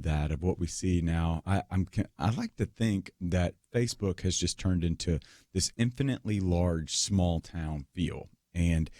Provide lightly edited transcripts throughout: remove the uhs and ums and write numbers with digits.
that, of what we see now, I like to think that Facebook has just turned into this infinitely large small town feel. And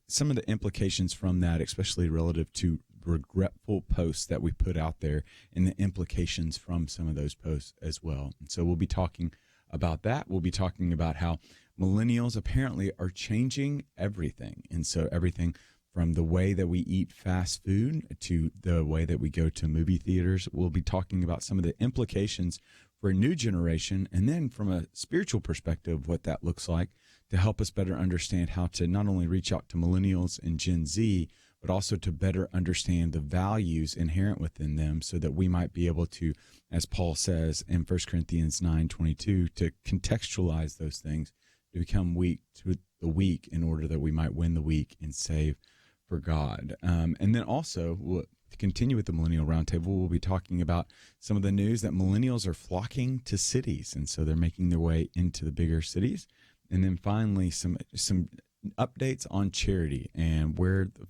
some of the implications from that, especially relative to regretful posts that we put out there, and the implications from some of those posts as well. And so we'll be talking about that. We'll be talking about how millennials apparently are changing everything. And so everything from the way that we eat fast food to the way that we go to movie theaters. We'll be talking about some of the implications for a new generation, and then from a spiritual perspective, what that looks like to help us better understand how to not only reach out to millennials and Gen Z, but also to better understand the values inherent within them, so that we might be able to, as Paul says in 1 Corinthians 9:22, to contextualize those things, to become weak to the weak in order that we might win the weak and save for God. And then also, to continue with the Millennial Roundtable, we'll be talking about some of the news that millennials are flocking to cities, and so they're making their way into the bigger cities. And then finally, some updates on charity and where the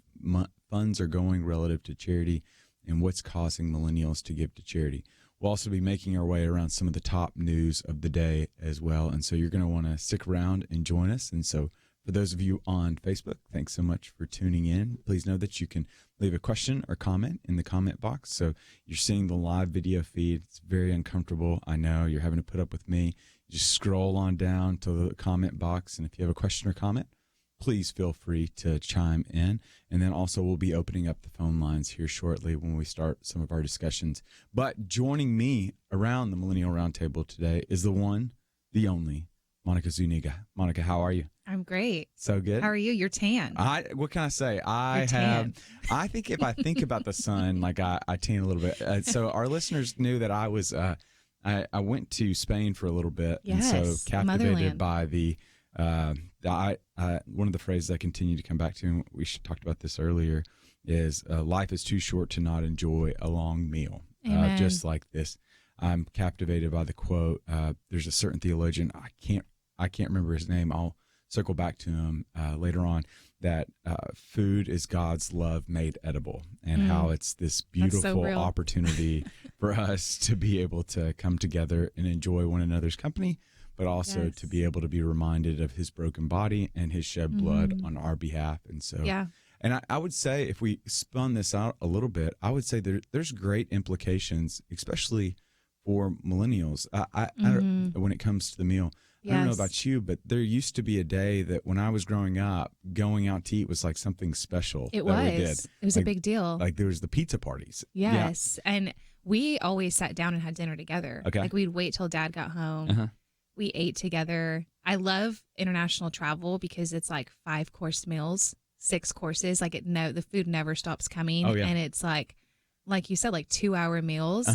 funds are going relative to charity and what's causing millennials to give to charity. We'll also be making our way around some of the top news of the day as well. And so you're going to want to stick around and join us. And so for those of you on Facebook, thanks so much for tuning in. Please know that you can leave a question or comment in the comment box. So you're seeing the live video feed. It's very uncomfortable. I know you're having to put up with me. You just scroll on down to the comment box. And if you have a question or comment, please feel free to chime in. And then also we'll be opening up the phone lines here shortly when we start some of our discussions. But joining me around the Millennial Roundtable today is the one, the only, Monica Zuniga. Monica, how are you? I'm great. So good. How are you? You're tan. What can I say? I think if I think about the sun, like I tan a little bit. So our listeners knew that I was, I went to Spain for a little bit. Yes, and so captivated motherland. by one of the phrases I continue to come back to, and we talked about this earlier, is life is too short to not enjoy a long meal. Amen. Just like this. I'm captivated by the quote. There's a certain theologian, I can't remember his name. I'll circle back to him later on, that food is God's love made edible, and how it's this beautiful opportunity for us to be able to come together and enjoy one another's company, but also to be able to be reminded of his broken body and his shed blood on our behalf. And so, and I would say, if we spun this out a little bit, I would say there's great implications, especially for millennials, when it comes to the meal. I don't know about you, but there used to be a day that when I was growing up, going out to eat was like something special. It was. We did. It was like, a big deal. Like there was the pizza parties. Yes. Yeah. And we always sat down and had dinner together. Okay. Like we'd wait till Dad got home. We ate together. I love international travel because it's like 5-course meals, 6 courses. Like the food never stops coming. Oh, yeah. And it's like you said, like 2-hour meals.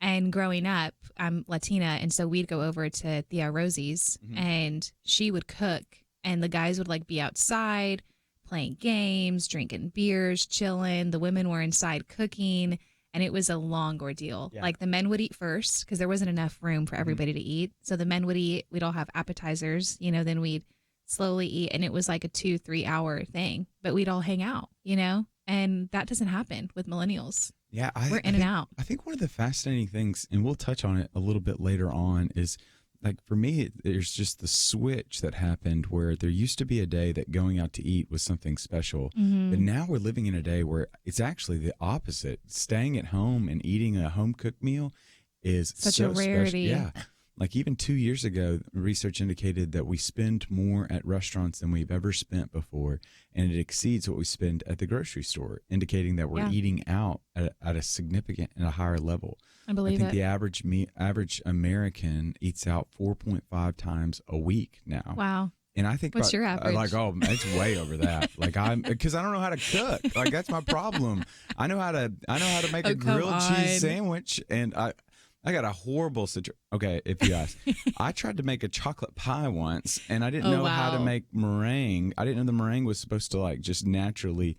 And growing up, I'm Latina, and so we'd go over to Thea Rosie's, and she would cook, and the guys would like be outside playing games, drinking beers, chilling. The women were inside cooking, and it was a long ordeal. Yeah. Like the men would eat first because there wasn't enough room for everybody to eat. So the men would eat. We'd all have appetizers, then we'd slowly eat, and it was like a 2-3 hour thing. But we'd all hang out, and that doesn't happen with millennials. Yeah, we're in and out. I think one of the fascinating things, and we'll touch on it a little bit later on, is like for me, there's just the switch that happened where there used to be a day that going out to eat was something special. But now we're living in a day where it's actually the opposite. Staying at home and eating a home cooked meal is such a rarity. Special. Yeah. Like even 2 years ago, research indicated that we spend more at restaurants than we've ever spent before, and it exceeds what we spend at the grocery store, indicating that we're eating out at a significant and a higher level. I think the average American eats out 4.5 times a week now. Wow. And I think what's your average? It's way over that. Because I don't know how to cook. Like that's my problem. I know how to make a grilled cheese sandwich, and I got a horrible situation. Okay, if you ask. I tried to make a chocolate pie once, and I didn't know how to make meringue. I didn't know the meringue was supposed to like just naturally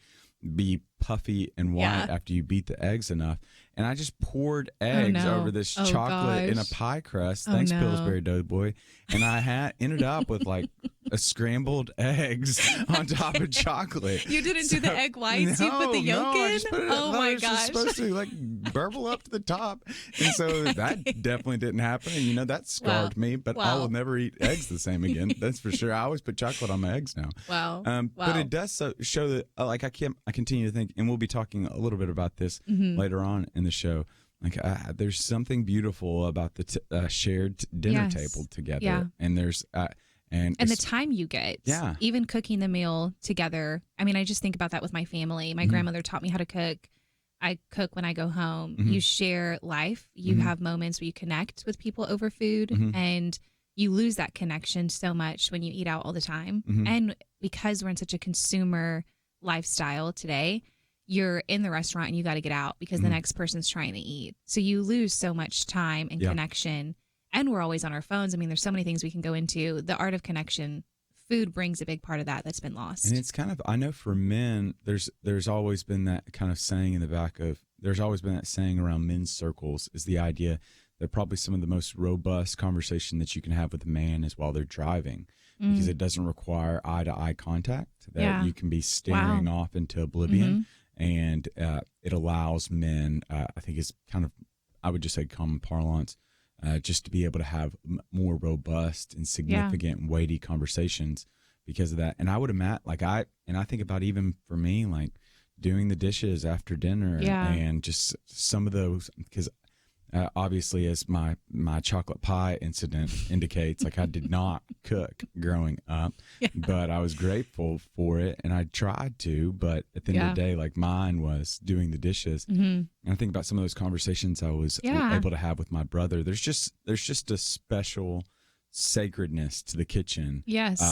be puffy and white after you beat the eggs enough. and I just poured eggs over this chocolate in a pie crust. Thanks, Pillsbury Doughboy. And I ended up with like a scrambled eggs on top of chocolate. You didn't do the egg whites? You put the yolk in? I just put it, oh my gosh! It's supposed to like burble up to the top, and so that definitely didn't happen. And that scarred me. But I will never eat eggs the same again. That's for sure. I always put chocolate on my eggs now. Wow. But it does show that, like, I continue to think, and we'll be talking a little bit about this later on in the show. Like, there's something beautiful about the shared dinner table together, and there's. And the time you get, even cooking the meal together. I mean, I just think about that with my family. My grandmother taught me how to cook. I cook when I go home. You share life. You have moments where you connect with people over food, and you lose that connection so much when you eat out all the time. And because we're in such a consumer lifestyle today, you're in the restaurant and you got to get out because the next person's trying to eat. So you lose so much time and connection. And we're always on our phones. I mean, there's so many things we can go into. The art of connection, food brings a big part of that's been lost. And it's kind of, I know for men, there's always been that kind of saying in the back of, there's always been that saying around men's circles is the idea that probably some of the most robust conversation that you can have with a man is while they're driving, because it doesn't require eye-to-eye contact, that you can be staring off into oblivion. And it allows men, I think it's kind of, I would just say common parlance, just to be able to have more robust and significant and weighty conversations because of that. And I would imagine, I think about even for me, like doing the dishes after dinner and just some of those, because obviously as my chocolate pie incident indicates, like I did not cook growing up, but I was grateful for it and I tried to, but at the end of the day, like mine was doing the dishes. And I think about some of those conversations I was able to have with my brother. There's just a special sacredness to the kitchen. Yes.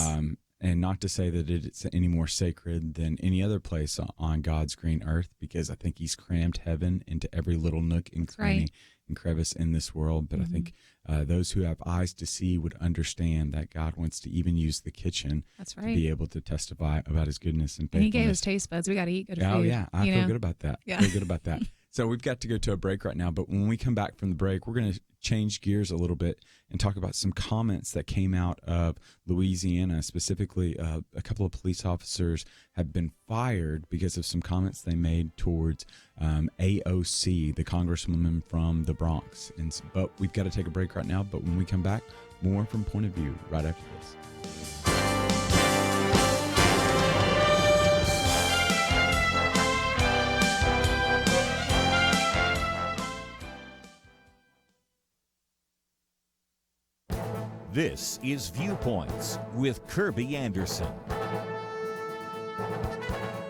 And not to say that it's any more sacred than any other place on God's green earth, because I think he's crammed heaven into every little nook and cranny and crevice in this world. But I think those who have eyes to see would understand that God wants to even use the kitchen to be able to testify about his goodness and faithfulness. And he gave us taste buds. We got to eat good food. Oh, yeah. I feel good about that. I feel good about that. So we've got to go to a break right now. But when we come back from the break, we're going to change gears a little bit and talk about some comments that came out of Louisiana. Specifically, a couple of police officers have been fired because of some comments they made towards AOC, the congresswoman from the Bronx. But we've got to take a break right now. But when we come back, more from Point of View right after this. This is Viewpoints with Kirby Anderson.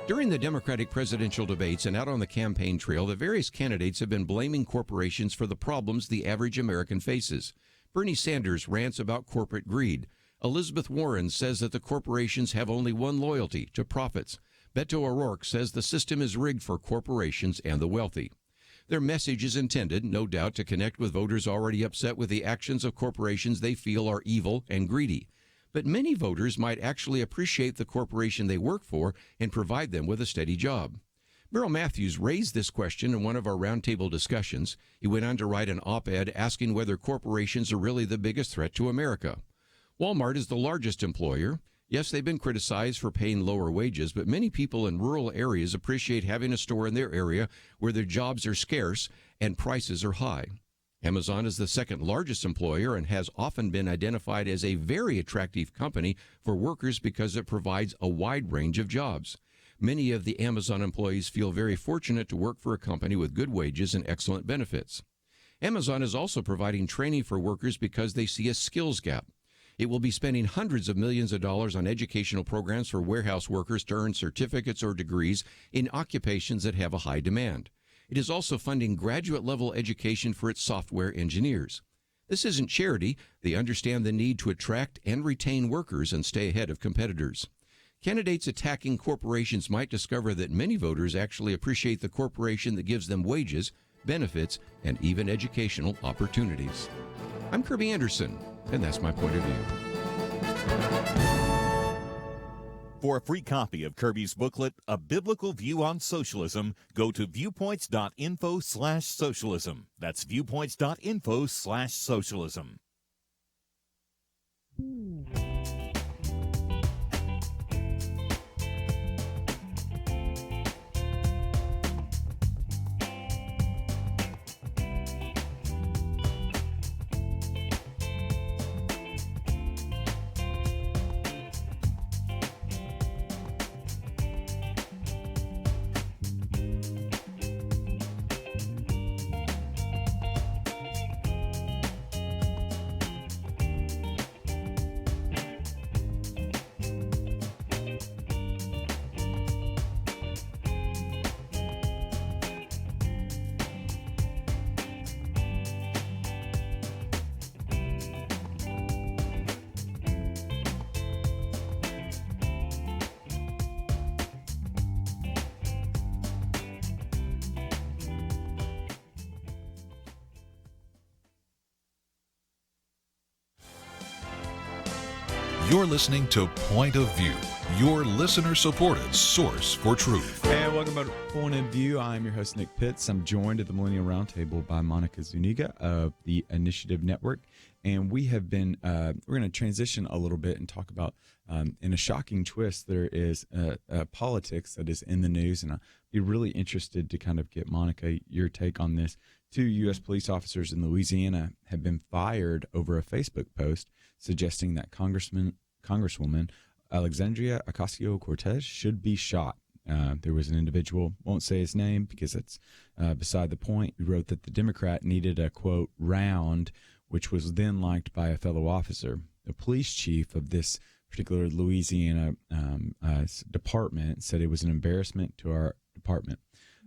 During the Democratic presidential debates and out on the campaign trail, the various candidates have been blaming corporations for the problems the average American faces. Bernie Sanders rants about corporate greed. Elizabeth Warren says that the corporations have only one loyalty, to profits. Beto O'Rourke says the system is rigged for corporations and the wealthy. Their message is intended, no doubt, to connect with voters already upset with the actions of corporations they feel are evil and greedy. But many voters might actually appreciate the corporation they work for and provide them with a steady job. Merrill Matthews raised this question in one of our roundtable discussions. He went on to write an op-ed asking whether corporations are really the biggest threat to America. Walmart is the largest employer. Yes, they've been criticized for paying lower wages, but many people in rural areas appreciate having a store in their area where their jobs are scarce and prices are high. Amazon is the second largest employer and has often been identified as a very attractive company for workers because it provides a wide range of jobs. Many of the Amazon employees feel very fortunate to work for a company with good wages and excellent benefits. Amazon is also providing training for workers because they see a skills gap. It will be spending hundreds of millions of dollars on educational programs for warehouse workers to earn certificates or degrees in occupations that have a high demand. It is also funding graduate-level education for its software engineers. This isn't charity. They understand the need to attract and retain workers and stay ahead of competitors. Candidates attacking corporations might discover that many voters actually appreciate the corporation that gives them wages, benefits, and even educational opportunities. I'm Kirby Anderson, and that's my point of view. For a free copy of Kirby's booklet, A Biblical View on Socialism, go to viewpoints.info/socialism. That's viewpoints.info/socialism. You're listening to Point of View, your listener-supported source for truth. And welcome to Point of View. I'm your host, Nick Pitts. I'm joined at the Millennial Roundtable by Monica Zuniga of the Initiative Network. And we have been, we're going to transition a little bit and talk about, in a shocking twist, there is politics that is in the news. And I'd be really interested to kind of get, Monica, your take on this. 2 U.S. police officers in Louisiana have been fired over a Facebook post suggesting that Congresswoman Alexandria Ocasio-Cortez should be shot. There was an individual, won't say his name because it's beside the point, who wrote that the Democrat needed a, quote, round, which was then liked by a fellow officer. The police chief of this particular Louisiana department said it was an embarrassment to our department.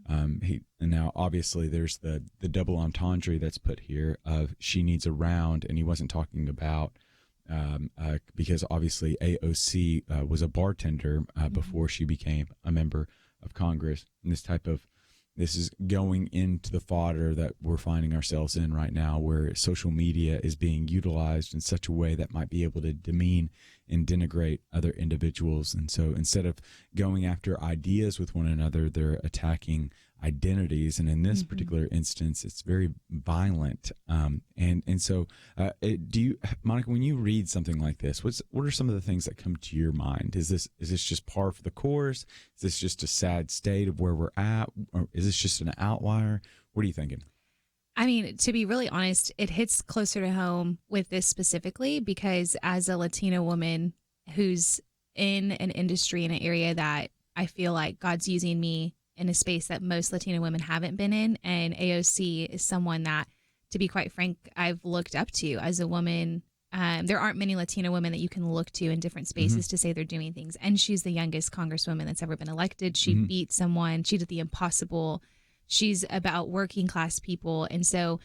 And now obviously there's the double entendre that's put here of she needs a round, and he wasn't talking about because obviously AOC was a bartender before she became a member of Congress. And this is going into the fodder that we're finding ourselves in right now, where social media is being utilized in such a way that might be able to demean and denigrate other individuals. And so instead of going after ideas with one another, they're attacking identities. And in this particular instance, it's very violent. So do you, Monica, when you read something like this, what are some of the things that come to your mind? Is this just par for the course? Is this just a sad state of where we're at? Or is this just an outlier? What are you thinking? I mean, to be really honest, it hits closer to home with this specifically because as a Latina woman who's in an industry, in an area that I feel like God's using me in a space that most Latina women haven't been in. And AOC is someone that, to be quite frank, I've looked up to as a woman. There aren't many Latina women that you can look to in different spaces to say they're doing things. And she's the youngest congresswoman that's ever been elected. She beat someone. She did the impossible. She's about working class people. And so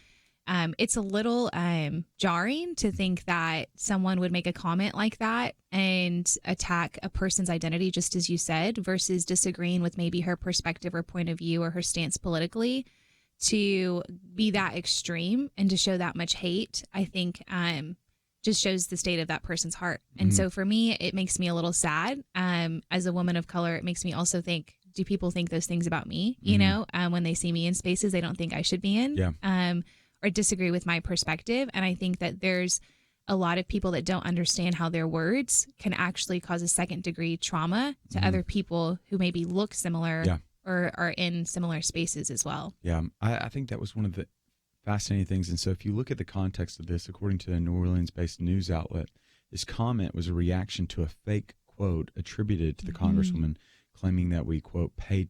it's a little jarring to think that someone would make a comment like that and attack a person's identity, just as you said, versus disagreeing with maybe her perspective or point of view or her stance politically. To be that extreme and to show that much hate, I think just shows the state of that person's heart. And so for me, it makes me a little sad. As a woman of color, it makes me also think, do people think those things about me? You know, when they see me in spaces they don't think I should be in, or disagree with my perspective. And I think that there's a lot of people that don't understand how their words can actually cause a second degree trauma to other people who maybe look similar or are in similar spaces as well. Yeah, I think that was one of the fascinating things. And so if you look at the context of this, according to a New Orleans-based news outlet, this comment was a reaction to a fake quote attributed to the congresswoman claiming that we, quote, pay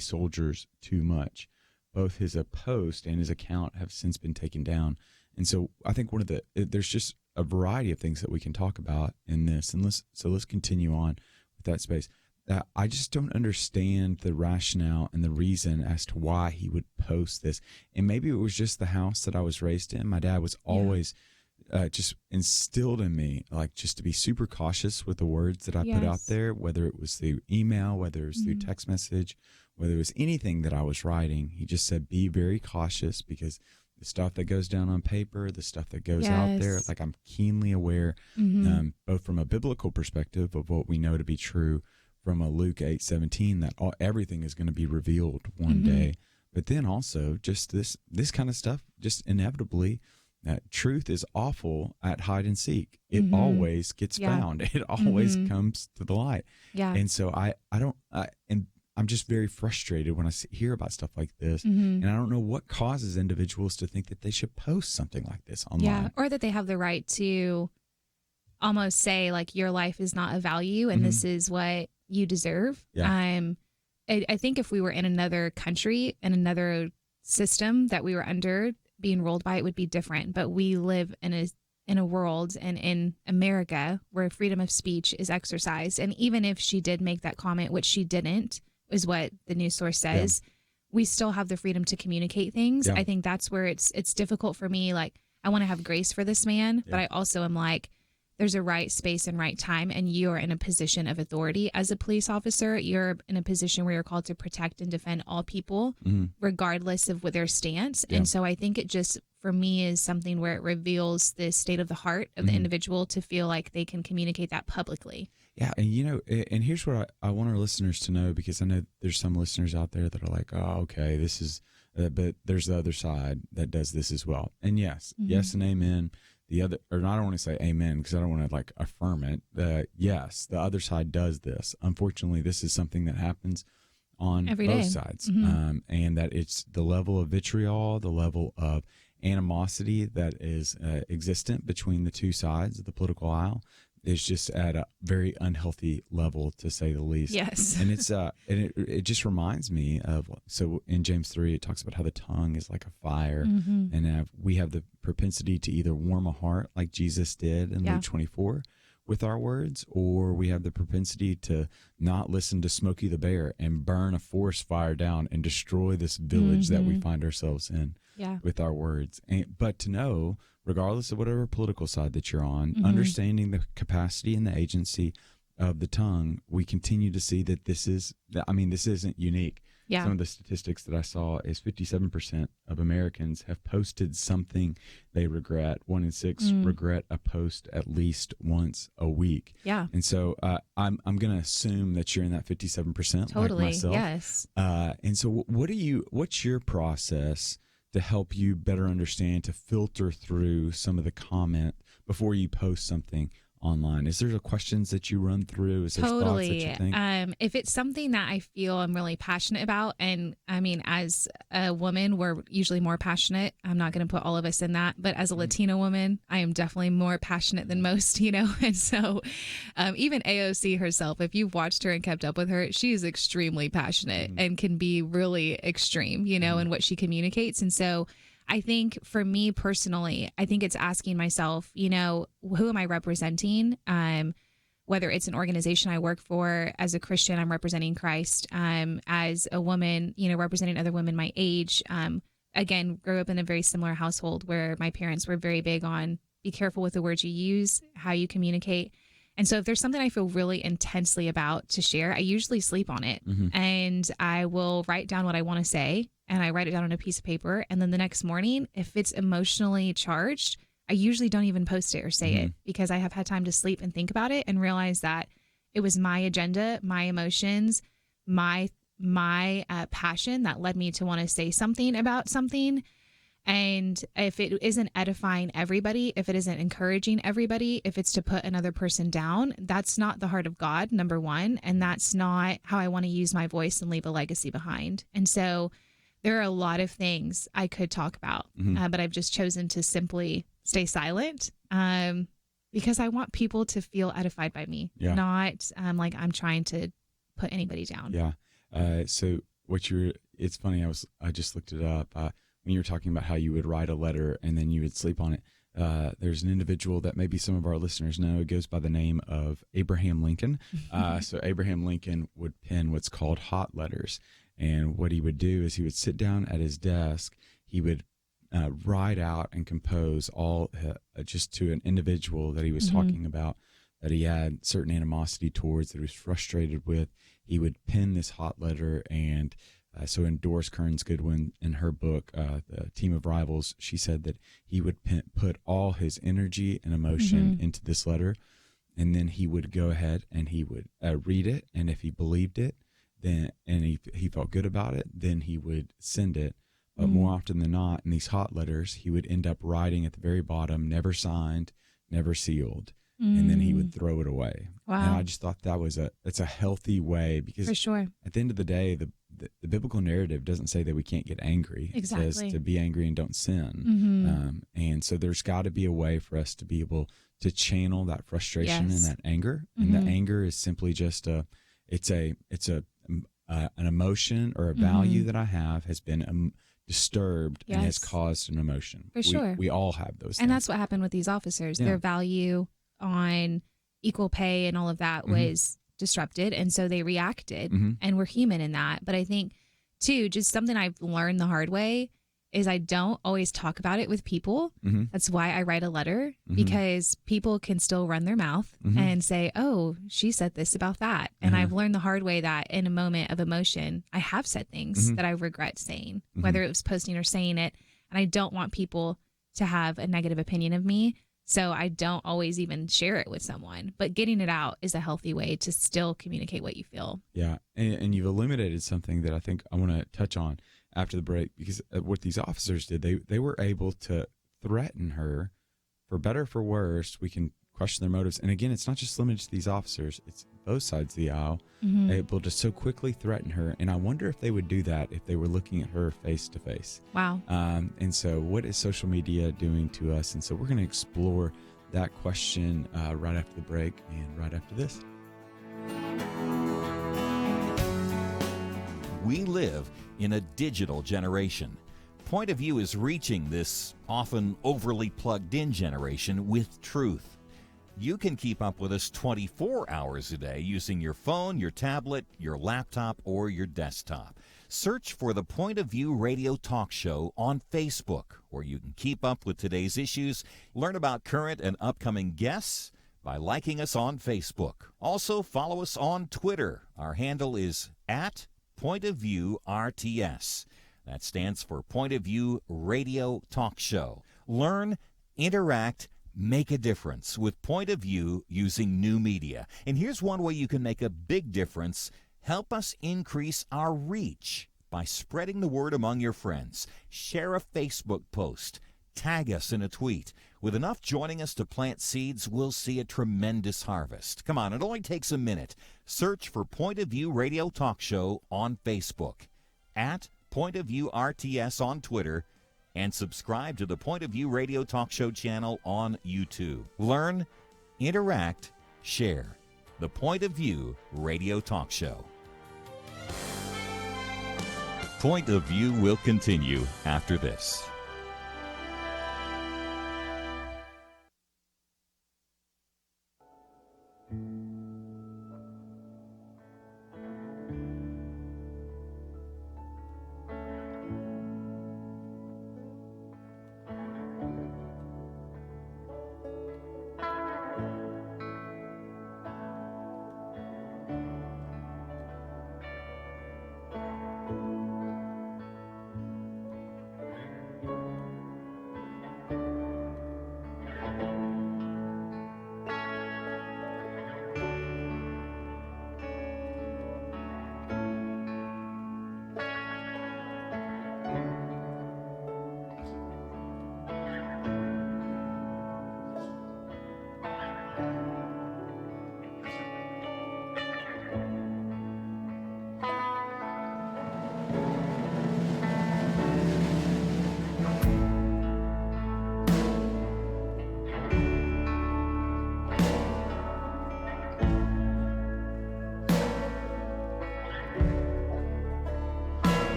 soldiers too much. Both his post and his account have since been taken down. And so I think there's just a variety of things that we can talk about in this. And let's continue on with that space. I just don't understand the rationale and the reason as to why he would post this. And maybe it was just the house that I was raised in. My dad was always just instilled in me, like, just to be super cautious with the words that I put out there, whether it was through email, whether it was through text message, whether it was anything that I was writing. He just said, be very cautious because the stuff that goes down on paper, the stuff that goes out there. Like, I'm keenly aware, both from a biblical perspective of what we know to be true, from a Luke 8:17, that everything is going to be revealed one day. But then also just this kind of stuff, just inevitably, truth is awful at hide and seek. It always gets found. It always comes to the light. Yeah. And so I'm just very frustrated when I hear about stuff like this, and I don't know what causes individuals to think that they should post something like this online. Yeah, or that they have the right to almost say, like, your life is not of value and this is what you deserve. Yeah. I think if we were in another country, in another system that we were under, being ruled by, it would be different. But we live in a world and in America where freedom of speech is exercised. And even if she did make that comment, which she didn't, is what the news source says, we still have the freedom to communicate things. Yeah. I think that's where it's difficult for me. Like, I want to have grace for this man, but I also am like, there's a right space and right time, and you are in a position of authority as a police officer. You're in a position where you're called to protect and defend all people, regardless of what their stance. Yeah. And so I think it just, for me, is something where it reveals the state of the heart of the individual to feel like they can communicate that publicly. Yeah, and and here's what I want our listeners to know, because I know there's some listeners out there that are like, oh, okay, this is, but there's the other side that does this as well. And yes and amen. The other, or I don't want to say amen because I don't want to like affirm it. Yes, the other side does this. Unfortunately, this is something that happens on every both day. Sides, and that it's the level of vitriol, the level of animosity that is existent between the two sides of the political aisle is just at a very unhealthy level, to say the least. Yes. And it's and it just reminds me of, so in James 3 it talks about how the tongue is like a fire, and we have the propensity to either warm a heart like Jesus did in Luke 24 with our words, or we have the propensity to not listen to Smokey the Bear and burn a forest fire down and destroy this village that we find ourselves in with our words. But to know, regardless of whatever political side that you're on, understanding the capacity and the agency of the tongue, we continue to see that this isn't unique. Yeah. Some of the statistics that I saw is 57% of Americans have posted something they regret. 1 in 6 regret a post at least once a week. Yeah. And so I'm going to assume that you're in that 57%. Totally. Like myself. Yes. And so what's your process to help you better understand, to filter through some of the comment before you post something online? Is there questions that you run through? Is there thoughts that you think? If it's something that I feel I'm really passionate about, and I mean, as a woman, we're usually more passionate. I'm not going to put all of us in that, but as a Latina woman, I am definitely more passionate than most, and so even AOC herself, if you've watched her and kept up with her, she is extremely passionate and can be really extreme, in what she communicates. And so I think for me personally, I think it's asking myself, who am I representing? Whether it's an organization I work for, as a Christian, I'm representing Christ. As a woman, representing other women my age. Again, grew up in a very similar household where my parents were very big on be careful with the words you use, how you communicate. And so if there's something I feel really intensely about to share, I usually sleep on it. And I will write down what I want to say, and I write it down on a piece of paper. And then the next morning, if it's emotionally charged, I usually don't even post it or say it, because I have had time to sleep and think about it and realize that it was my agenda, my emotions, my passion that led me to want to say something about something. And if it isn't edifying everybody, if it isn't encouraging everybody, if it's to put another person down, that's not the heart of God, number one. And that's not how I want to use my voice and leave a legacy behind. And so there are a lot of things I could talk about, but I've just chosen to simply stay silent because I want people to feel edified by me, not like I'm trying to put anybody down. Yeah. So it's funny. I just looked it up. When you were talking about how you would write a letter and then you would sleep on it, there's an individual that maybe some of our listeners know. It goes by the name of Abraham Lincoln. So Abraham Lincoln would pen what's called hot letters. And what he would do is he would sit down at his desk. He would write out and compose all just to an individual that he was talking about, that he had certain animosity towards, that he was frustrated with. He would pen this hot letter, and So in Doris Kearns Goodwin, in her book, The Team of Rivals, she said that he would put all his energy and emotion into this letter, and then he would go ahead and he would read it, and if he believed it, then and he felt good about it, then he would send it. But more often than not, in these hot letters, he would end up writing at the very bottom, never signed, never sealed, and then he would throw it away. Wow. And I just thought that's a healthy way, because For sure. at the end of the day, the biblical narrative doesn't say that we can't get angry. Exactly. It says to be angry and don't sin. And so there's got to be a way for us to be able to channel that frustration and that anger. And the anger is simply just it's an emotion or a value that I have has been disturbed and has caused an emotion. For sure. We all have those things. And that's what happened with these officers. Their value on equal pay and all of that was disrupted, and so they reacted, and we're human in that. But I think too, just something I've learned the hard way is I don't always talk about it with people. That's why I write a letter, because people can still run their mouth and say, oh, she said this about that. And I've learned the hard way that in a moment of emotion, I have said things that I regret saying, whether it was posting or saying it. And I don't want people to have a negative opinion of me. So I don't always even share it with someone, but getting it out is a healthy way to still communicate what you feel. Yeah. And you've eliminated something that I think I want to touch on after the break, because what these officers did, they were able to threaten her, for better or for worse. We can question their motives. And again, it's not just limited to these officers, it's both sides of the aisle, able to so quickly threaten her. And I wonder if they would do that if they were looking at her face to face. Wow. And so what is social media doing to us? And so we're going to explore that question right after the break and right after this. We live in a digital generation. Point of View is reaching this often overly plugged-in generation with truth. You can keep up with us 24 hours a day using your phone, your tablet, your laptop, or your desktop. Search for the Point of View Radio Talk Show on Facebook, where you can keep up with today's issues, learn about current and upcoming guests by liking us on Facebook. Also, follow us on Twitter. Our handle is @PointOfViewRTS. That stands for Point of View Radio Talk Show. Learn, interact, make a difference with Point of View using new media. And here's one way you can make a big difference. Help us increase our reach by spreading the word among your friends. Share a Facebook post. Tag us in a tweet. With enough joining us to plant seeds, we'll see a tremendous harvest. Come on, it only takes a minute. Search for Point of View Radio Talk Show on Facebook, @PointOfViewRTS on Twitter, and subscribe to the Point of View Radio Talk Show channel on YouTube. Learn, interact, share. The Point of View Radio Talk Show. Point of View will continue after this.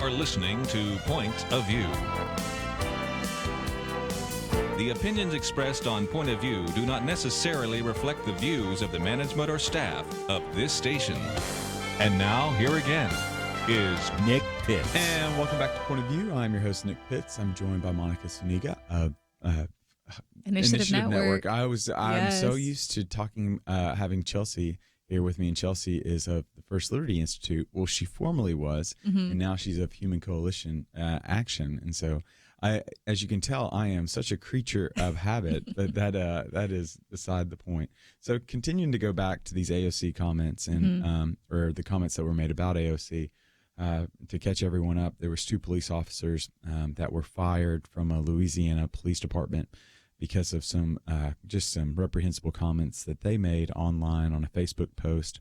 are listening to Point of View. The opinions expressed on Point of View do not necessarily reflect the views of the management or staff of this station. And now, here again is Nick Pitts. And welcome back to Point of View. I'm your host, Nick Pitts. I'm joined by Monica Zuniga of Initiative Network. I'm so used to talking, having Chelsey here with me, and Chelsey is of the First Liberty Institute. Well, she formerly was, and now she's of Human Coalition Action. And so, as you can tell, I am such a creature of habit, but that is beside the point. So, continuing to go back to these AOC comments and or the comments that were made about AOC, to catch everyone up, there was 2 police officers that were fired from a Louisiana police department because of some reprehensible comments that they made online on a Facebook post.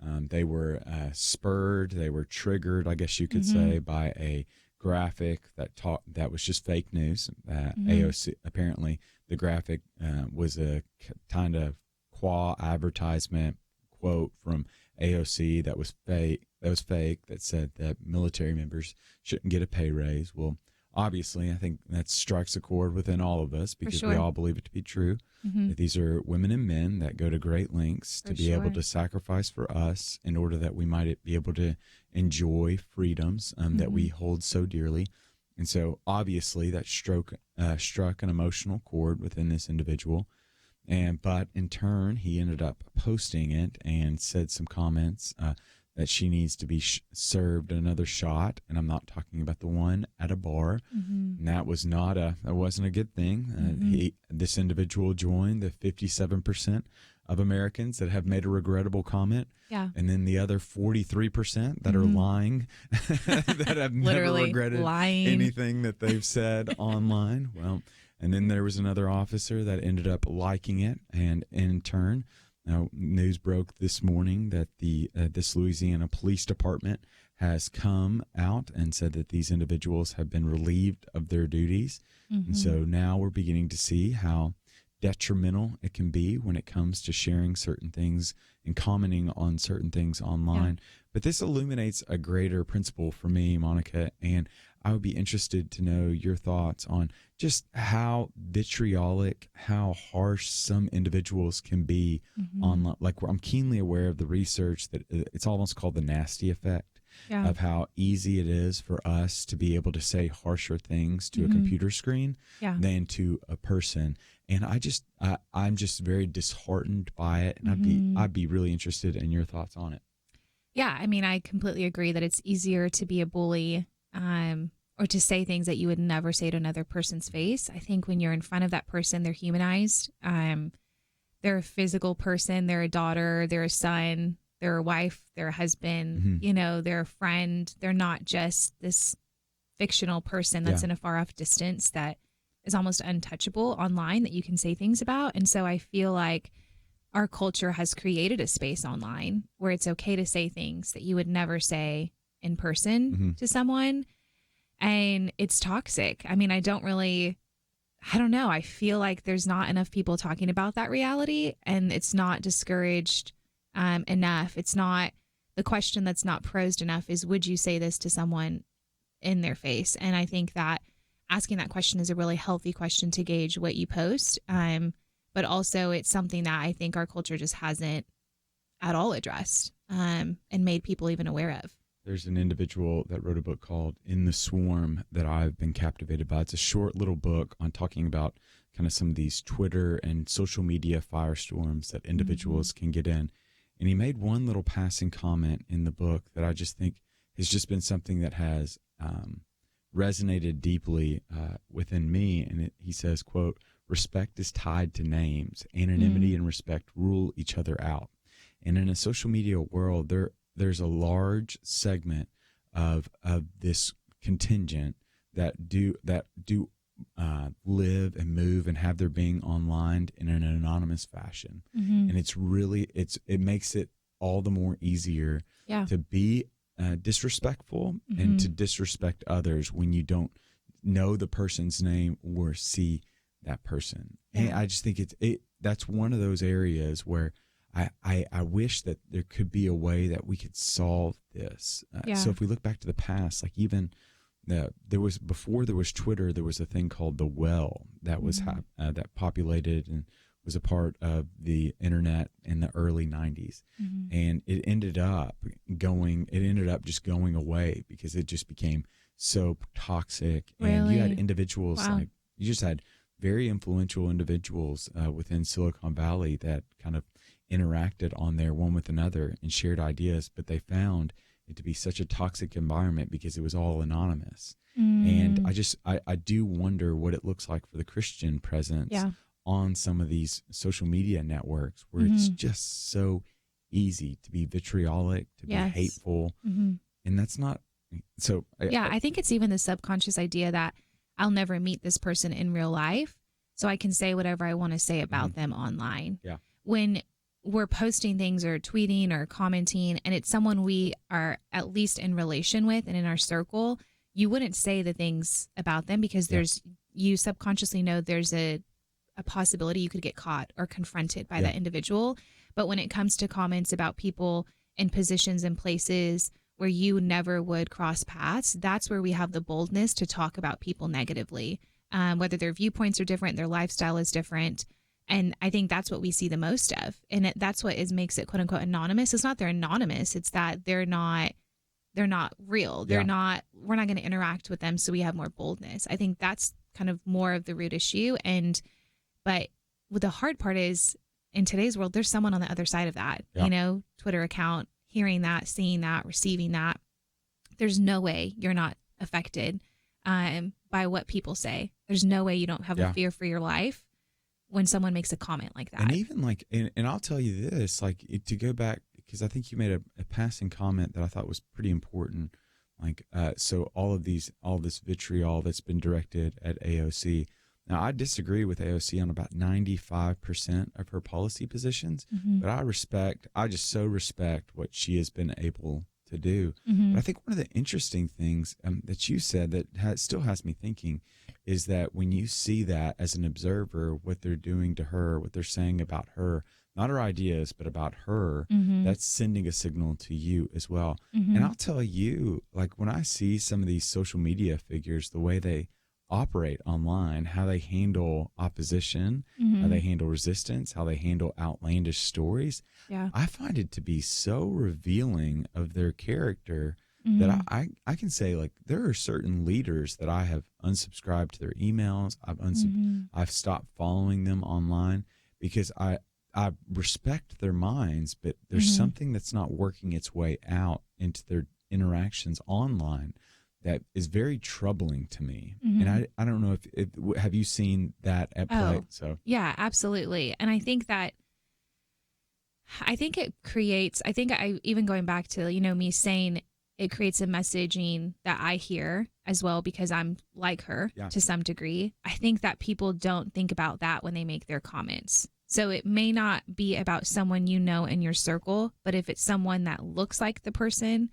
They were spurred, they were triggered, I guess you could say, by a graphic that was just fake news. AOC, apparently the graphic was a kind of advertisement quote from AOC that was fake, that said that military members shouldn't get a pay raise. Well, obviously, I think that strikes a chord within all of us because we all believe it to be true. That these are women and men that go to great lengths to be able to sacrifice for us in order that we might be able to enjoy freedoms that we hold so dearly. And so, obviously, that struck an emotional chord within this individual. But in turn, he ended up posting it and said some comments that she needs to be served another shot, and I'm not talking about the one at a bar. And that wasn't a good thing. This individual joined the 57% of Americans that have made a regrettable comment, and then the other 43% that are lying, that have never regretted anything that they've said online. Well, and then there was another officer that ended up liking it, and in turn, news broke this morning that this Louisiana Police Department has come out and said that these individuals have been relieved of their duties. And so now we're beginning to see how detrimental it can be when it comes to sharing certain things and commenting on certain things online. But this illuminates a greater principle for me, Monica, and I would be interested to know your thoughts on just how vitriolic, how harsh some individuals can be online. Like, I'm keenly aware of the research that it's almost called the nasty effect of how easy it is for us to be able to say harsher things to a computer screen than to a person. And I'm just very disheartened by it, and I'd be really interested in your thoughts on it. Yeah, I mean, I completely agree that it's easier to be a bully or to say things that you would never say to another person's face. I think when you're in front of that person, they're humanized. They're a physical person. They're a daughter. They're a son. They're a wife. They're a husband. They're a friend. They're not just this fictional person that's in a far off distance that is almost untouchable online that you can say things about. And so I feel like our culture has created a space online where it's okay to say things that you would never say in person to someone. And it's toxic. I mean, I don't know. I feel like there's not enough people talking about that reality, and it's not discouraged enough. It's not, the question that's not posed enough is, would you say this to someone in their face? And I think that asking that question is a really healthy question to gauge what you post. But also it's something that I think our culture just hasn't at all addressed and made people even aware of. There's an individual that wrote a book called In the Swarm that I've been captivated by. It's a short little book on talking about kind of some of these Twitter and social media firestorms that individuals can get in. And he made one little passing comment in the book that I just think has just been something that has resonated deeply within me. And he says, quote, "Respect is tied to names. Anonymity and respect rule each other out." And in a social media world, there's a large segment of this contingent that do live and move and have their being online in an anonymous fashion. And it makes it all the more easier to be disrespectful and to disrespect others when you don't know the person's name or see that person. And I just think that's one of those areas where I wish that there could be a way that we could solve this. So if we look back to the past, like even before there was Twitter, there was a thing called the Well that was that populated and was a part of the internet in the early 90s. And it ended up just going away because it just became so toxic. Really? And you had individuals Wow. you just had very influential individuals within Silicon Valley that kind of interacted on there one with another and shared ideas, but they found it to be such a toxic environment because it was all anonymous. And I do wonder what it looks like for the Christian presence on some of these social media networks where it's just so easy to be vitriolic, to be hateful. And that's not so. I think it's even the subconscious idea that I'll never meet this person in real life, so I can say whatever I want to say about them online. Yeah. When we're posting things or tweeting or commenting and it's someone we are at least in relation with and in our circle, you wouldn't say the things about them because you subconsciously know there's a possibility you could get caught or confronted by that individual. But when it comes to comments about people in positions and places where you never would cross paths, that's where we have the boldness to talk about people negatively, whether their viewpoints are different, their lifestyle is different. And I think that's what we see the most of. And that's what makes it quote unquote anonymous. It's not they're anonymous. It's that they're not real. We're not going to interact with them. So we have more boldness. I think that's kind of more of the root issue. But what the hard part is in today's world, there's someone on the other side of that, Twitter account, hearing that, seeing that, receiving that. There's no way you're not affected by what people say. There's no way you don't have a fear for your life when someone makes a comment like that. And even like, and I'll tell you this, like to go back, because I think you made a passing comment that I thought was pretty important. Like, so all this vitriol that's been directed at AOC. Now, I disagree with AOC on about 95% of her policy positions, but I just so respect what she has been able to do. But I think one of the interesting things that you said that still has me thinking is that when you see that as an observer, what they're doing to her, what they're saying about her, not her ideas, but about her, that's sending a signal to you as well. And I'll tell you, like when I see some of these social media figures, the way they operate online, how they handle opposition, how they handle resistance, how they handle outlandish stories, I find it to be so revealing of their character that I can say, like, there are certain leaders that I have unsubscribed to their emails. I've stopped following them online because I respect their minds, but there's something that's not working its way out into their interactions online that is very troubling to me. And I don't know if have you seen that at play? So yeah, absolutely. And I think it creates, I even going back to, me saying it creates a messaging that I hear as well, because I'm like her to some degree. I think that people don't think about that when they make their comments. So it may not be about someone in your circle, but if it's someone that looks like the person,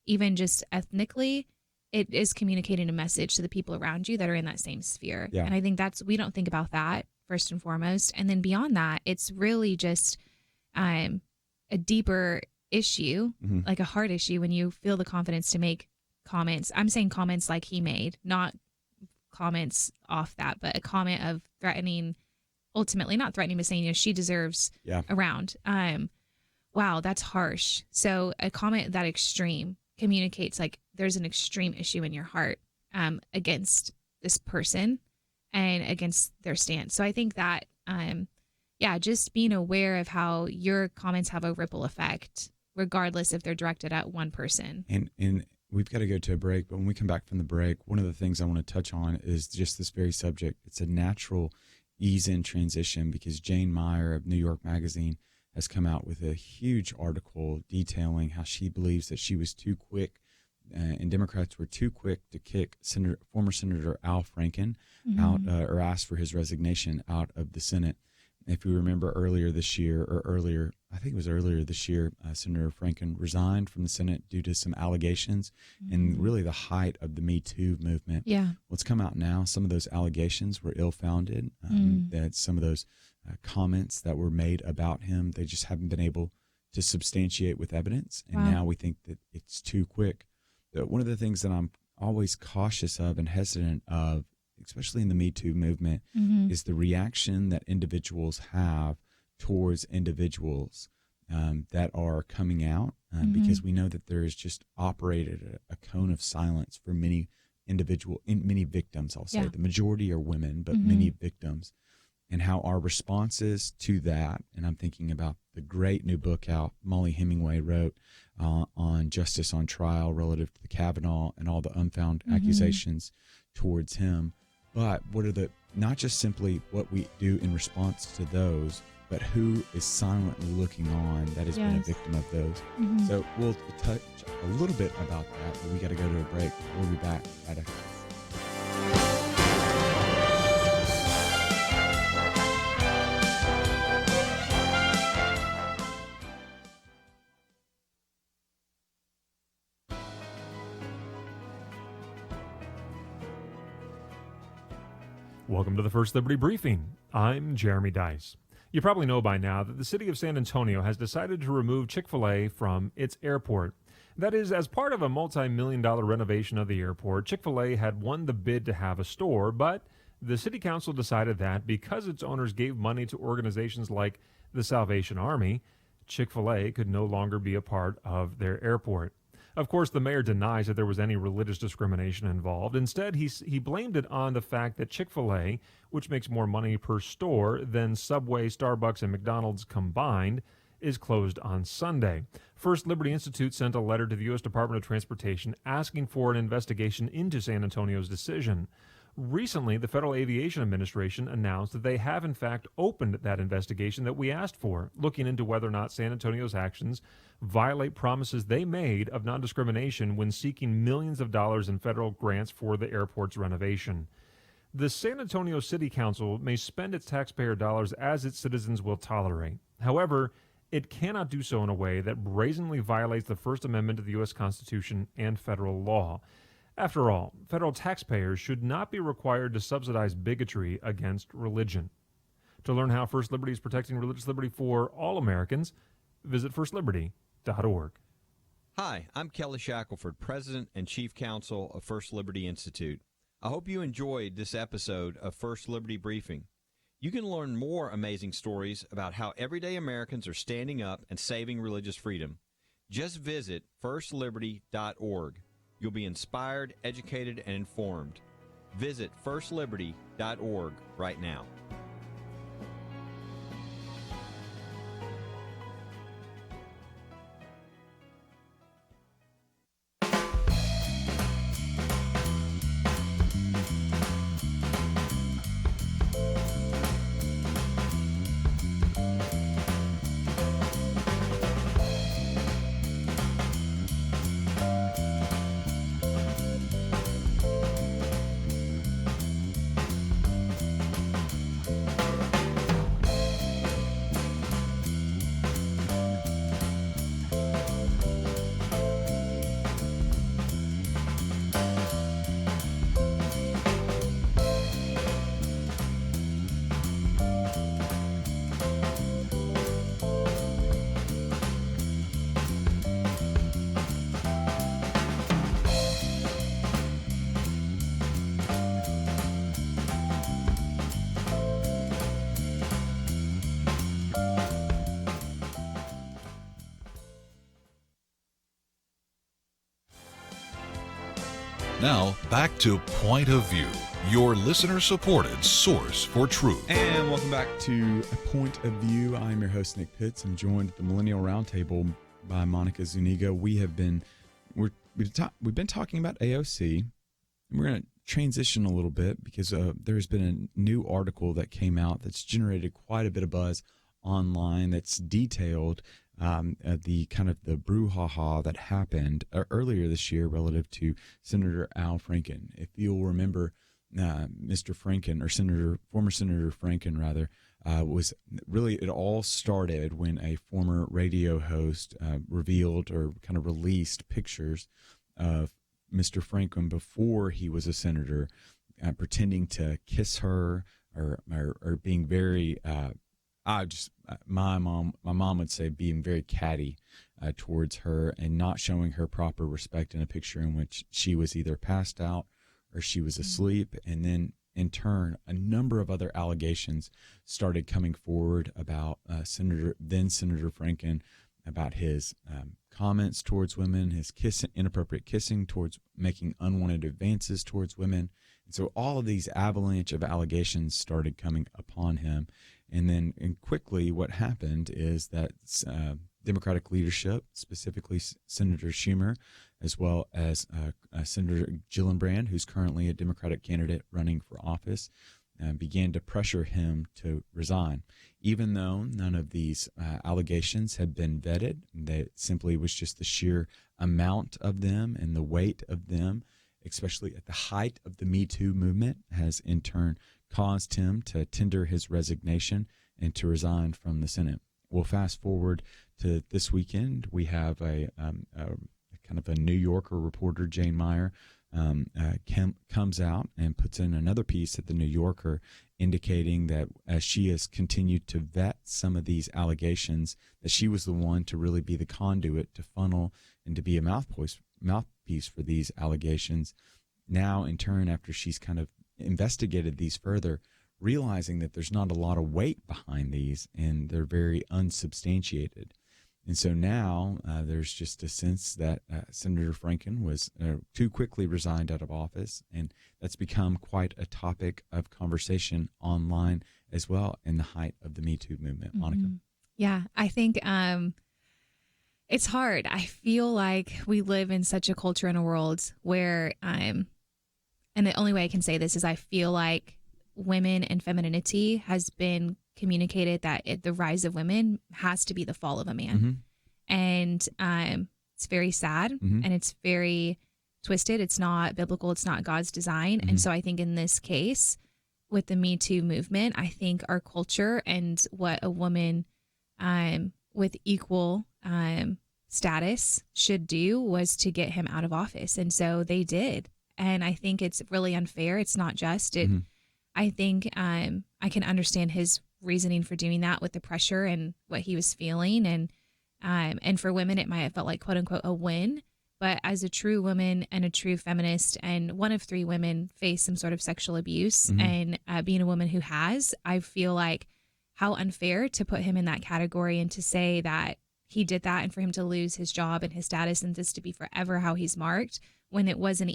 even just ethnically, it is communicating a message to the people around you that are in that same sphere. Yeah. And I think we don't think about that first and foremost. And then beyond that, it's really just a deeper issue, like a hard issue, when you feel the confidence to make comments. I'm saying comments like he made, not comments off that, but a comment of threatening, ultimately not threatening, but saying, she deserves around. Wow, that's harsh. So a comment that extreme communicates like there's an extreme issue in your heart against this person and against their stance. So I think that, just being aware of how your comments have a ripple effect, regardless if they're directed at one person. And we've got to go to a break, but when we come back from the break, one of the things I want to touch on is just this very subject. It's a natural ease-in transition because Jane Meyer of New York Magazine has come out with a huge article detailing how she believes that she was too quick and Democrats were too quick to kick former Senator Al Franken out or ask for his resignation out of the Senate. If you remember earlier this year, Senator Franken resigned from the Senate due to some allegations and really the height of the Me Too movement. Yeah. What's come out now, some of those allegations were ill-founded, that some of those comments that were made about him. They just haven't been able to substantiate with evidence. And Wow. now we think that it's too quick. But one of the things that I'm always cautious of and hesitant of, especially in the Me Too movement, is the reaction that individuals have towards individuals that are coming out, because we know that there is just operated a cone of silence for many many victims. I'll say the majority are women, but many victims, and how our responses to that. And I'm thinking about the great new book out Molly Hemingway wrote on justice on trial relative to the Kavanaugh and all the unfound accusations towards him. But what are not just simply what we do in response to those, but who is silently looking on that has been a victim of those. So we'll touch a little bit about that, but we got to go to a break. We'll be back right after this. Welcome to the First Liberty Briefing. I'm Jeremy Dice. You probably know by now that the city of San Antonio has decided to remove Chick-fil-A from its airport. That is, as part of a multi-million-dollar renovation of the airport, Chick-fil-A had won the bid to have a store, but the city council decided that because its owners gave money to organizations like the Salvation Army, Chick-fil-A could no longer be a part of their airport. Of course, the mayor denies that there was any religious discrimination involved. Instead, he blamed it on the fact that Chick-fil-A, which makes more money per store than Subway, Starbucks, and McDonald's combined, is closed on Sunday. First Liberty Institute sent a letter to the U.S. Department of Transportation asking for an investigation into San Antonio's decision. Recently, the Federal Aviation Administration announced that they have in fact opened that investigation that we asked for, looking into whether or not San Antonio's actions violate promises they made of non-discrimination when seeking millions of dollars in federal grants for the airport's renovation. The San Antonio City Council may spend its taxpayer dollars as its citizens will tolerate. However, it cannot do so in a way that brazenly violates the First Amendment of the U.S. Constitution and federal law. After all, federal taxpayers should not be required to subsidize bigotry against religion. To learn how First Liberty is protecting religious liberty for all Americans, visit firstliberty.org. Hi, I'm Kelly Shackelford, President and Chief Counsel of First Liberty Institute. I hope you enjoyed this episode of First Liberty Briefing. You can learn more amazing stories about how everyday Americans are standing up and saving religious freedom. Just visit firstliberty.org. You'll be inspired, educated, and informed. Visit firstliberty.org right now. Now, back to Point of View, your listener-supported source for truth. And welcome back to A Point of View. I'm your host, Nick Pitts. I'm joined at the Millennial Roundtable by Monica Zuniga. We've been talking about AOC, and we're going to transition a little bit because there's been a new article that came out that's generated quite a bit of buzz online that's detailed the kind of the brouhaha that happened earlier this year relative to Senator Al Franken. If you'll remember, Mr. Franken, or former Senator Franken, rather, was really, it all started when a former radio host revealed or kind of released pictures of Mr. Franken before he was a senator, pretending to kiss her or being very My mom would say being very catty towards her and not showing her proper respect in a picture in which she was either passed out or she was asleep. And then in turn, a number of other allegations started coming forward about Senator Franken, about his comments towards women, his inappropriate kissing, towards making unwanted advances towards women. And so all of these avalanche of allegations started coming upon him. And then quickly what happened is that Democratic leadership, specifically Senator Schumer, as well as Senator Gillibrand, who's currently a Democratic candidate running for office, began to pressure him to resign. Even though none of these allegations had been vetted, that simply was just the sheer amount of them and the weight of them, especially at the height of the Me Too movement, has in turn caused him to tender his resignation and to resign from the Senate. We'll fast forward to this weekend. We have a kind of a New Yorker reporter, Jane Meyer, comes out and puts in another piece at the New Yorker indicating that as she has continued to vet some of these allegations, that she was the one to really be the conduit to funnel and to be a mouthpiece for these allegations. Now, in turn, after she's kind of investigated these further, realizing that there's not a lot of weight behind these and they're very unsubstantiated. And so now there's just a sense that Senator Franken was too quickly resigned out of office, and that's become quite a topic of conversation online as well in the height of the Me Too movement. Monica? Yeah, I think it's hard. I feel like we live in such a culture and a world where and the only way I can say this is I feel like women and femininity has been communicated that the rise of women has to be the fall of a man. And it's very sad and it's very twisted. It's not biblical. It's not God's design. And so I think in this case with the Me Too movement, I think our culture and what a woman with equal status should do was to get him out of office. And so they did. And I think it's really unfair. It's not just. I think I can understand his reasoning for doing that with the pressure and what he was feeling. And for women, it might have felt like, quote unquote, a win. But as a true woman and a true feminist, and one of 3 women face some sort of sexual abuse, and being a woman who has, I feel like how unfair to put him in that category and to say that he did that and for him to lose his job and his status and this to be forever how he's marked when it wasn't.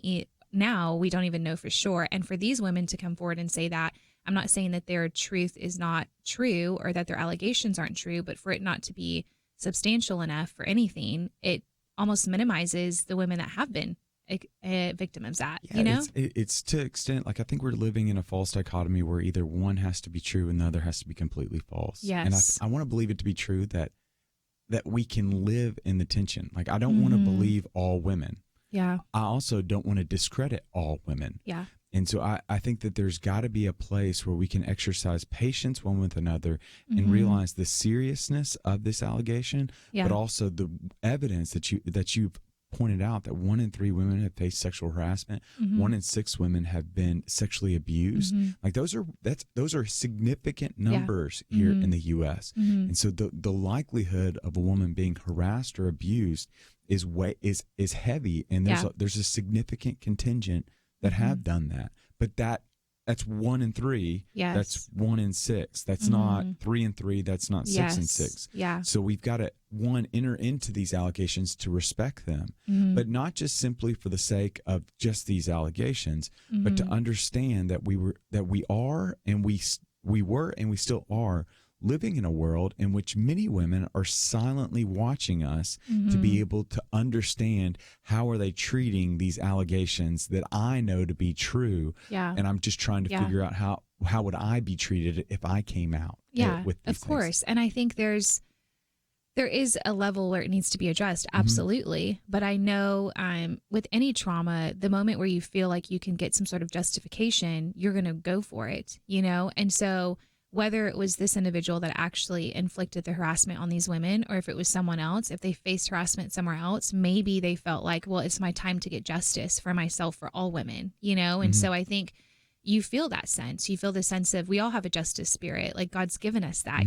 Now we don't even know for sure. And for these women to come forward and say that, I'm not saying that their truth is not true or that their allegations aren't true, but for it not to be substantial enough for anything, it almost minimizes the women that have been a victim of that. Yeah, you know, it's to extent like I think we're living in a false dichotomy where either one has to be true and the other has to be completely false. Yes. And I want to believe it to be true that we can live in the tension. Like I don't want to believe all women. Yeah. I also don't want to discredit all women. Yeah. And so I think that there's got to be a place where we can exercise patience one with another and realize the seriousness of this allegation, but also the evidence that you've pointed out that 1 in 3 women have faced sexual harassment, 1 in 6 women have been sexually abused. Like those are significant numbers here in the U.S. And so the likelihood of a woman being harassed or abused is heavy, and there's a significant contingent that have done that, but that's 1 in 3. Yes. That's 1 in 6. That's not 3 in 3. That's not 6 in 6. Yeah. So we've got to enter into these allegations to respect them, but not just simply for the sake of just these allegations, but to understand that we were and we still are living in a world in which many women are silently watching us to be able to understand how are they treating these allegations that I know to be true. Yeah. And I'm just trying to figure out how would I be treated if I came out with these of course. And I think there is a level where it needs to be addressed. Absolutely. But I know with any trauma, the moment where you feel like you can get some sort of justification, you're going to go for it, you know? And so whether it was this individual that actually inflicted the harassment on these women, or if it was someone else, if they faced harassment somewhere else, maybe they felt like, well, it's my time to get justice for myself, for all women, you know? And so I think you feel that sense. You feel the sense of, we all have a justice spirit. Like God's given us that,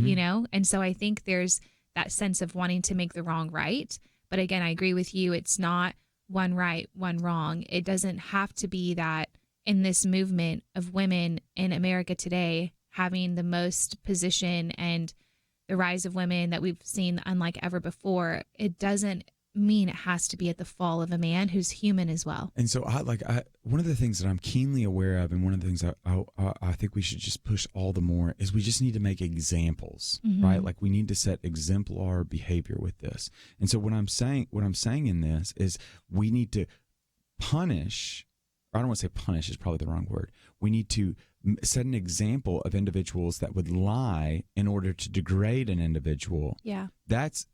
And so I think there's that sense of wanting to make the wrong right. But again, I agree with you. It's not one right, one wrong. It doesn't have to be that in this movement of women in America today having the most position and the rise of women that we've seen unlike ever before. It doesn't mean it has to be at the fall of a man who's human as well. And so one of the things that I'm keenly aware of, and one of the things I think we should just push all the more, is we just need to make examples, right? Like we need to set exemplar behavior with this. And so what I'm saying in this is we need to punish, or I don't want to say punish is probably the wrong word. We need to set an example of individuals that would lie in order to degrade an individual. Yeah. That's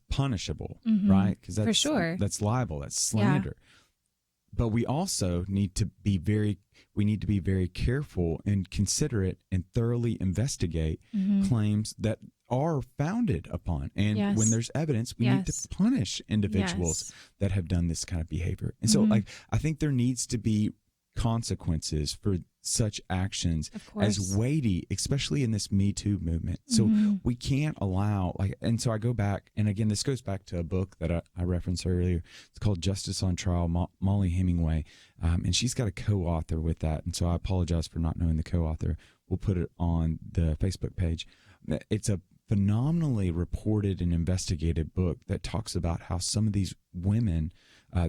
punishable, right? Because that's, for sure, that's libel, that's slander. Yeah. But we also need to be very careful and considerate and thoroughly investigate claims that are founded upon. And when there's evidence, we need to punish individuals that have done this kind of behavior. And so I think there needs to be consequences for such actions as weighty, especially in this Me Too movement. So we can't allow, and so I go back, and again, this goes back to a book that I referenced earlier. It's called Justice on Trial, Molly Hemingway, and she's got a co-author with that. And so I apologize for not knowing the co-author. We'll put it on the Facebook page. It's a phenomenally reported and investigated book that talks about how some of these women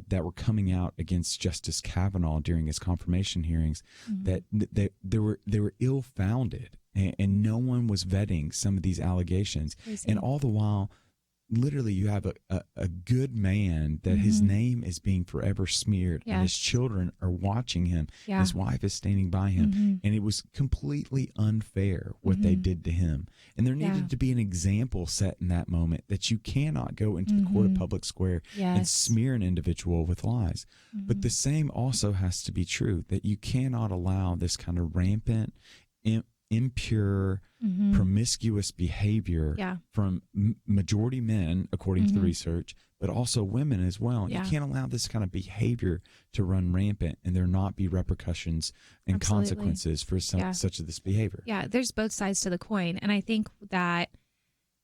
that were coming out against Justice Kavanaugh during his confirmation hearings, that they were ill-founded, and no one was vetting some of these allegations. Crazy. And all the while, literally, you have a good man that his name is being forever smeared, and his children are watching him. And his wife is standing by him, and it was completely unfair what they did to him. And there needed to be an example set in that moment that you cannot go into the court of public square and smear an individual with lies. But the same also has to be true, that you cannot allow this kind of rampant, impure, promiscuous behavior from majority men, according to the research, but also women as well. You can't allow this kind of behavior to run rampant and there not be repercussions and consequences for such of this behavior. Yeah, there's both sides to the coin. And I think that,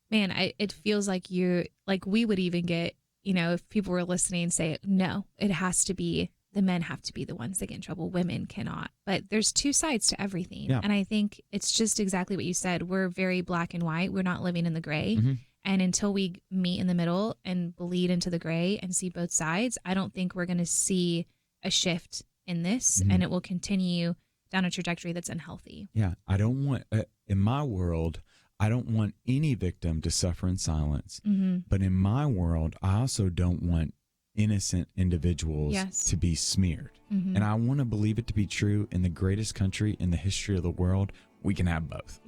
man, it feels like we would even get, if people were listening, say, no, it has to be, the men have to be the ones that get in trouble. Women cannot. But there's two sides to everything. Yeah. And I think it's just exactly what you said. We're very black and white. We're not living in the gray. And until we meet in the middle and bleed into the gray and see both sides, I don't think we're going to see a shift in this. And it will continue down a trajectory that's unhealthy. Yeah. I don't want, in my world, I don't want any victim to suffer in silence. But in my world, I also don't want innocent individuals to be smeared. And I want to believe it to be true in the greatest country in the history of the world. We can have both.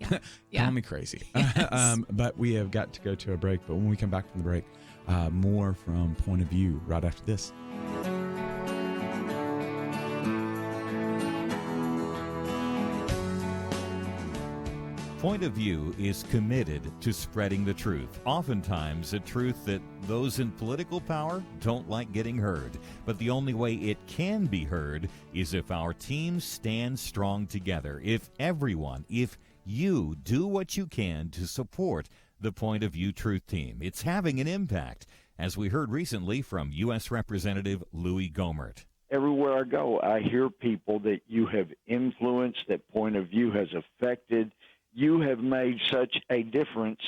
Call me crazy. But we have got to go to a break. But when we come back from the break, more from Point of View right after this. Point of View is committed to spreading the truth, oftentimes a truth that those in political power don't like getting heard. But the only way it can be heard is if our teams stand strong together, if you do what you can to support the Point of View Truth Team. It's having an impact, as we heard recently from U.S. Representative Louis Gohmert. Everywhere I go, I hear people that you have influenced, that Point of View has affected. You have made such a difference,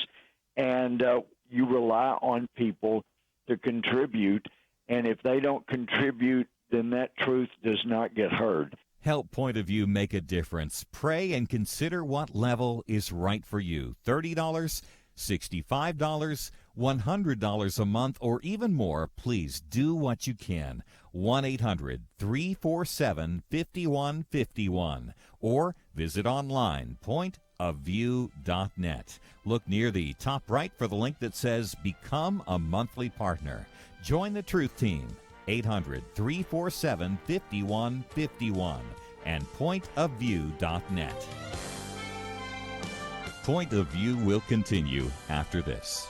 and you rely on people to contribute. And if they don't contribute, then that truth does not get heard. Help Point of View make a difference. Pray and consider what level is right for you. $30, $65, $100 a month, or even more. Please do what you can. 1-800-347-5151. Or visit online, pointofview.net. Look near the top right for the link that says Become a Monthly Partner. Join the Truth Team. 800-347-5151 and pointofview.net. Point of View will continue after this.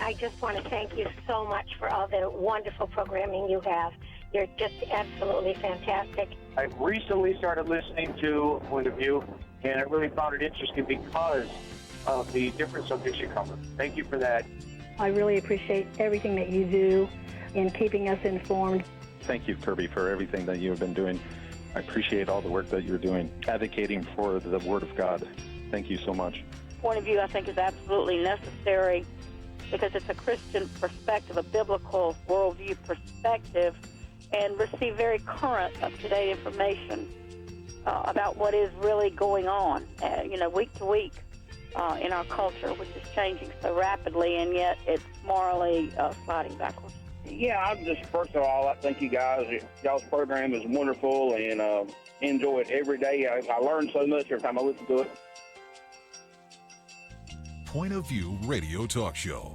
I just want to thank you so much for all the wonderful programming you have. You're just absolutely fantastic. I recently started listening to Point of View, and I really found it interesting because of the different subjects you cover. Thank you for that. I really appreciate everything that you do in keeping us informed. Thank you, Kirby, for everything that you have been doing. I appreciate all the work that you're doing, advocating for the Word of God. Thank you so much. Point of View, I think, is absolutely necessary because it's a Christian perspective, a biblical worldview perspective, and receive very current, up-to-date information about what is really going on, week to week in our culture, which is changing so rapidly, and yet it's morally sliding backwards. Yeah, I'm just, first of all, I thank you guys. Y'all's program is wonderful, and enjoy it every day. I learn so much every time I listen to it. Point of View Radio Talk Show.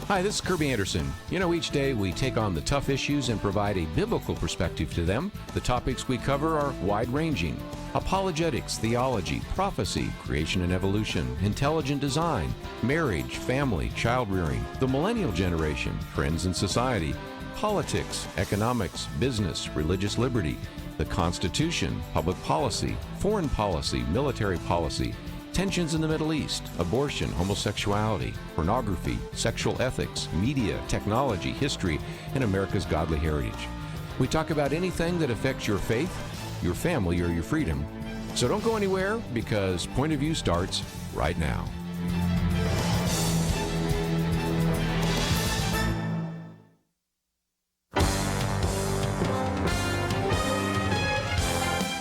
Hi, this is Kirby Anderson. You know, each day we take on the tough issues and provide a biblical perspective to them. The topics we cover are wide-ranging. Apologetics, theology, prophecy, creation and evolution, intelligent design, marriage, family, child-rearing, the millennial generation, trends in society, politics, economics, business, religious liberty, the Constitution, public policy, foreign policy, military policy, tensions in the Middle East, abortion, homosexuality, pornography, sexual ethics, media, technology, history, and America's godly heritage. We talk about anything that affects your faith, your family, or your freedom. So don't go anywhere, because Point of View starts right now.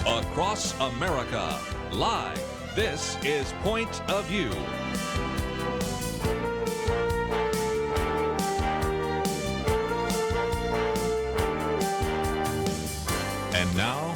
Across America, live. This is Point of View. And now,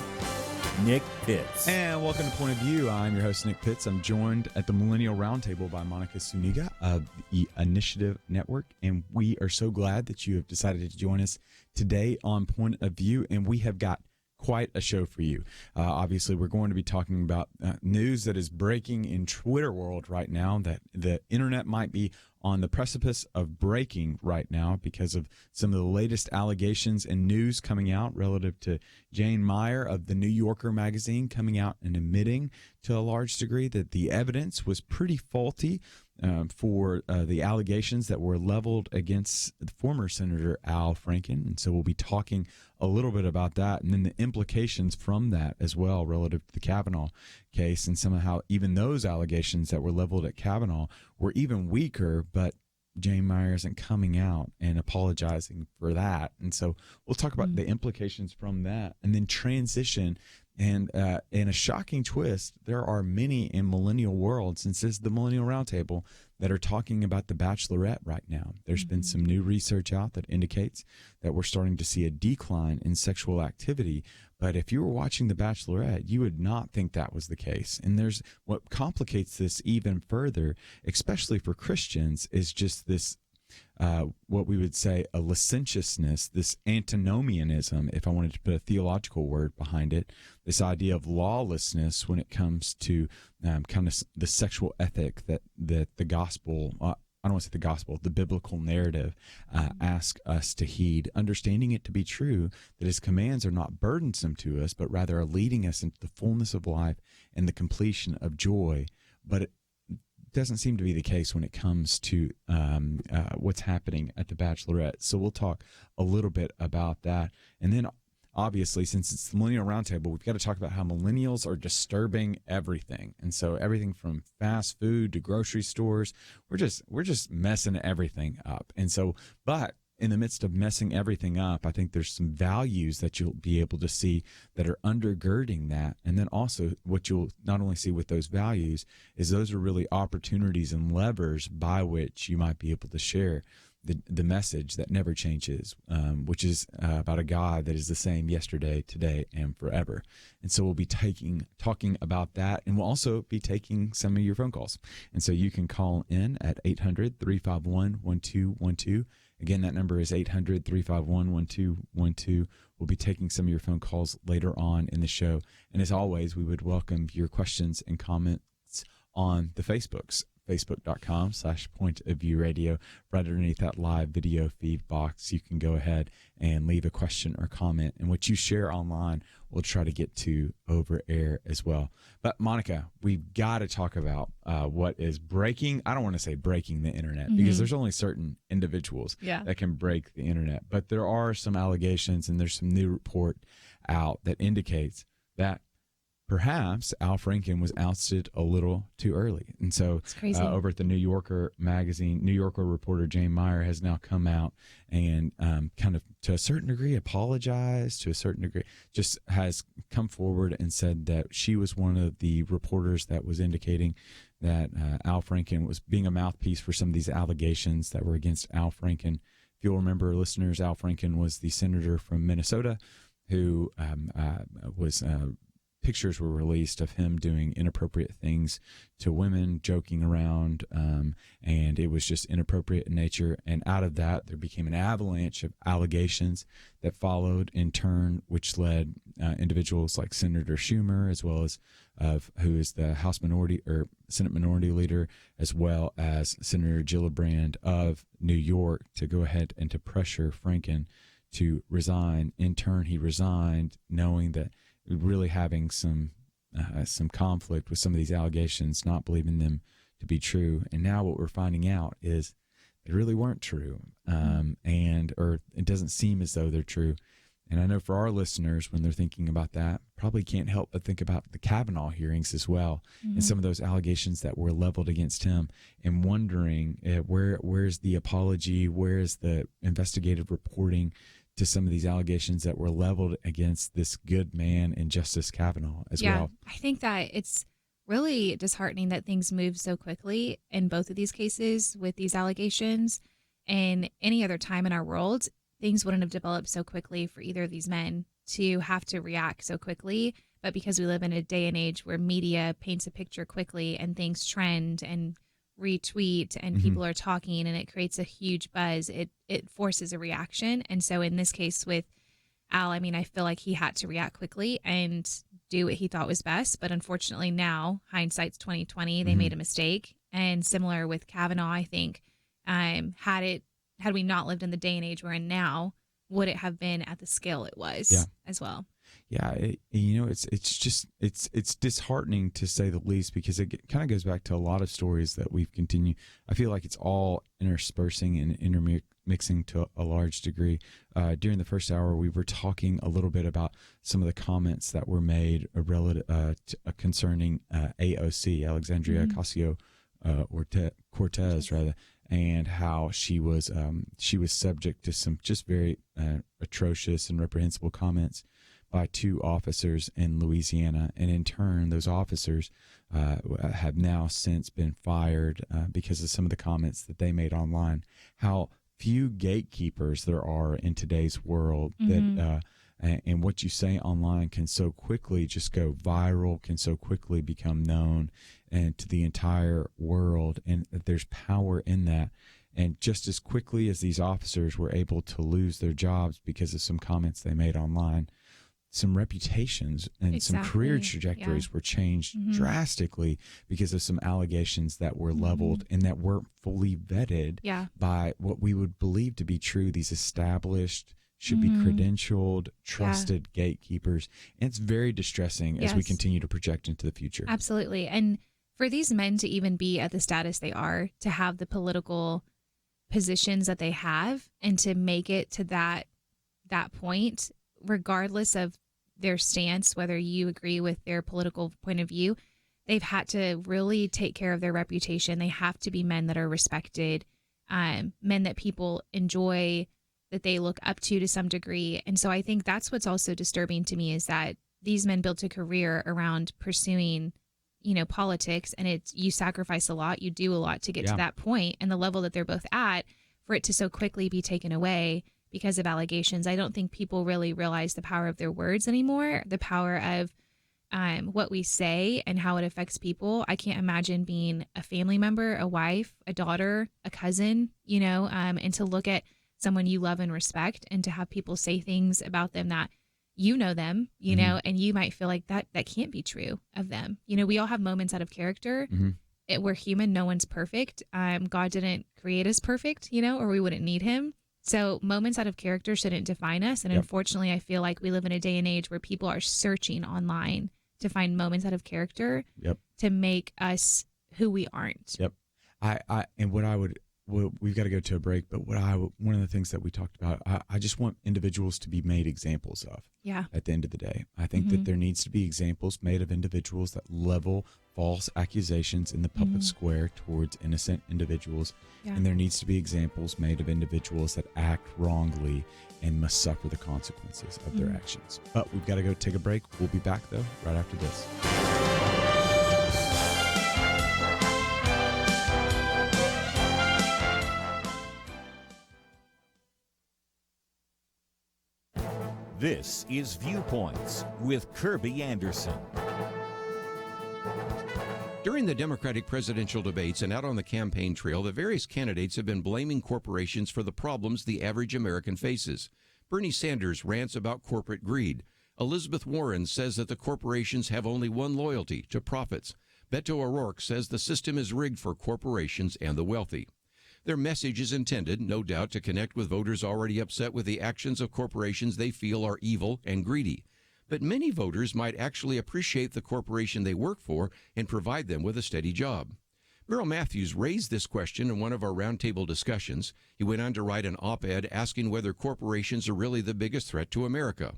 Nick Pitts. And welcome to Point of View. I'm your host, Nick Pitts. I'm joined at the Millennial Roundtable by Monica Zuniga of the Initiative Network. And we are so glad that you have decided to join us today on Point of View. And we have got quite a show for you. Obviously, we're going to be talking about news that is breaking in Twitter world right now, that the internet might be on the precipice of breaking right now because of some of the latest allegations and news coming out relative to Jane Meyer of the New Yorker magazine coming out and admitting to a large degree that the evidence was pretty faulty for the allegations that were leveled against the former Senator Al Franken. And so we'll be talking a little bit about that and then the implications from that as well relative to the Kavanaugh case, and somehow even those allegations that were leveled at Kavanaugh were even weaker, but Jane Meyer isn't coming out and apologizing for that. And so we'll talk about the implications from that and then transition. And in a shocking twist, there are many in millennial world, since this is the Millennial Roundtable, that are talking about The Bachelorette right now. There's been some new research out that indicates that we're starting to see a decline in sexual activity. But if you were watching The Bachelorette, you would not think that was the case. And there's what complicates this even further, especially for Christians, is just this what we would say a licentiousness, this antinomianism, if I wanted to put a theological word behind it, this idea of lawlessness when it comes to kind of the sexual ethic that the gospel, I don't want to say the gospel, the biblical narrative asks us to heed, understanding it to be true, that his commands are not burdensome to us, but rather are leading us into the fullness of life and the completion of joy. But it doesn't seem to be the case when it comes to what's happening at The Bachelorette. So we'll talk a little bit about that. And then obviously, since it's the Millennial Roundtable, we've got to talk about how millennials are disturbing everything. And so everything from fast food to grocery stores, we're just messing everything up. And so, but in the midst of messing everything up, I think there's some values that you'll be able to see that are undergirding that. And then also what you'll not only see with those values is those are really opportunities and levers by which you might be able to share the message that never changes, which is about a God that is the same yesterday, today, and forever. And so we'll be talking about that, and we'll also be taking some of your phone calls. And so you can call in at 800-351-1212. Again, that number is 800-351-1212. We'll be taking some of your phone calls later on in the show. And as always, we would welcome your questions and comments on the Facebooks. Facebook.com/pointofviewradio. Right underneath that live video feed box, you can go ahead and leave a question or comment. And what you share online, we'll try to get to over air as well. But Monica, we've got to talk about what is breaking. I don't want to say breaking the internet because there's only certain individuals that can break the internet. But there are some allegations and there's some new report out that indicates that perhaps Al Franken was ousted a little too early. And so over at the New Yorker magazine, New Yorker reporter Jane Meyer has now come out and kind of to a certain degree apologized, to a certain degree just has come forward and said that she was one of the reporters that was indicating that Al Franken was being a mouthpiece for some of these allegations that were against Al Franken. If you'll remember, listeners, Al Franken was the senator from Minnesota who was pictures were released of him doing inappropriate things to women, joking around, and it was just inappropriate in nature. And out of that, there became an avalanche of allegations that followed in turn, which led individuals like Senator Schumer, as well as who is the Senate Minority Leader, as well as Senator Gillibrand of New York, to go ahead and to pressure Franken to resign. In turn, he resigned, knowing that really having some conflict with some of these allegations, not believing them to be true. And now what we're finding out is they really weren't true, or it doesn't seem as though they're true. And I know for our listeners, when they're thinking about that, probably can't help but think about the Kavanaugh hearings as well, and some of those allegations that were leveled against him, and wondering where's the apology, where's the investigative reporting to some of these allegations that were leveled against this good man in Justice Kavanaugh as well. I think that it's really disheartening that things move so quickly in both of these cases with these allegations. And any other time in our world, things wouldn't have developed so quickly for either of these men to have to react so quickly. But because we live in a day and age where media paints a picture quickly and things trend and retweet and people are talking and it creates a huge buzz, it forces a reaction. And so in this case with Al, I mean, I feel like he had to react quickly and do what he thought was best. But unfortunately now, hindsight's 2020, they made a mistake. And similar with Kavanaugh, I think, had we not lived in the day and age we're in now, would it have been at the scale it was as well? Yeah, it's disheartening to say the least, because it kind of goes back to a lot of stories that we've continued. I feel like it's all interspersing and intermixing to a large degree. During the first hour, we were talking a little bit about some of the comments that were made concerning AOC, Alexandria Ocasio-Cortez, rather, and how she was subject to some just very atrocious and reprehensible comments by two officers in Louisiana. And in turn, those officers have now since been fired because of some of the comments that they made online. How few gatekeepers there are in today's world, that and what you say online can so quickly just go viral, can so quickly become known and to the entire world, and there's power in that. And just as quickly as these officers were able to lose their jobs because of some comments they made online, some reputations and some career trajectories were changed drastically because of some allegations that were leveled and that weren't fully vetted by what we would believe to be true, these established, should be credentialed, trusted gatekeepers. And it's very distressing as we continue to project into the future. Absolutely. And for these men to even be at the status they are, to have the political positions that they have, and to make it to that point, regardless of their stance, whether you agree with their political point of view, they've had to really take care of their reputation. They have to be men that are respected, men that people enjoy, that they look up to some degree. And so I think that's what's also disturbing to me, is that these men built a career around pursuing, politics, and you sacrifice a lot, you do a lot to get to that point, and the level that they're both at, for it to so quickly be taken away because of allegations. I don't think people really realize the power of their words anymore, the power of what we say and how it affects people. I can't imagine being a family member, a wife, a daughter, a cousin, and to look at someone you love and respect, and to have people say things about them that them, and you might feel like that can't be true of them. We all have moments out of character. We're human. No one's perfect. God didn't create us perfect, or we wouldn't need him. So moments out of character shouldn't define us. And unfortunately, I feel like we live in a day and age where people are searching online to find moments out of character to make us who we aren't. We've got to go to a break, but one of the things that we talked about, I just want individuals to be made examples of. At the end of the day, I think that there needs to be examples made of individuals that level false accusations in the public square towards innocent individuals. And there needs to be examples made of individuals that act wrongly and must suffer the consequences of their actions. But we've got to go take a break. We'll be back, though, right after this. This is Viewpoints with Kirby Anderson. During the Democratic presidential debates and out on the campaign trail, the various candidates have been blaming corporations for the problems the average American faces. Bernie Sanders rants about corporate greed. Elizabeth Warren says that the corporations have only one loyalty, to profits. Beto O'Rourke says the system is rigged for corporations and the wealthy. Their message is intended, no doubt, to connect with voters already upset with the actions of corporations they feel are evil and greedy. But many voters might actually appreciate the corporation they work for and provide them with a steady job. Merrill Matthews raised this question in one of our roundtable discussions. He went on to write an op-ed asking whether corporations are really the biggest threat to America.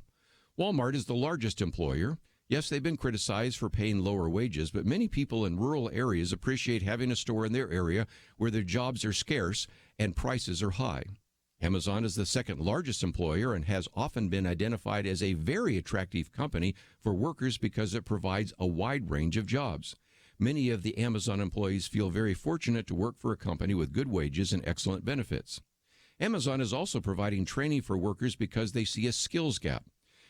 Walmart is the largest employer. Yes, they've been criticized for paying lower wages, but many people in rural areas appreciate having a store in their area where their jobs are scarce and prices are high. Amazon is the second largest employer and has often been identified as a very attractive company for workers because it provides a wide range of jobs. Many of the Amazon employees feel very fortunate to work for a company with good wages and excellent benefits. Amazon is also providing training for workers because they see a skills gap.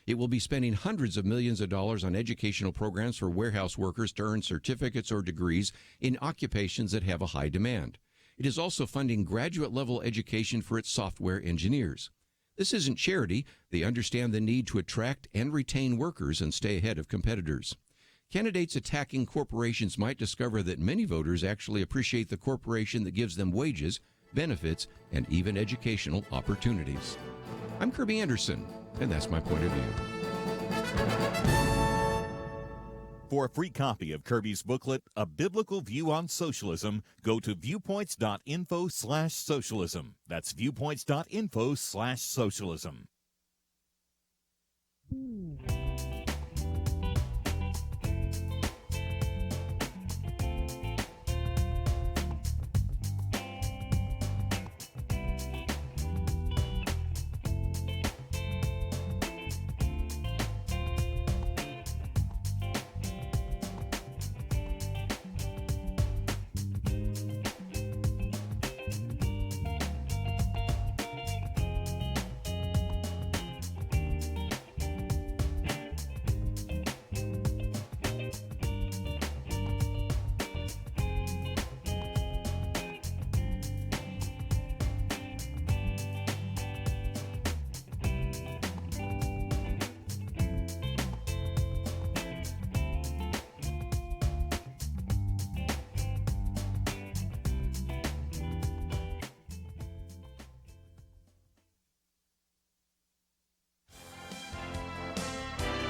It will be spending hundreds of millions of dollars on educational programs for warehouse workers to earn certificates or degrees in occupations that have a high demand. It is also funding graduate-level education for its software engineers. This isn't charity. They understand the need to attract and retain workers and stay ahead of competitors. Candidates attacking corporations might discover that many voters actually appreciate the corporation that gives them wages, benefits, and even educational opportunities. I'm Kirby Anderson, and that's my point of view. For a free copy of Kirby's booklet, A Biblical View on Socialism, go to viewpoints.info/socialism. That's viewpoints.info/socialism.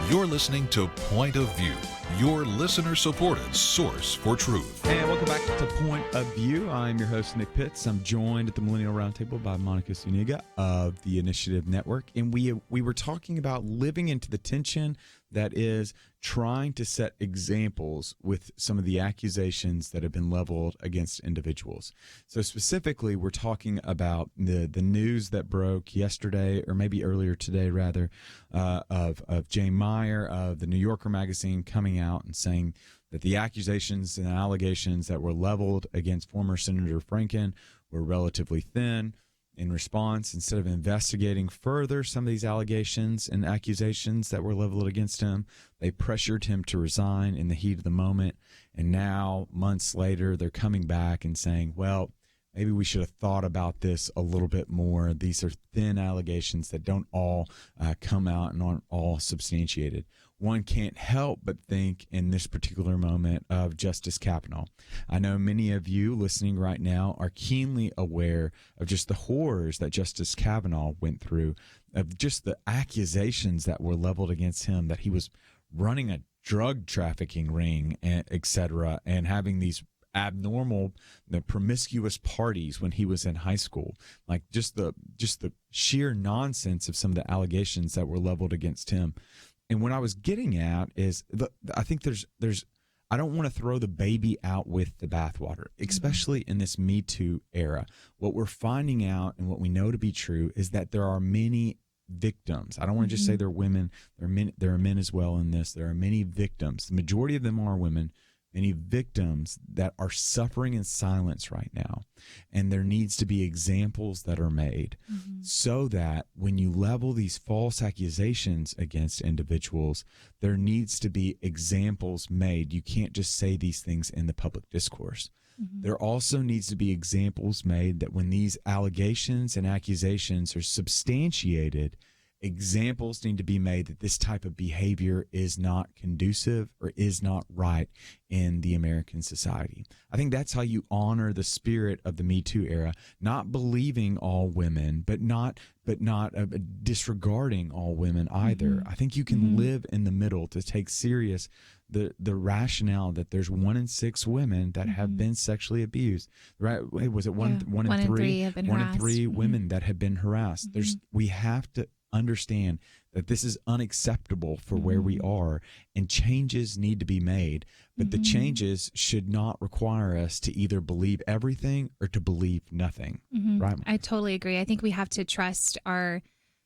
You're listening to Point of View, your listener-supported source for truth. And welcome back to Point of View. I'm your host, Nick Pitts. I'm joined at the Millennial Roundtable by Monica Zuniga of the Initiative Network. And we were talking about living into the tension that is trying to set examples with some of the accusations that have been leveled against individuals. So specifically, we're talking about the news that broke yesterday, or maybe earlier today, rather, of Jane Meyer of the New Yorker magazine coming out and saying that the accusations and allegations that were leveled against former Senator Franken were relatively thin. In response, instead of investigating further some of these allegations and accusations that were leveled against him, they pressured him to resign in the heat of the moment. And now, months later, they're coming back and saying, well, maybe we should have thought about this a little bit more. These are thin allegations that don't all come out and aren't all substantiated. One can't help but think in this particular moment of Justice Kavanaugh. I know many of you listening right now are keenly aware of just the horrors that Justice Kavanaugh went through, of just the accusations that were leveled against him, that he was running a drug trafficking ring, et cetera, and having these abnormal, promiscuous parties when he was in high school. Like just the sheer nonsense of some of the allegations that were leveled against him. And what I was getting at is, I think I don't want to throw the baby out with the bathwater, especially in this Me Too era. What we're finding out and what we know to be true is that there are many victims. I don't want to just say they're women. There are men as well in this. There are many victims. The majority of them are women many victims that are suffering in silence right now. And there needs to be examples that are made so that when you level these false accusations against individuals, there needs to be examples made. You can't just say these things in the public discourse. There also needs to be examples made that when these allegations and accusations are substantiated, examples need to be made that this type of behavior is not conducive or is not right in the American society. I think that's how you honor the spirit of the Me Too era, not believing all women, but not disregarding all women either. I think you can live in the middle to take serious the rationale that there's 1 in 6 women that have been sexually abused, right? Was it one in three? have been 1 in harassed. 3 women that have been harassed. We have to understand that this is unacceptable for where we are, and changes need to be made. But the changes should not require us to either believe everything or to believe nothing. Right? I totally agree. I think we have to trust our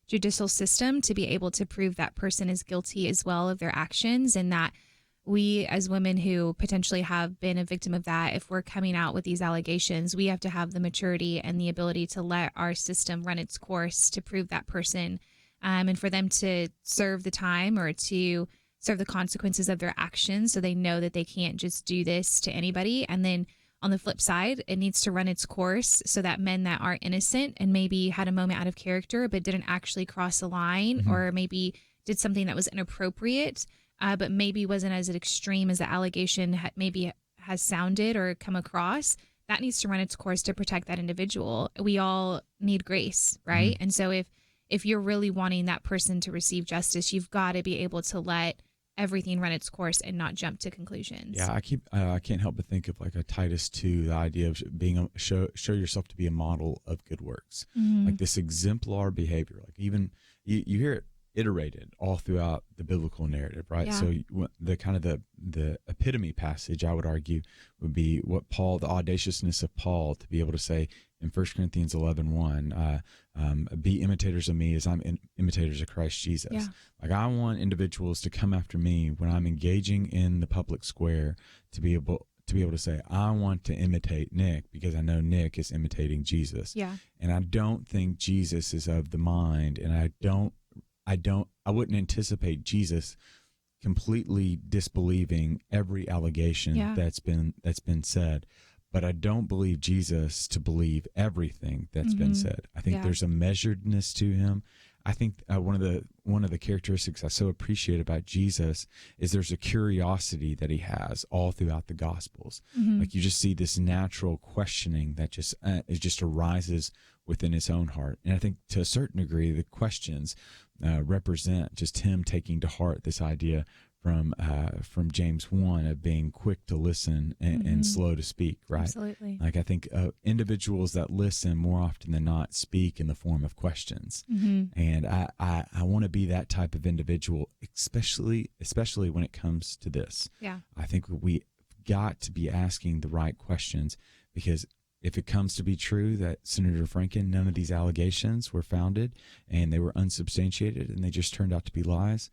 judicial system to be able to prove that person is guilty as well of their actions, and that we as women who potentially have been a victim of that, if we're coming out with these allegations, we have to have the maturity and the ability to let our system run its course to prove that person, and for them to serve the time or to serve the consequences of their actions, so they know that they can't just do this to anybody. And then on the flip side, it needs to run its course so that men that are innocent and maybe had a moment out of character but didn't actually cross a line, or maybe did something that was inappropriate, but maybe wasn't as extreme as the allegation maybe has sounded or come across, that needs to run its course to protect that individual. We all need grace, right? And so if you're really wanting that person to receive justice, you've got to be able to let everything run its course and not jump to conclusions. Yeah, I can't help but think of like a Titus 2, the idea of being show yourself to be a model of good works, like this exemplar behavior. Like even you hear it iterated all throughout the biblical narrative, right? Yeah. So the kind of the epitome passage, I would argue, would be what Paul, the audaciousness of Paul to be able to say in 1 Corinthians 11:1, be imitators of me as I'm imitators of Christ Jesus. Yeah. Like I want individuals to come after me when I'm engaging in the public square to be able to say, I want to imitate Nick because I know Nick is imitating Jesus. Yeah. And I don't think Jesus is of the mind, and I wouldn't anticipate Jesus completely disbelieving every allegation that's been said, but I don't believe Jesus to believe everything that's been said. I think there's a measuredness to him. I think one of the characteristics I so appreciate about Jesus is there's a curiosity that he has all throughout the Gospels. Like you just see this natural questioning that just arises within his own heart. And I think to a certain degree, the questions represent just him taking to heart this idea from James 1 of being quick to listen and slow to speak, right? Absolutely. Like I think individuals that listen more often than not speak in the form of questions. And I want to be that type of individual, especially when it comes to this. Yeah. I think we got to be asking the right questions, because if it comes to be true that Senator Franken, none of these allegations were founded and they were unsubstantiated and they just turned out to be lies,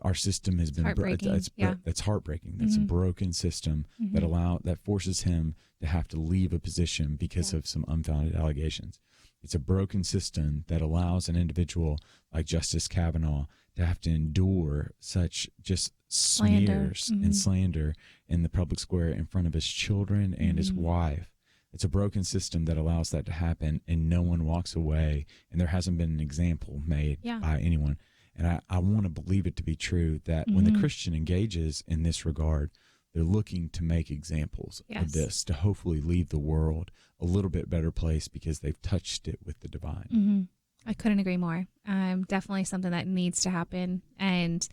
our system has been heartbreaking. That's heartbreaking. That's a broken system that forces him to have to leave a position because of some unfounded allegations. It's a broken system that allows an individual like Justice Kavanaugh to have to endure such just smears and slander in the public square in front of his children and his wife. It's a broken system that allows that to happen, and no one walks away, and there hasn't been an example made by anyone. And I want to believe it to be true that when the Christian engages in this regard, they're looking to make examples of this, to hopefully leave the world a little bit better place because they've touched it with the divine. I couldn't agree more. Definitely something that needs to happen. And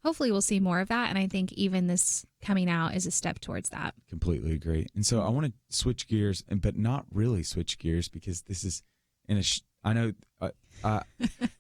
hopefully we'll see more of that. And I think even this coming out is a step towards that. Completely agree. And so I want to switch gears, but not really switch gears, because this is I know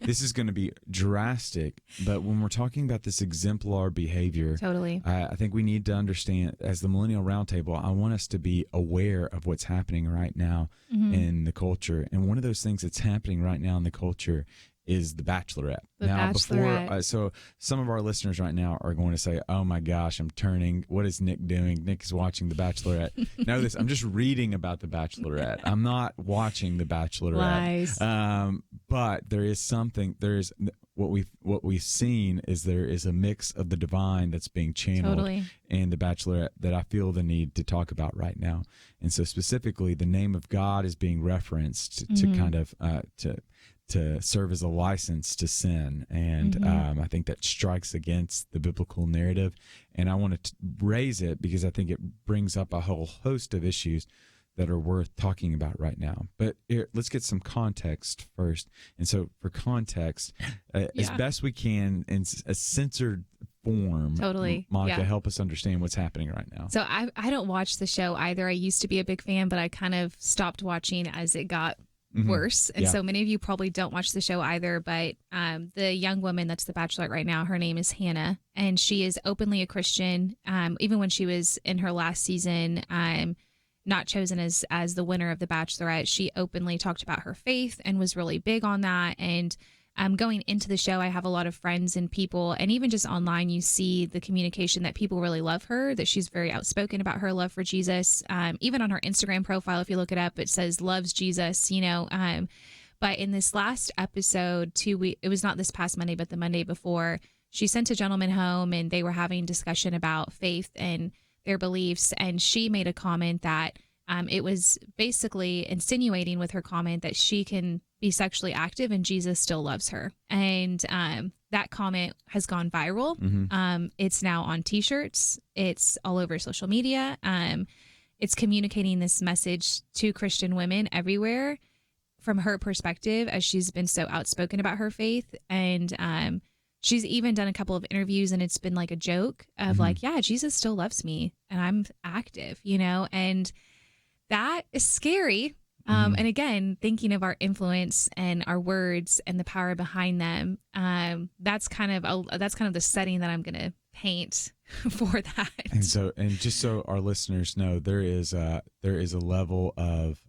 this is going to be drastic, but when we're talking about this exemplar behavior, totally, I think we need to understand, as the Millennial Roundtable, I want us to be aware of what's happening right now in the culture. And one of those things that's happening right now in the culture is The Bachelorette. Bachelorette. Before, so some of our listeners right now are going to say, "Oh my gosh, I'm turning. What is Nick doing? Nick is watching The Bachelorette." Know this: I'm just reading about The Bachelorette. I'm not watching The Bachelorette. Lies. But there is something. There is what we've seen is there is a mix of the divine that's being channeled in The Bachelorette that I feel the need to talk about right now. And so specifically, the name of God is being referenced to kind of to serve as a license to sin. And I think that strikes against the biblical narrative. And I want to raise it because I think it brings up a whole host of issues that are worth talking about right now. But let's get some context first. And so for context, as best we can in a censored form, Monica, help us understand what's happening right now. So I don't watch the show either. I used to be a big fan, but I kind of stopped watching as it got worse. And so many of you probably don't watch the show either, but the young woman that's the Bachelorette right now, her name is Hannah, and she is openly a Christian. Even when she was in her last season, not chosen as the winner of the Bachelorette, she openly talked about her faith and was really big on that. And going into the show, I have a lot of friends and people, and even just online, you see the communication that people really love her, that she's very outspoken about her love for Jesus. Even on her Instagram profile, if you look it up, it says loves Jesus, you know. But in this last episode, it was not this past Monday, but the Monday before, she sent a gentleman home and they were having discussion about faith and their beliefs. And she made a comment that it was basically insinuating with her comment that she can be sexually active and Jesus still loves her. And that comment has gone viral. It's now on T-shirts. It's all over social media. It's communicating this message to Christian women everywhere from her perspective, as she's been so outspoken about her faith. And she's even done a couple of interviews, and it's been like a joke of like, yeah, Jesus still loves me and I'm active, you know, and that is scary. And again, thinking of our influence and our words and the power behind them, that's kind of the setting that I'm going to paint for that. And just so our listeners know, there is a level of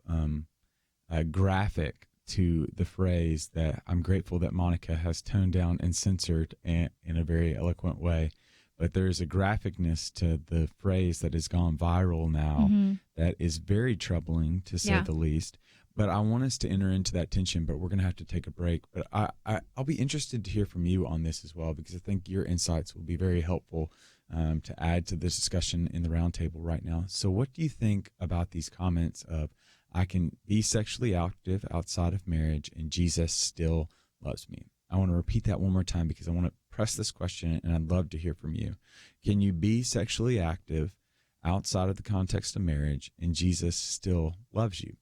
graphic to the phrase that I'm grateful that Monica has toned down and censored in a very eloquent way. But there is a graphicness to the phrase that has gone viral now that is very troubling, to say the least. But I want us to enter into that tension, but we're going to have to take a break. But I'll be interested to hear from you on this as well, because I think your insights will be very helpful to add to this discussion in the roundtable right now. So what do you think about these comments of, I can be sexually active outside of marriage and Jesus still loves me? I want to repeat that one more time because I want to press this question, and I'd love to hear from you. Can you be sexually active outside of the context of marriage and Jesus still loves you?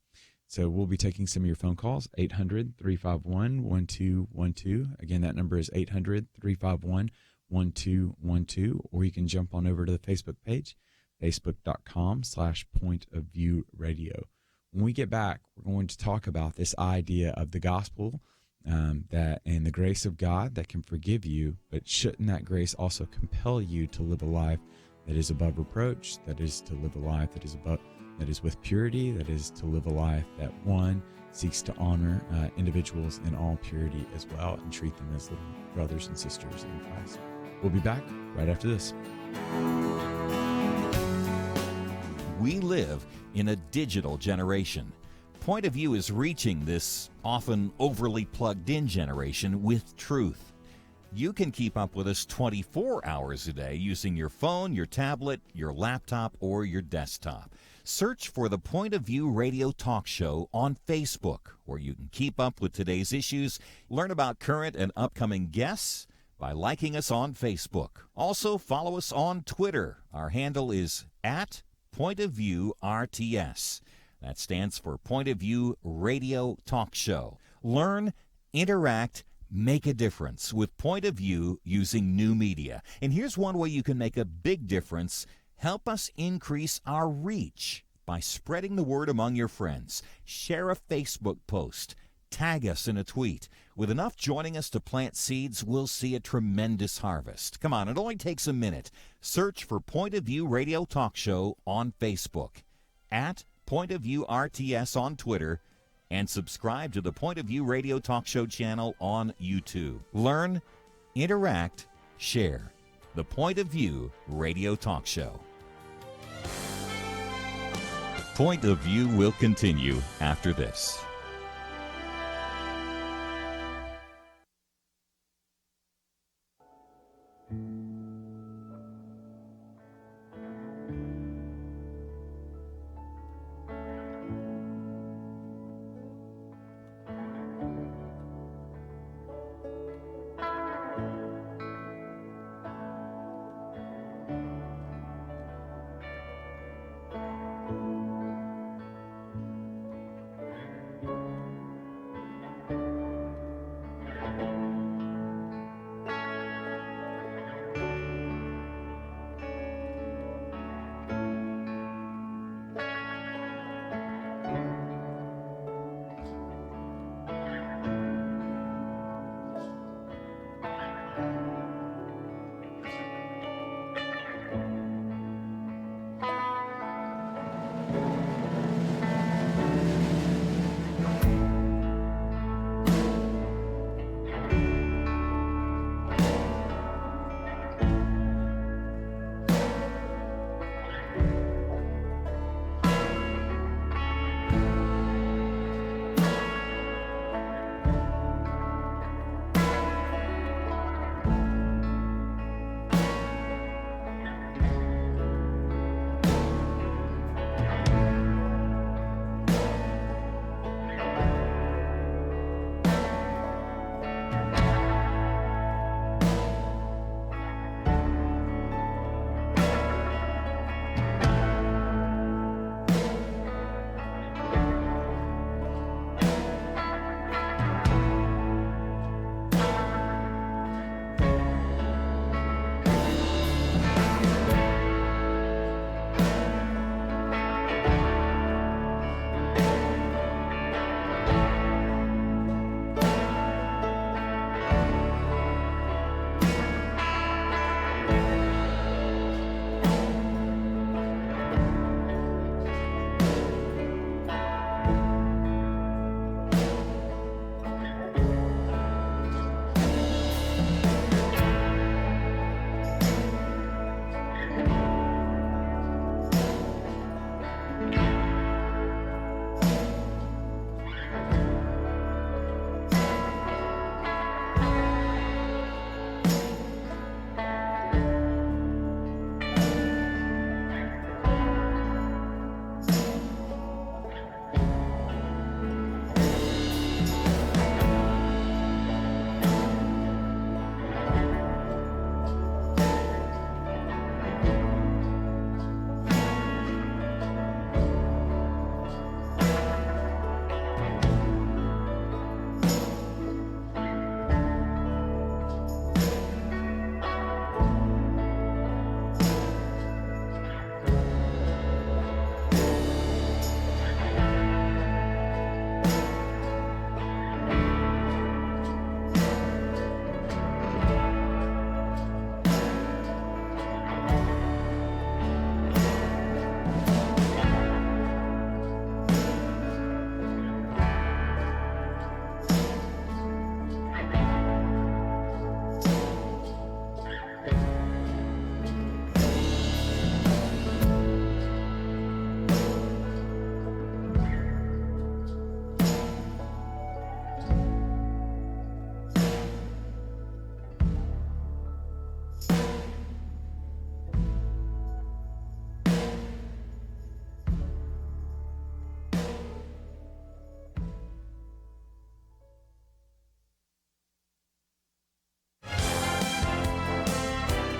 So we'll be taking some of your phone calls, 800-351-1212. Again, that number is 800-351-1212. Or you can jump on over to the Facebook page, facebook.com/pointofviewradio. When we get back, we're going to talk about this idea of the gospel that and the grace of God that can forgive you, but shouldn't that grace also compel you to live a life that is above reproach, that is to live a life that is with purity, that is to live a life that, one, seeks to honor individuals in all purity as well and treat them as little brothers and sisters in Christ. We'll be back right after this. We live in a digital generation. Point of View is reaching this often overly plugged-in generation with truth. You can keep up with us 24 hours a day using your phone, your tablet, your laptop, or your desktop. Search for the Point of View radio talk show on Facebook, where you can keep up with today's issues, learn about current and upcoming guests by liking us on Facebook. Also, follow us on Twitter. Our handle is @PointOfViewRTS. That stands for Point of View Radio Talk Show. Learn, interact, make a difference with Point of View using new media. And here's one way you can make a big difference. Help us increase our reach by spreading the word among your friends. Share a Facebook post. Tag us in a tweet. With enough joining us to plant seeds, we'll see a tremendous harvest. Come on, it only takes a minute. Search for Point of View Radio Talk Show on Facebook, @PointOfViewRTS on Twitter, and subscribe to the Point of View Radio Talk Show channel on YouTube. Learn, interact, share. The Point of View Radio Talk Show. Point of View will continue after this.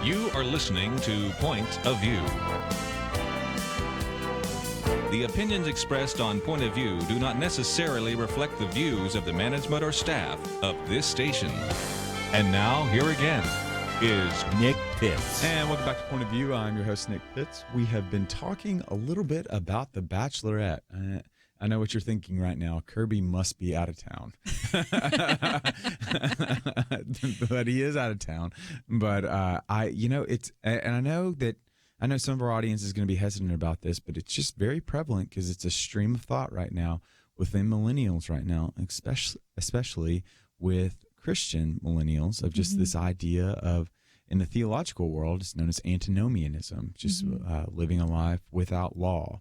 You are listening to Point of View. The opinions expressed on Point of View do not necessarily reflect the views of the management or staff of this station. And now, here again is Nick Pitts. And welcome back to Point of View. I'm your host, Nick Pitts. We have been talking a little bit about The Bachelorette. I know what you're thinking right now. Kirby must be out of town. But he is out of town. But I know some of our audience is going to be hesitant about this, but it's just very prevalent because it's a stream of thought right now within millennials right now, especially with Christian millennials, of just this idea of, in the theological world, it's known as antinomianism, just living a life without law,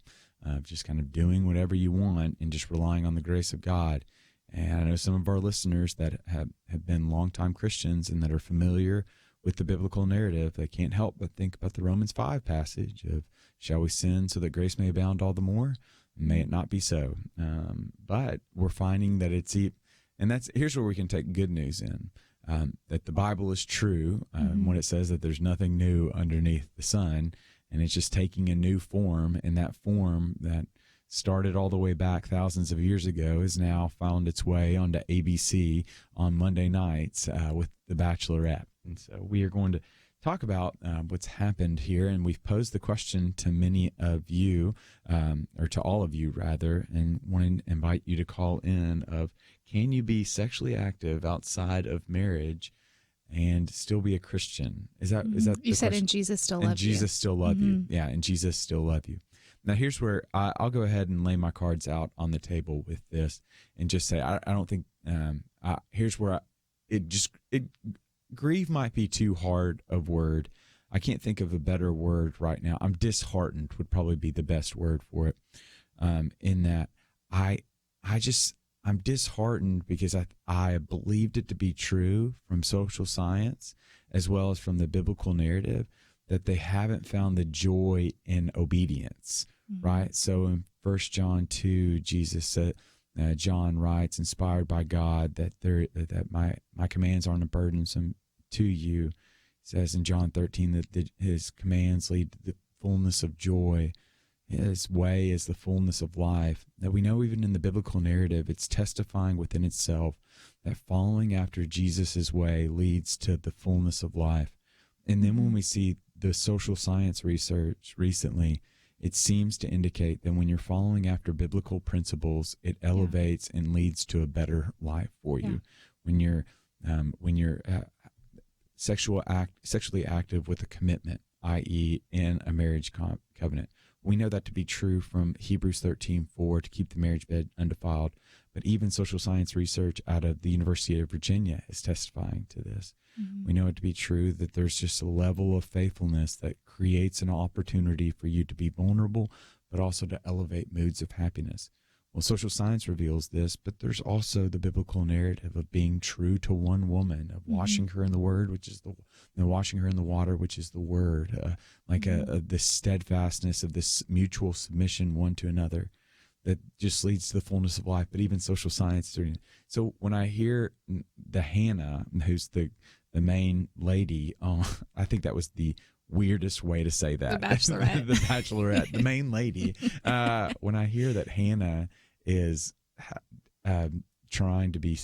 just kind of doing whatever you want and just relying on the grace of God. And I know some of our listeners that have been longtime Christians and that are familiar with the biblical narrative. They can't help but think about the Romans 5 passage of, shall we sin so that grace may abound all the more? May it not be so. But we're finding that here's where we can take good news in, that the Bible is true when it says that there's nothing new underneath the sun, and it's just taking a new form, and that form that started all the way back thousands of years ago has now found its way onto ABC on Monday nights with The Bachelorette. And so we are going to talk about what's happened here, and we've posed the question to many of you, or to all of you rather, and want to invite you to call in of, can you be sexually active outside of marriage and still be a Christian? Is that you said, and Jesus still love you? And Jesus still love you. Yeah, and Jesus still love you. Now, here's where I'll go ahead and lay my cards out on the table with this and just say, I don't think, here's where grieve might be too hard of word. I can't think of a better word right now. I'm disheartened would probably be the best word for it. In that I'm disheartened because I believed it to be true from social science as well as from the biblical narrative, that they haven't found the joy in obedience, right? So in 1 John 2, Jesus said, John writes, inspired by God, that my commands aren't burdensome to you. He says in John 13 that his commands lead to the fullness of joy. His way is the fullness of life. That we know even in the biblical narrative, it's testifying within itself that following after Jesus's way leads to the fullness of life. And then when we see the social science research recently, it seems to indicate that when you're following after biblical principles, it elevates and leads to a better life for you. When you're sexually active with a commitment, i.e. in a marriage covenant. We know that to be true from Hebrews 13:4, to keep the marriage bed undefiled. But even social science research out of the University of Virginia is testifying to this. We know it to be true that there's just a level of faithfulness that creates an opportunity for you to be vulnerable, but also to elevate moods of happiness. Well, social science reveals this, but there's also the biblical narrative of being true to one woman, of washing her in the word, which is washing her in the water, which is the word, this steadfastness of this mutual submission one to another that just leads to the fullness of life. But even social science. So when I hear the Hannah, who's the main lady, I think that was the weirdest way to say that. The Bachelorette. The Bachelorette, the main lady. When I hear that Hannah is trying to be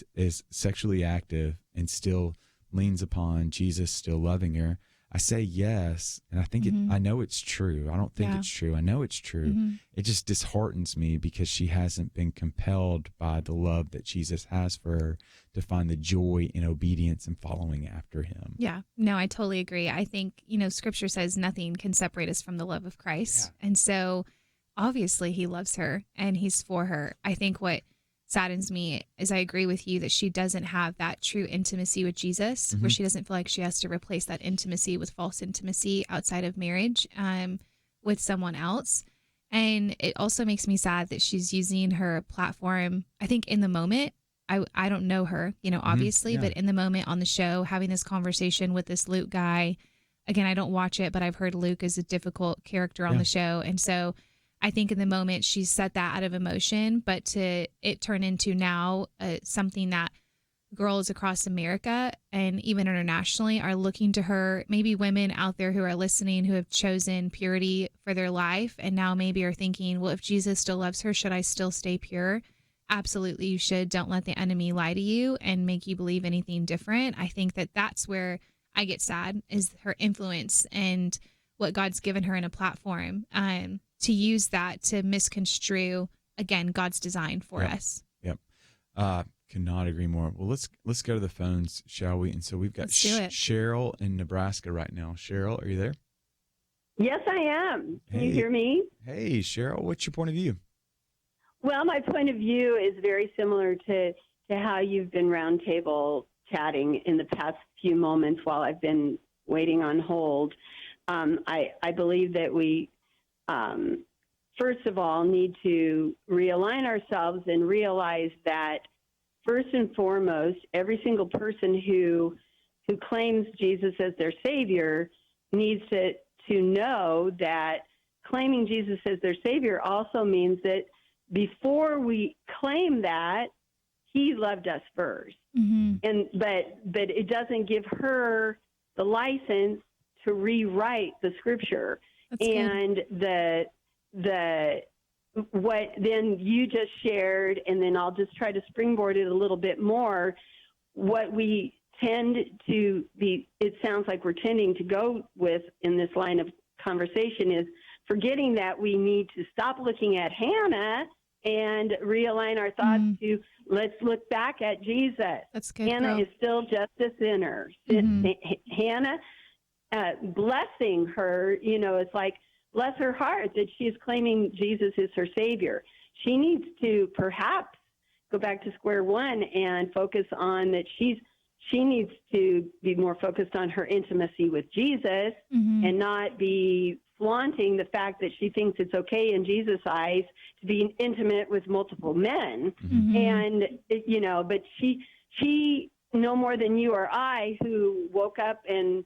sexually active and still leans upon Jesus still loving her, I say yes, and I think I know it's true. I don't think it's true. I know it's true. It just disheartens me because she hasn't been compelled by the love that Jesus has for her to find the joy in obedience and following after him. Yeah, no, I totally agree. I think, Scripture says nothing can separate us from the love of Christ. Yeah. And so obviously he loves her and he's for her. I think what saddens me is I agree with you that she doesn't have that true intimacy with Jesus, where she doesn't feel like she has to replace that intimacy with false intimacy outside of marriage with someone else. And it also makes me sad that she's using her platform, I think in the moment. I don't know her, obviously, but in the moment on the show, having this conversation with this Luke guy. Again, I don't watch it, but I've heard Luke is a difficult character on the show. And so I think in the moment she said that out of emotion, but to it turn into now something that girls across America and even internationally are looking to her, maybe women out there who are listening who have chosen purity for their life and now maybe are thinking, well, if Jesus still loves her, should I still stay pure? Absolutely, you should. Don't let the enemy lie to you and make you believe anything different. I think that that's where I get sad, is her influence and what God's given her in a platform, to use that to misconstrue, again, God's design for us. Yep. Cannot agree more. Well, let's go to the phones, shall we? And so we've got Cheryl in Nebraska right now. Cheryl, are you there? Yes, I am. Can you hear me? Hey, Cheryl, what's your point of view? Well, my point of view is very similar to how you've been roundtable chatting in the past few moments while I've been waiting on hold. I believe that we, first of all, need to realign ourselves and realize that, first and foremost, every single person who claims Jesus as their Savior needs to know that claiming Jesus as their Savior also means that before we claim that, He loved us first. Mm-hmm. But it doesn't give her the license to rewrite the Scripture. That's and good. the what then you just shared, and then I'll just try to springboard it a little bit more. What we tend to be, it sounds like we're tending to go with in this line of conversation, is forgetting that we need to stop looking at Hannah and realign our thoughts to let's look back at Jesus. That's good. Hannah is still just a sinner. Hannah, blessing her, it's like, bless her heart that she is claiming Jesus is her Savior. She needs to perhaps go back to square one and focus on that she needs to be more focused on her intimacy with Jesus and not be flaunting the fact that she thinks it's okay in Jesus' eyes to be intimate with multiple men. And, but she no more than you or I, who woke up a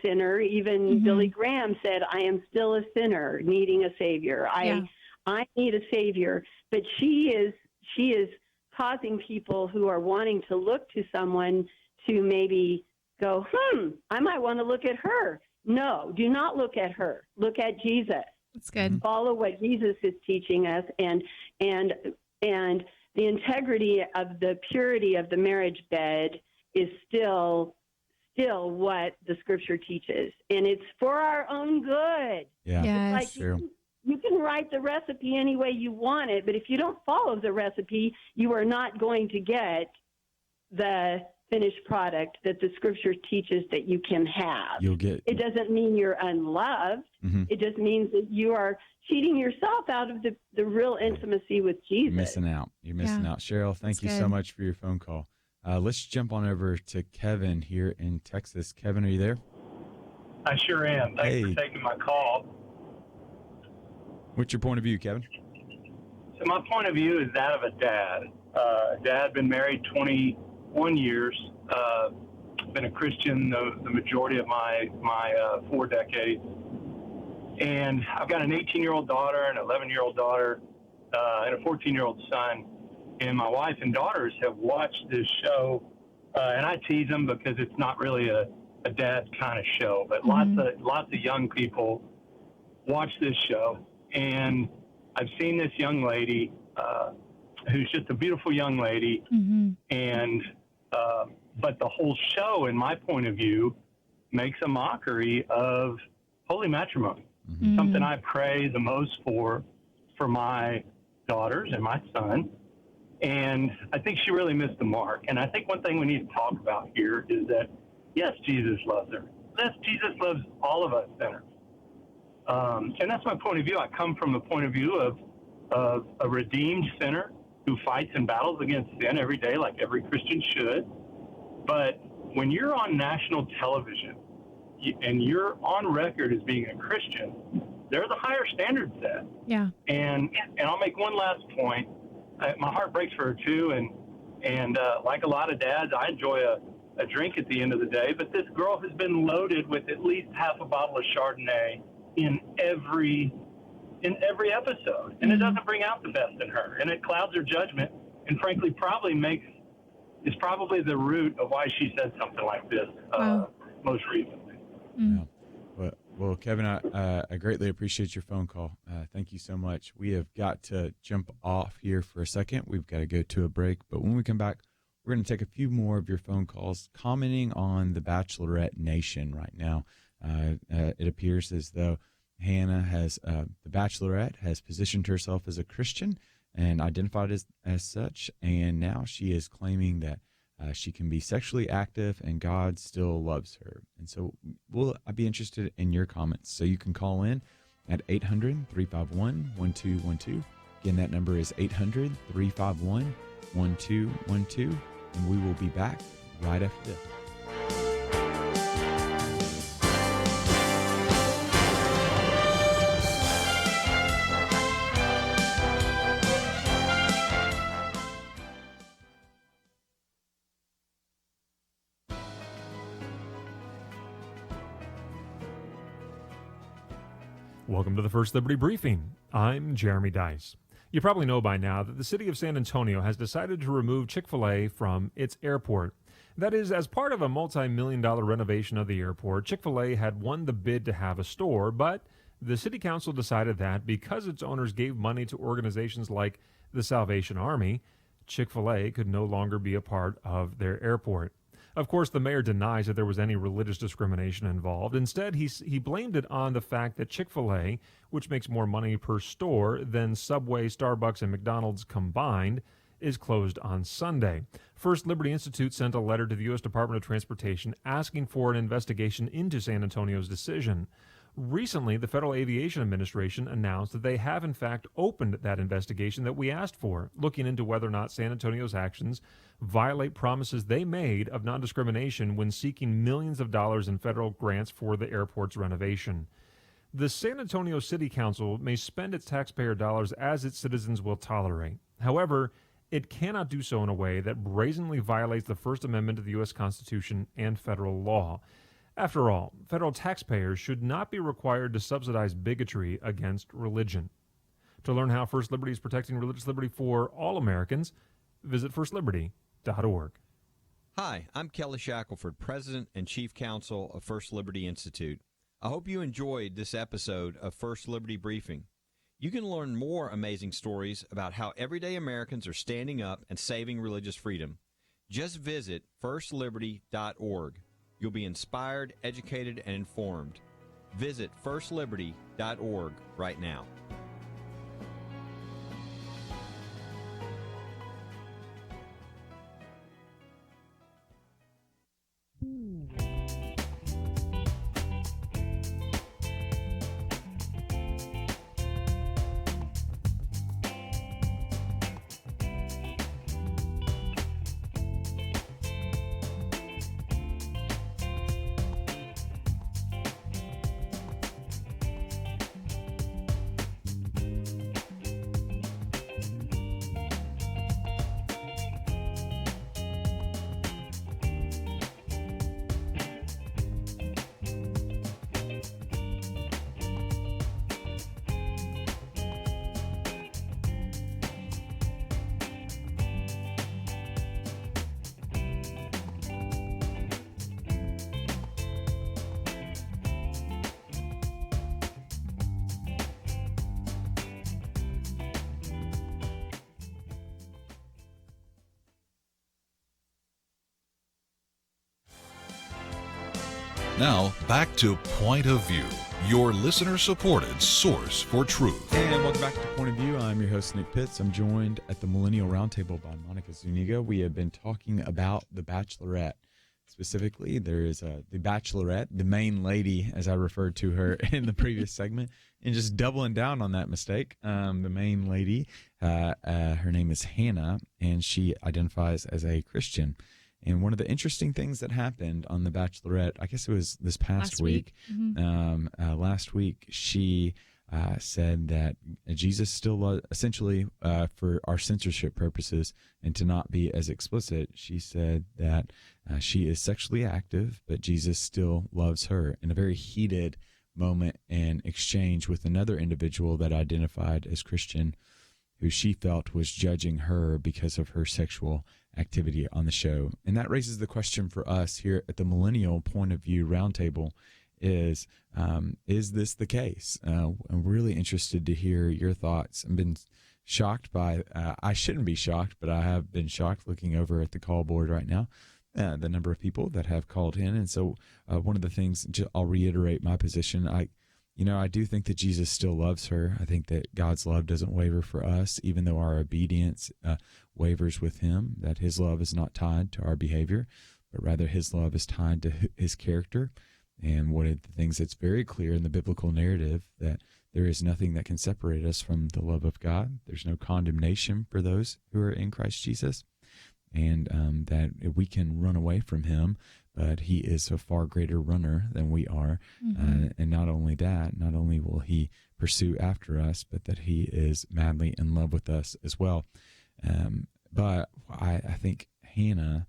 sinner. Even Billy Graham said, I am still a sinner needing a Savior. I need a Savior. But she is causing people who are wanting to look to someone to maybe go, I might want to look at her. No, do not look at her. Look at Jesus. That's good. Follow what Jesus is teaching us, and the integrity of the purity of the marriage bed is still what the Scripture teaches, and it's for our own good. Yeah, yes. Like true. You can write the recipe any way you want it, but if you don't follow the recipe, you are not going to get the finished product that the Scripture teaches that you can have. It doesn't mean you're unloved. It just means that you are cheating yourself out of the real intimacy with Jesus. You're missing out. Cheryl, thank you so much for your phone call. Let's jump on over to Kevin here in Texas. Kevin, are you there? I sure am. Thanks for taking my call. What's your point of view, Kevin? So my point of view is that of a dad. Dad, been married 21 years. Been a Christian the majority of my 4 decades. And I've got an 18-year-old daughter, an 11-year-old daughter, and a 14-year-old son. And my wife and daughters have watched this show, and I tease them because it's not really a dad kind of show, but lots of young people watch this show. And I've seen this young lady who's just a beautiful young lady, and but the whole show, in my point of view, makes a mockery of holy matrimony, something I pray the most for my daughters and my son. And I think she really missed the mark. And I think one thing we need to talk about here is that, yes, Jesus loves her. Yes, Jesus loves all of us sinners. And that's my point of view. I come from the point of view of a redeemed sinner who fights and battles against sin every day like every Christian should. But when you're on national television and you're on record as being a Christian, there's a higher standard set. Yeah. And I'll make one last point. My heart breaks for her too, and like a lot of dads, I enjoy a drink at the end of the day. But this girl has been loaded with at least half a bottle of Chardonnay in every episode, and it doesn't bring out the best in her, and it clouds her judgment, and frankly, is probably the root of why she said something like this most recently. Yeah. Well, Kevin, I greatly appreciate your phone call. Thank you so much. We have got to jump off here for a second. We've got to go to a break. But when we come back, we're going to take a few more of your phone calls commenting on the Bachelorette Nation right now. It appears as though Hannah the Bachelorette has positioned herself as a Christian and identified as such. And now she is claiming that she can be sexually active and God still loves her. And so I'd be interested in your comments. So you can call in at 800-351-1212. Again, that number is 800-351-1212, and we will be back right after this. Welcome to the First Liberty Briefing. I'm Jeremy Dice. You probably know by now that the city of San Antonio has decided to remove Chick-fil-A from its airport. That is, as part of a multi-million-dollar renovation of the airport, Chick-fil-A had won the bid to have a store, but the city council decided that because its owners gave money to organizations like the Salvation Army, Chick-fil-A could no longer be a part of their airport. Of course, the mayor denies that there was any religious discrimination involved. Instead, he blamed it on the fact that Chick-fil-A, which makes more money per store than Subway, Starbucks, and McDonald's combined, is closed on Sunday. First Liberty Institute sent a letter to the U.S. Department of Transportation asking for an investigation into San Antonio's decision. Recently, the Federal Aviation Administration announced that they have in fact opened that investigation that we asked for, looking into whether or not San Antonio's actions violate promises they made of non-discrimination when seeking millions of dollars in federal grants for the airport's renovation. The San Antonio City Council may spend its taxpayer dollars as its citizens will tolerate. However, it cannot do so in a way that brazenly violates the First Amendment of the U.S. Constitution and federal law. After all, federal taxpayers should not be required to subsidize bigotry against religion. To learn how First Liberty is protecting religious liberty for all Americans, visit firstliberty.org. Hi, I'm Kelly Shackelford, President and Chief Counsel of First Liberty Institute. I hope you enjoyed this episode of First Liberty Briefing. You can learn more amazing stories about how everyday Americans are standing up and saving religious freedom. Just visit firstliberty.org. You'll be inspired, educated, and informed. Visit firstliberty.org right now. Now, back to Point of View, your listener-supported source for truth. And welcome back to Point of View. I'm your host, Nick Pitts. I'm joined at the Millennial Roundtable by Monica Zuniga. We have been talking about The Bachelorette. Specifically, there is the Bachelorette, the main lady, as I referred to her in the previous segment, and just doubling down on that mistake. The main lady, her name is Hannah, and she identifies as a Christian. And one of the interesting things that happened on The Bachelorette, I guess it was this past week. Last week, she said that Jesus still essentially, for our censorship purposes and to not be as explicit, she said that she is sexually active, but Jesus still loves her, in a very heated moment and exchange with another individual that identified as Christian, who she felt was judging her because of her sexual activity on the show. And that raises the question for us here at the Millennial Point of View Roundtable is this the case? I'm really interested to hear your thoughts. I've been shocked by, I shouldn't be shocked, but I have been shocked looking over at the call board right now, the number of people that have called in. And so one of the things, I'll reiterate my position. I do think that Jesus still loves her. I think that God's love doesn't waver for us, even though our obedience wavers with him, that his love is not tied to our behavior, but rather his love is tied to his character. And one of the things that's very clear in the biblical narrative that there is nothing that can separate us from the love of God. There's no condemnation for those who are in Christ Jesus, and that we can run away from him, but he is a far greater runner than we are. And not only that, not only will he pursue after us, but that he is madly in love with us as well. But I think Hannah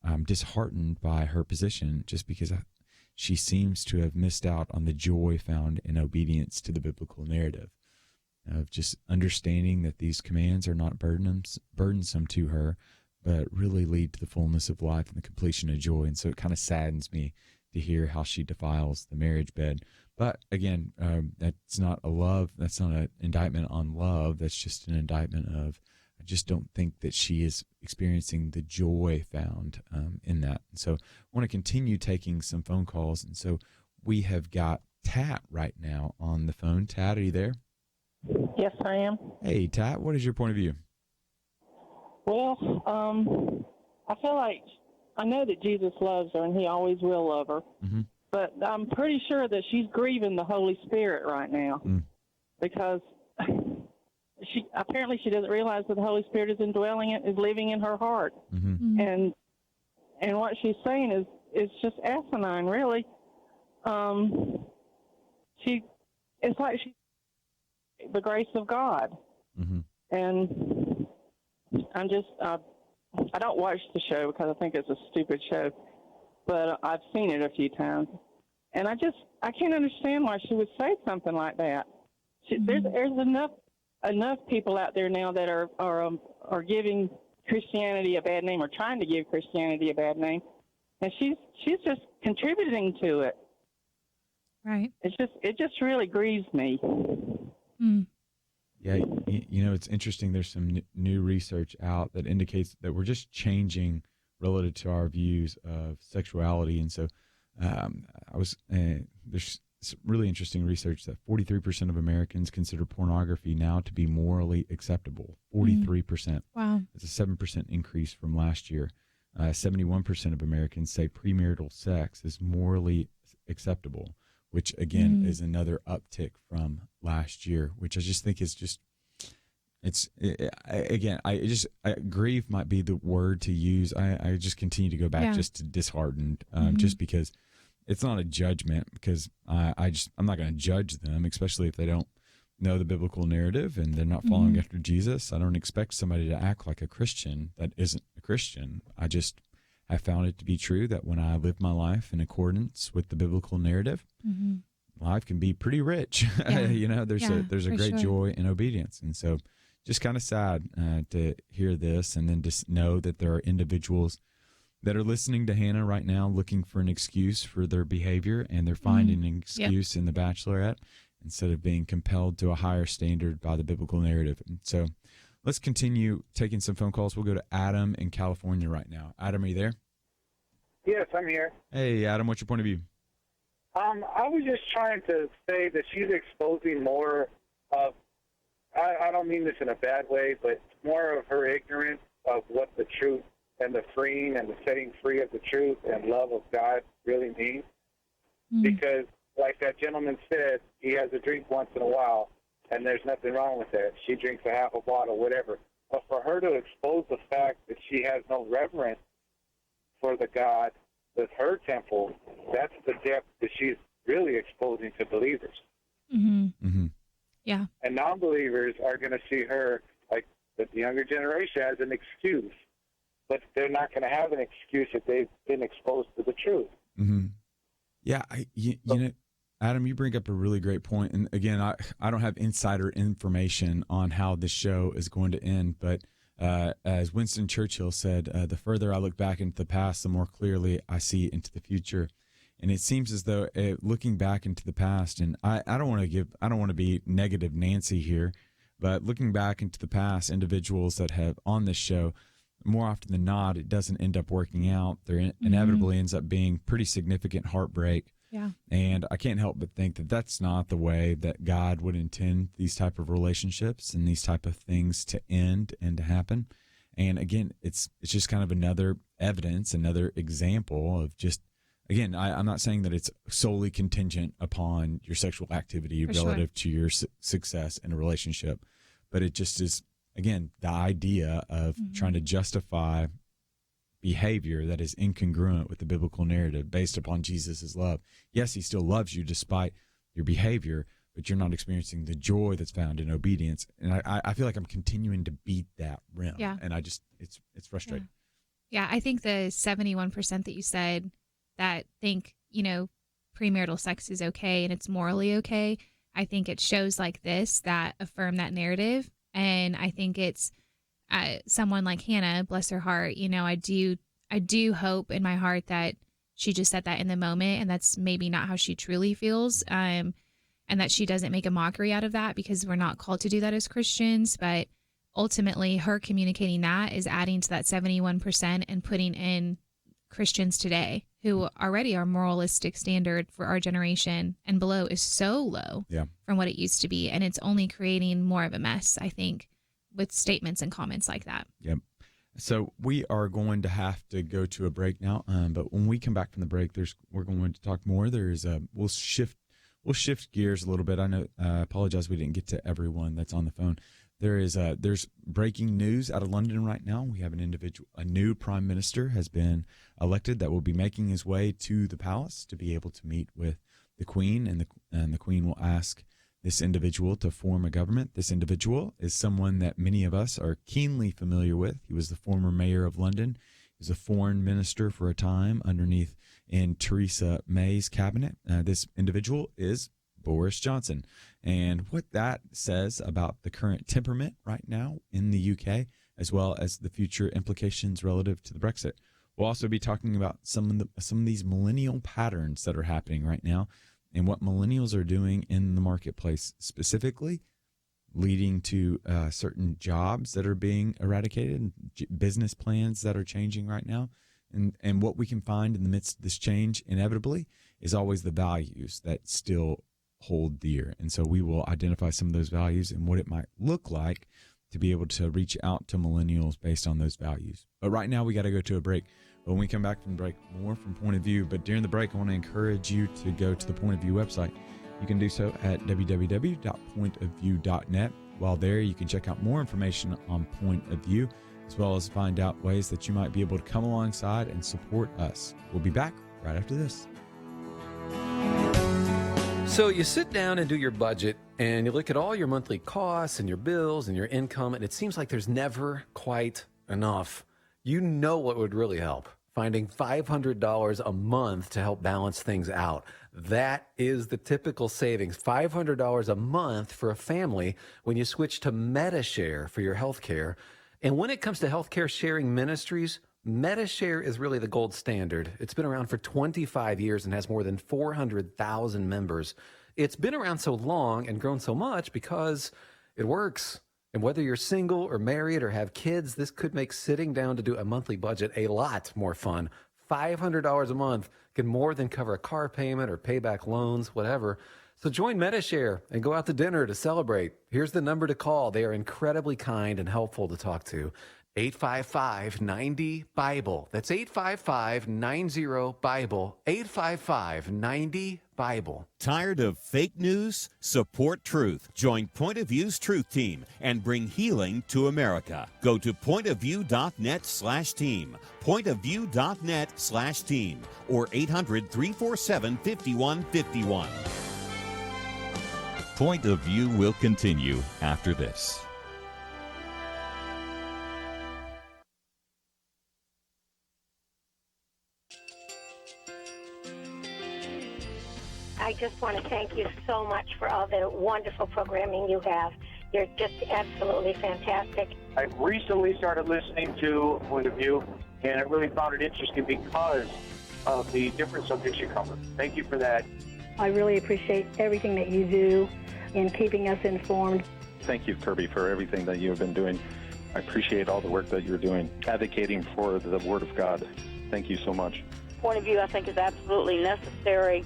I'm disheartened by her position, just because she seems to have missed out on the joy found in obedience to the biblical narrative, of just understanding that these commands are not burdensome to her, but really lead to the fullness of life and the completion of joy. And so it kind of saddens me to hear how she defiles the marriage bed. But again, that's not an indictment on love. That's just an indictment of, I just don't think that she is experiencing the joy found in that. And so I want to continue taking some phone calls. And so we have got Tat right now on the phone. Tat, are you there? Yes, I am. Hey, Tat, what is your point of view? Well, I feel like I know that Jesus loves her and he always will love her. Mm-hmm. But I'm pretty sure that she's grieving the Holy Spirit right now because she doesn't realize that the Holy Spirit is living in her heart. Mm-hmm. And what she's saying is just asinine, really. It's like she's the grace of God. Mm-hmm. And I'm just I don't watch the show because I think it's a stupid show, but I've seen it a few times, and I can't understand why she would say something like that. There's enough people out there now that are giving Christianity a bad name, or trying to give Christianity a bad name, and she's just contributing to it. Right. It just really grieves me. Yeah, it's interesting. There's some new research out that indicates that we're just changing relative to our views of sexuality. And so there's some really interesting research that 43% of Americans consider pornography now to be morally acceptable. 43%. Wow. It's a 7% increase from last year. 71% of Americans say premarital sex is morally acceptable, which again is another uptick from last year, which I just think is grief might be the word to use. I just continue to go back just to disheartened, just because it's not a judgment, because I'm not going to judge them, especially if they don't know the biblical narrative and they're not following after Jesus. I don't expect somebody to act like a Christian that isn't a Christian. I found it to be true that when I live my life in accordance with the biblical narrative, life can be pretty rich. Yeah. There's a great joy in obedience. And so just kind of sad to hear this, and then just know that there are individuals that are listening to Hannah right now looking for an excuse for their behavior, and they're finding an excuse in The Bachelorette instead of being compelled to a higher standard by the biblical narrative. And so let's continue taking some phone calls. We'll go to Adam in California right now. Adam, are you there? Yes, I'm here. Hey, Adam, what's your point of view? I was just trying to say that she's exposing more of, I don't mean this in a bad way, but more of her ignorance of what the truth and the freeing and the setting free of the truth and love of God really means. Because, like that gentleman said, he has a drink once in a while, and there's nothing wrong with that. She drinks a half a bottle, whatever. But for her to expose the fact that she has no reverence for the God that's her temple, that's the depth that she's really exposing to believers. Yeah. And non-believers are going to see her, like the younger generation, as an excuse. But they're not going to have an excuse if they've been exposed to the truth. Yeah, you know, Adam, you bring up a really great point. And again, I don't have insider information on how this show is going to end, but as Winston Churchill said, the further I look back into the past, the more clearly I see into the future. And it seems as though looking back into the past, and I don't want to be negative Nancy here, but looking back into the past, individuals that have on this show, more often than not, it doesn't end up working out. There inevitably ends up being pretty significant heartbreak. Yeah. And I can't help but think that that's not the way that God would intend these type of relationships and these type of things to end and to happen. And again, it's just kind of another evidence, another example of just again, I'm not saying that it's solely contingent upon your sexual activity relative to your success in a relationship, but it just is, again, the idea of trying to justify behavior that is incongruent with the biblical narrative based upon Jesus' love. Yes, he still loves you despite your behavior, but you're not experiencing the joy that's found in obedience. And I feel like I'm continuing to beat that rim. Yeah. And it's frustrating. Yeah, I think the 71% that you said that think, premarital sex is okay and it's morally okay, I think it shows like this that affirm that narrative. And I think it's someone like Hannah, bless her heart, I do hope in my heart that she just said that in the moment, and that's maybe not how she truly feels, and that she doesn't make a mockery out of that, because we're not called to do that as Christians. But ultimately, her communicating that is adding to that 71% and putting in Christians today who already our moralistic standard for our generation and below is so low from what it used to be. And it's only creating more of a mess, I think, with statements and comments like that. Yep. So we are going to have to go to a break now. But when we come back from the break, we're going to talk more. We'll shift gears a little bit. I know. I apologize we didn't get to everyone that's on the phone. There's breaking news out of London right now. We have a new prime minister has been elected that will be making his way to the palace to be able to meet with the Queen, and the Queen will ask this individual to form a government. This individual is someone that many of us are keenly familiar with. He was the former mayor of London. He was a foreign minister for a time underneath in Theresa May's cabinet. This individual is Boris Johnson. And what that says about the current temperament right now in the UK, as well as the future implications relative to the Brexit. We'll also be talking about some of these millennial patterns that are happening right now, and what millennials are doing in the marketplace, specifically leading to certain jobs that are being eradicated, business plans that are changing right now. And what we can find in the midst of this change, inevitably, is always the values that still hold dear. And so we will identify some of those values and what it might look like to be able to reach out to millennials based on those values. But right now we got to go to a break. When we come back from the break, more from Point of View. But during the break, I want to encourage you to go to the Point of View website. You can do so at www.pointofview.net. While there, you can check out more information on Point of View, as well as find out ways that you might be able to come alongside and support us. We'll be back right after this. So you sit down and do your budget, and you look at all your monthly costs and your bills and your income, and it seems like there's never quite enough. You know what would really help? Finding $500 a month to help balance things out. That is the typical savings, $500 a month for a family when you switch to MediShare for your health care. And when it comes to healthcare sharing ministries, MediShare is really the gold standard. It's been around for 25 years and has more than 400,000 members. It's been around so long and grown so much because it works. And whether you're single or married or have kids, this could make sitting down to do a monthly budget a lot more fun. $500 a month can more than cover a car payment or pay back loans, whatever. So join MediShare and go out to dinner to celebrate. Here's the number to call. They are incredibly kind and helpful to talk to. 855-90-BIBLE. That's 855-90-BIBLE. 855-90-BIBLE. Tired of fake news? Support truth. Join Point of View's Truth Team and bring healing to America. Go to pointofview.net/team. Pointofview.net/team. Or 800-347-5151. Point of View will continue after this. I just want to thank you so much for all the wonderful programming you have. You're just absolutely fantastic. I recently started listening to Point of View, and I really found it interesting because of the different subjects you cover. Thank you for that. I really appreciate everything that you do in keeping us informed. Thank you, Kirby, for everything that you have been doing. I appreciate all the work that you're doing, advocating for the Word of God. Thank you so much. Point of View, I think, is absolutely necessary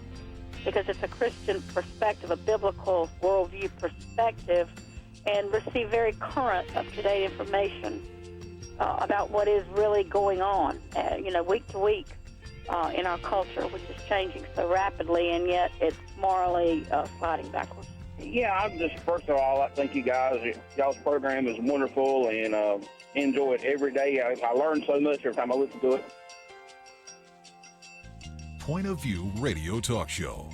because it's a Christian perspective, a biblical worldview perspective, and receive very current, up-to-date information about what is really going on, week to week. in our culture, which is changing so rapidly, and yet it's morally sliding backwards. Yeah, I'm just, first of all, I thank you guys. Y'all's program is wonderful, and enjoy it every day. I learn so much every time I listen to it. Point of View Radio Talk Show.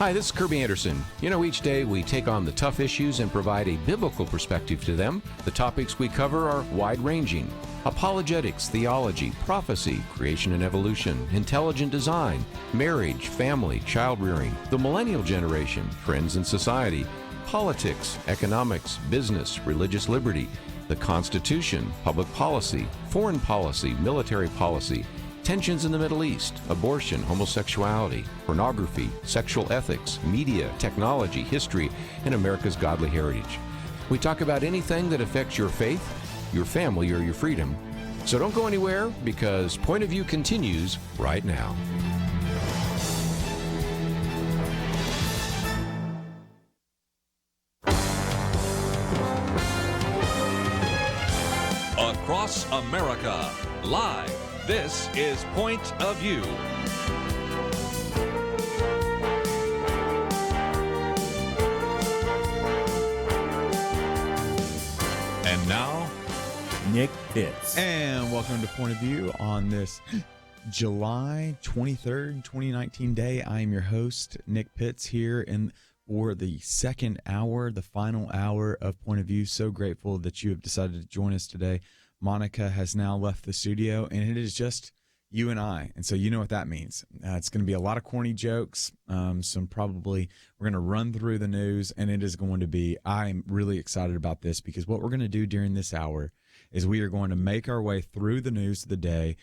Hi, this is Kirby Anderson. Each day we take on the tough issues and provide a biblical perspective to them. The topics we cover are wide-ranging: apologetics, theology, prophecy, creation and evolution, intelligent design, marriage, family, child-rearing, the millennial generation, trends in society, politics, economics, business, religious liberty, the Constitution, public policy, foreign policy, military policy, tensions in the Middle East, abortion, homosexuality, pornography, sexual ethics, media, technology, history, and America's godly heritage. We talk about anything that affects your faith, your family, or your freedom. So don't go anywhere, because Point of View continues right now. Across America, live. This is Point of View. And now, Nick Pitts. And welcome to Point of View on this July 23rd, 2019 day. I am your host, Nick Pitts, here for the second hour, the final hour of Point of View. So grateful that you have decided to join us today. Monica has now left the studio, and it is just you and I. And so you know what that means. It's going to be a lot of corny jokes. We're going to run through the news, and it is going to be, I'm really excited about this, because what we're going to do during this hour is we are going to make our way through the news of the day,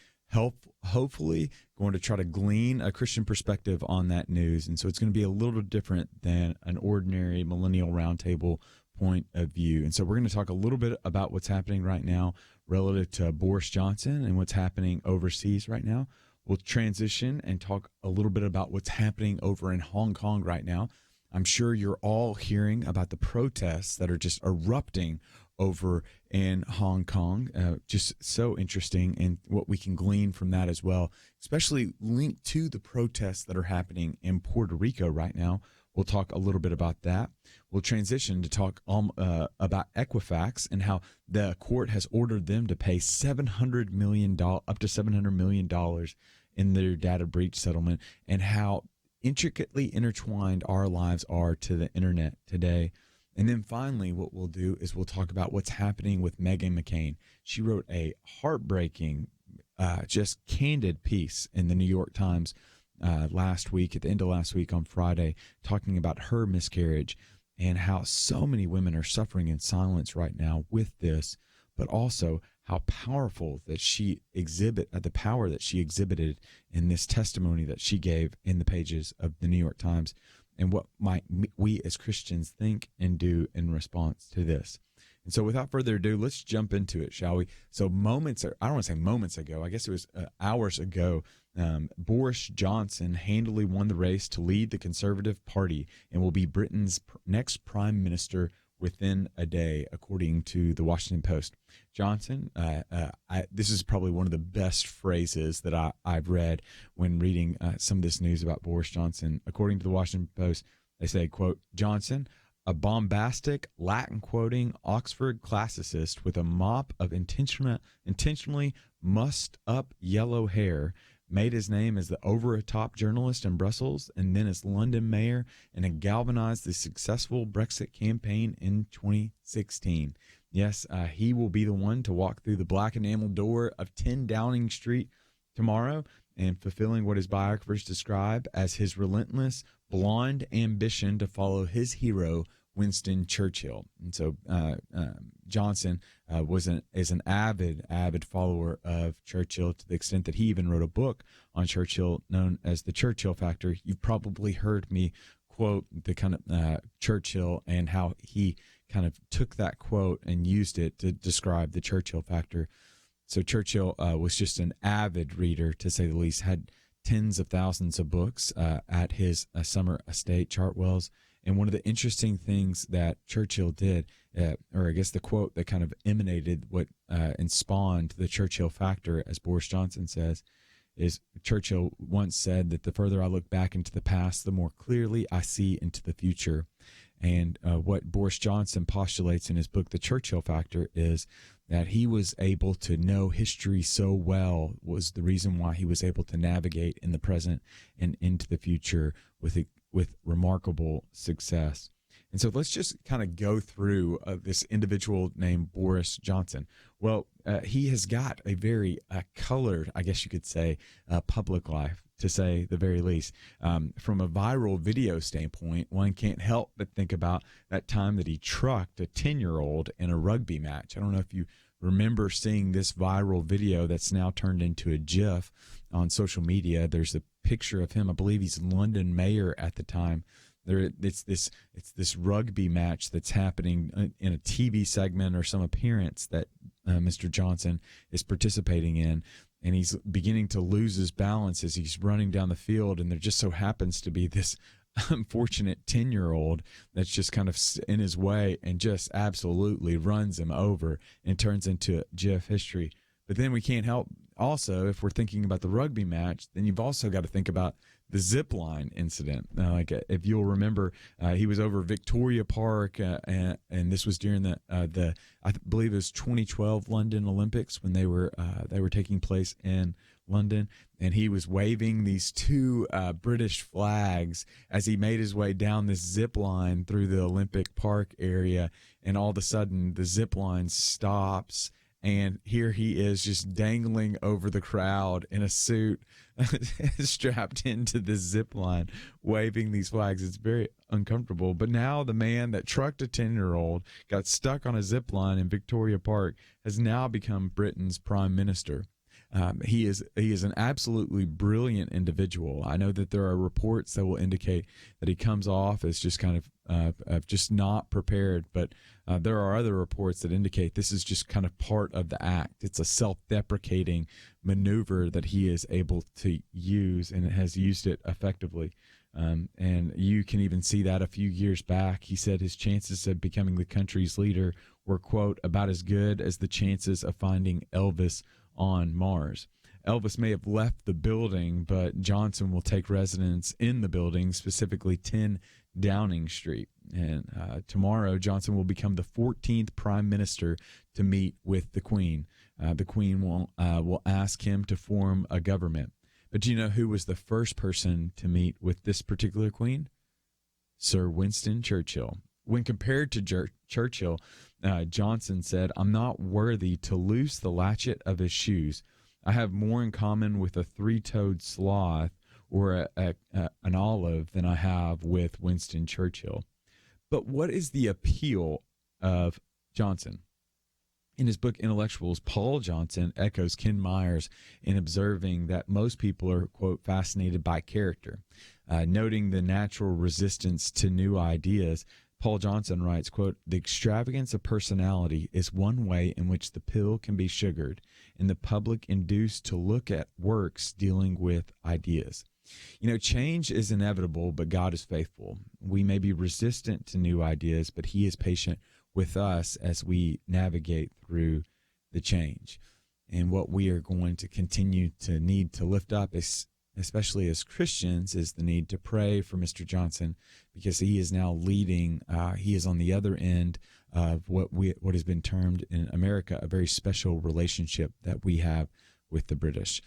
hopefully going to try to glean a Christian perspective on that news. And so it's going to be a little different than an ordinary Millennial Roundtable point of view. And so we're going to talk a little bit about what's happening right now relative to Boris Johnson and what's happening overseas right now. We'll transition and talk a little bit about what's happening over in Hong Kong right now. I'm sure you're all hearing about the protests that are just erupting over in Hong Kong. Just so interesting, and what we can glean from that as well, especially linked to the protests that are happening in Puerto Rico right now. We'll talk a little bit about that. We'll transition to talk about Equifax and how the court has ordered them to pay $700 million, up to $700 million in their data breach settlement, and how intricately intertwined our lives are to the internet today. And then finally, what we'll do is we'll talk about what's happening with Meghan McCain. She wrote a heartbreaking, just candid piece in the New York Times last week, at the end of last week on Friday, talking about her miscarriage and how so many women are suffering in silence right now with this, but also how powerful that the power that she exhibited in this testimony that she gave in the pages of the New York Times, and what might we as Christians think and do in response to this. And so without further ado, let's jump into it, shall we? So I don't want to say moments ago, I guess it was hours ago, Boris Johnson handily won the race to lead the Conservative Party and will be Britain's next prime minister within a day, according to the Washington Post. Johnson, this is probably one of the best phrases that I've read when reading some of this news about Boris Johnson. According to the Washington Post, they say, quote, Johnson, a bombastic, Latin-quoting Oxford classicist with a mop of intentionally mussed-up yellow hair, made his name as the over-the-top journalist in Brussels and then as London mayor, and had galvanized the successful Brexit campaign in 2016. Yes, he will be the one to walk through the black enamel door of 10 Downing Street tomorrow, and fulfilling what his biographers describe as his relentless, blonde ambition to follow his hero, Winston Churchill. And so Johnson is an avid follower of Churchill, to the extent that he even wrote a book on Churchill known as The Churchill Factor. You've probably heard me quote the kind of Churchill and how he kind of took that quote and used it to describe the Churchill Factor. So Churchill was just an avid reader, to say the least, had tens of thousands of books at his summer estate, Chartwell's. And one of the interesting things that Churchill did, or I guess the quote that kind of emanated what and spawned the Churchill Factor, as Boris Johnson says, is Churchill once said that the further I look back into the past, the more clearly I see into the future. And what Boris Johnson postulates in his book, The Churchill Factor, is that he was able to know history so well was the reason why he was able to navigate in the present and into the future with with remarkable success. And so let's just kind of go through this individual named Boris Johnson. Well, he has got a very colored, I guess you could say, public life, to say the very least. From a viral video standpoint, one can't help but think about that time that he trucked a 10-year-old in a rugby match. I don't know if you remember seeing this viral video that's now turned into a GIF on social media. There's a picture of him. I believe he's London mayor at the time. It's this rugby match that's happening in a TV segment or some appearance that Mr. Johnson is participating in, and he's beginning to lose his balance as he's running down the field, and there just so happens to be this unfortunate 10-year-old that's just kind of in his way and just absolutely runs him over and turns into GIF history. But then we can't help also, if we're thinking about the rugby match, then you've also got to think about the zip line incident. Like if you'll remember, he was over Victoria Park, and this was during the I believe it was 2012 London Olympics when they were taking place in London, and he was waving these two British flags as he made his way down this zip line through the Olympic Park area, and all of a sudden the zip line stops. And here he is just dangling over the crowd in a suit strapped into this zip line, waving these flags. It's very uncomfortable. But now the man that trucked a 10-year-old, got stuck on a zip line in Victoria Park, has now become Britain's prime minister. He is an absolutely brilliant individual. I know that there are reports that will indicate that he comes off as just kind of just not prepared, but there are other reports that indicate this is just kind of part of the act. It's a self-deprecating maneuver that he is able to use, and has used it effectively. And you can even see that a few years back. He said his chances of becoming the country's leader were, quote, about as good as the chances of finding Elvis on Mars. Elvis may have left the building, but Johnson will take residence in the building, specifically 10 Downing Street. And tomorrow, Johnson will become the 14th prime minister to meet with the Queen. The Queen will ask him to form a government. But do you know who was the first person to meet with this particular Queen? Sir Winston Churchill. When compared to Churchill, Johnson said, "I'm not worthy to loose the latchet of his shoes. I have more in common with a three-toed sloth or an olive than I have with Winston Churchill." But what is the appeal of Johnson? In his book Intellectuals, Paul Johnson echoes Ken Myers in observing that most people are, quote, fascinated by character. Noting the natural resistance to new ideas, Paul Johnson writes, quote, "The extravagance of personality is one way in which the pill can be sugared and the public induced to look at works dealing with ideas." You know, change is inevitable, but God is faithful. We may be resistant to new ideas, but he is patient with us as we navigate through the change. And what we are going to continue to need to lift up, especially as Christians, is the need to pray for Mr. Johnson, because he is now leading. He is on the other end of what has been termed in America a very special relationship that we have with the British.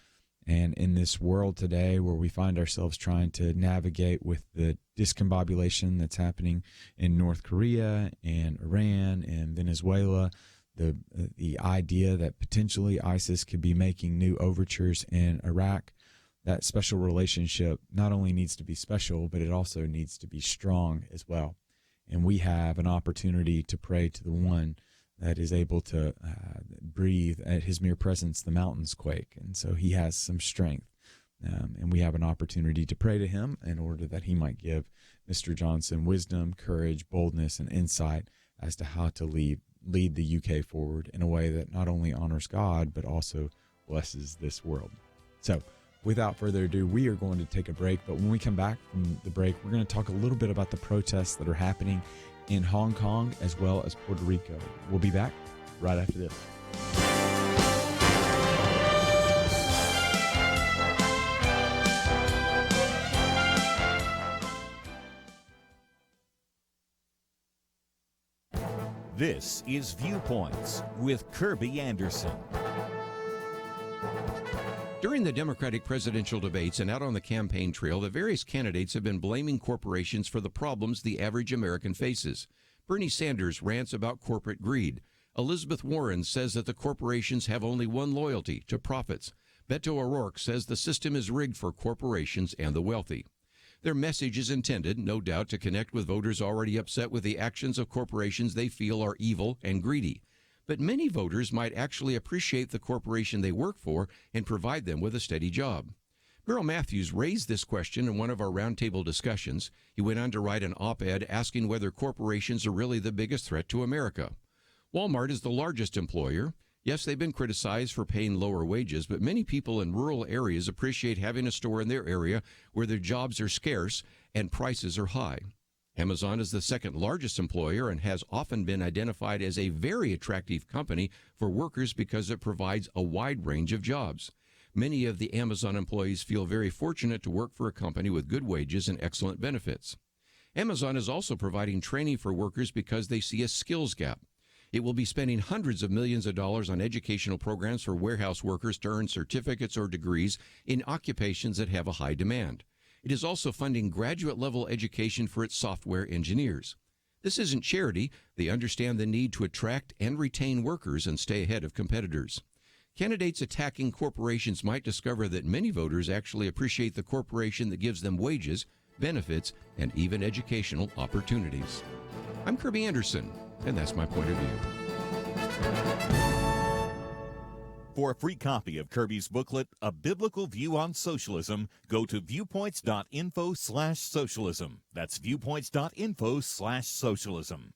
And in this world today where we find ourselves trying to navigate with the discombobulation that's happening in North Korea and Iran and Venezuela, the idea that potentially ISIS could be making new overtures in Iraq, that special relationship not only needs to be special, but it also needs to be strong as well. And we have an opportunity to pray to the one that is able to breathe at his mere presence, the mountains quake. And so he has some strength. And we have an opportunity to pray to him in order that he might give Mr. Johnson wisdom, courage, boldness, and insight as to how to lead the UK forward in a way that not only honors God, but also blesses this world. So without further ado, we are going to take a break. But when we come back from the break, we're going to talk a little bit about the protests that are happening in Hong Kong as well as Puerto Rico. We'll be back right after this. This is Viewpoints with Kirby Anderson. During the Democratic presidential debates and out on the campaign trail, the various candidates have been blaming corporations for the problems the average American faces. Bernie Sanders rants about corporate greed. Elizabeth Warren says that the corporations have only one loyalty, to profits. Beto O'Rourke says the system is rigged for corporations and the wealthy. Their message is intended, no doubt, to connect with voters already upset with the actions of corporations they feel are evil and greedy. But many voters might actually appreciate the corporation they work for and provide them with a steady job. Merrill Matthews raised this question in one of our roundtable discussions. He went on to write an op-ed asking whether corporations are really the biggest threat to America. Walmart is the largest employer. Yes, they've been criticized for paying lower wages, but many people in rural areas appreciate having a store in their area where their jobs are scarce and prices are high. Amazon is the second largest employer and has often been identified as a very attractive company for workers because it provides a wide range of jobs. Many of the Amazon employees feel very fortunate to work for a company with good wages and excellent benefits. Amazon is also providing training for workers because they see a skills gap. It will be spending hundreds of millions of dollars on educational programs for warehouse workers to earn certificates or degrees in occupations that have a high demand. It is also funding graduate-level education for its software engineers. This isn't charity. They understand the need to attract and retain workers and stay ahead of competitors. Candidates attacking corporations might discover that many voters actually appreciate the corporation that gives them wages, benefits, and even educational opportunities. I'm Kirby Anderson, and that's my point of view. For a free copy of Kirby's booklet, A Biblical View on Socialism, go to viewpoints.info/socialism. That's viewpoints.info/socialism.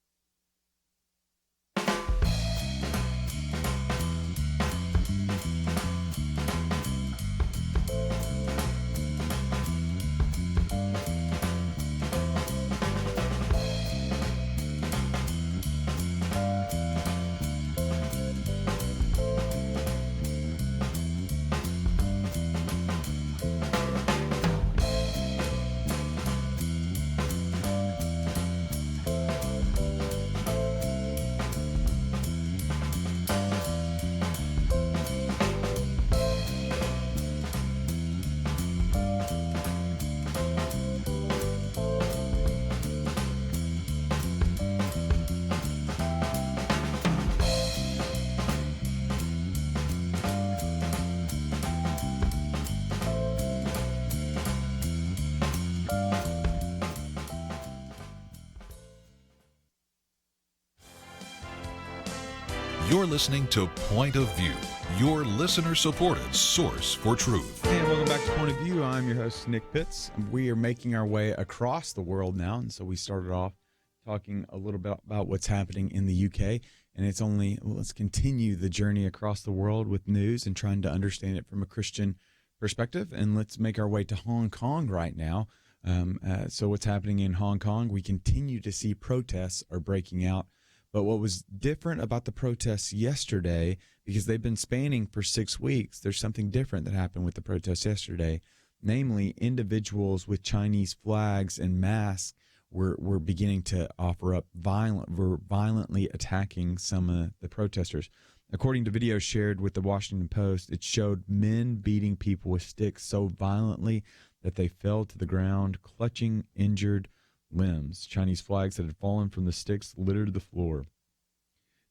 You're listening to Point of View, your listener-supported source for truth. And welcome back to Point of View. I'm your host, Nick Pitts. We are making our way across the world now, and so we started off talking a little bit about what's happening in the UK, and it's only, let's continue the journey across the world with news and trying to understand it from a Christian perspective, and let's make our way to Hong Kong right now. So what's happening in Hong Kong, we continue to see protests are breaking out. But what was different about the protests yesterday, because they've been spanning for 6 weeks, there's something different that happened with the protests yesterday. Namely, individuals with Chinese flags and masks were beginning to offer up violently attacking some of the protesters. According to videos shared with the Washington Post, it showed men beating people with sticks so violently that they fell to the ground, clutching injured limbs. Chinese flags that had fallen from the sticks littered the floor.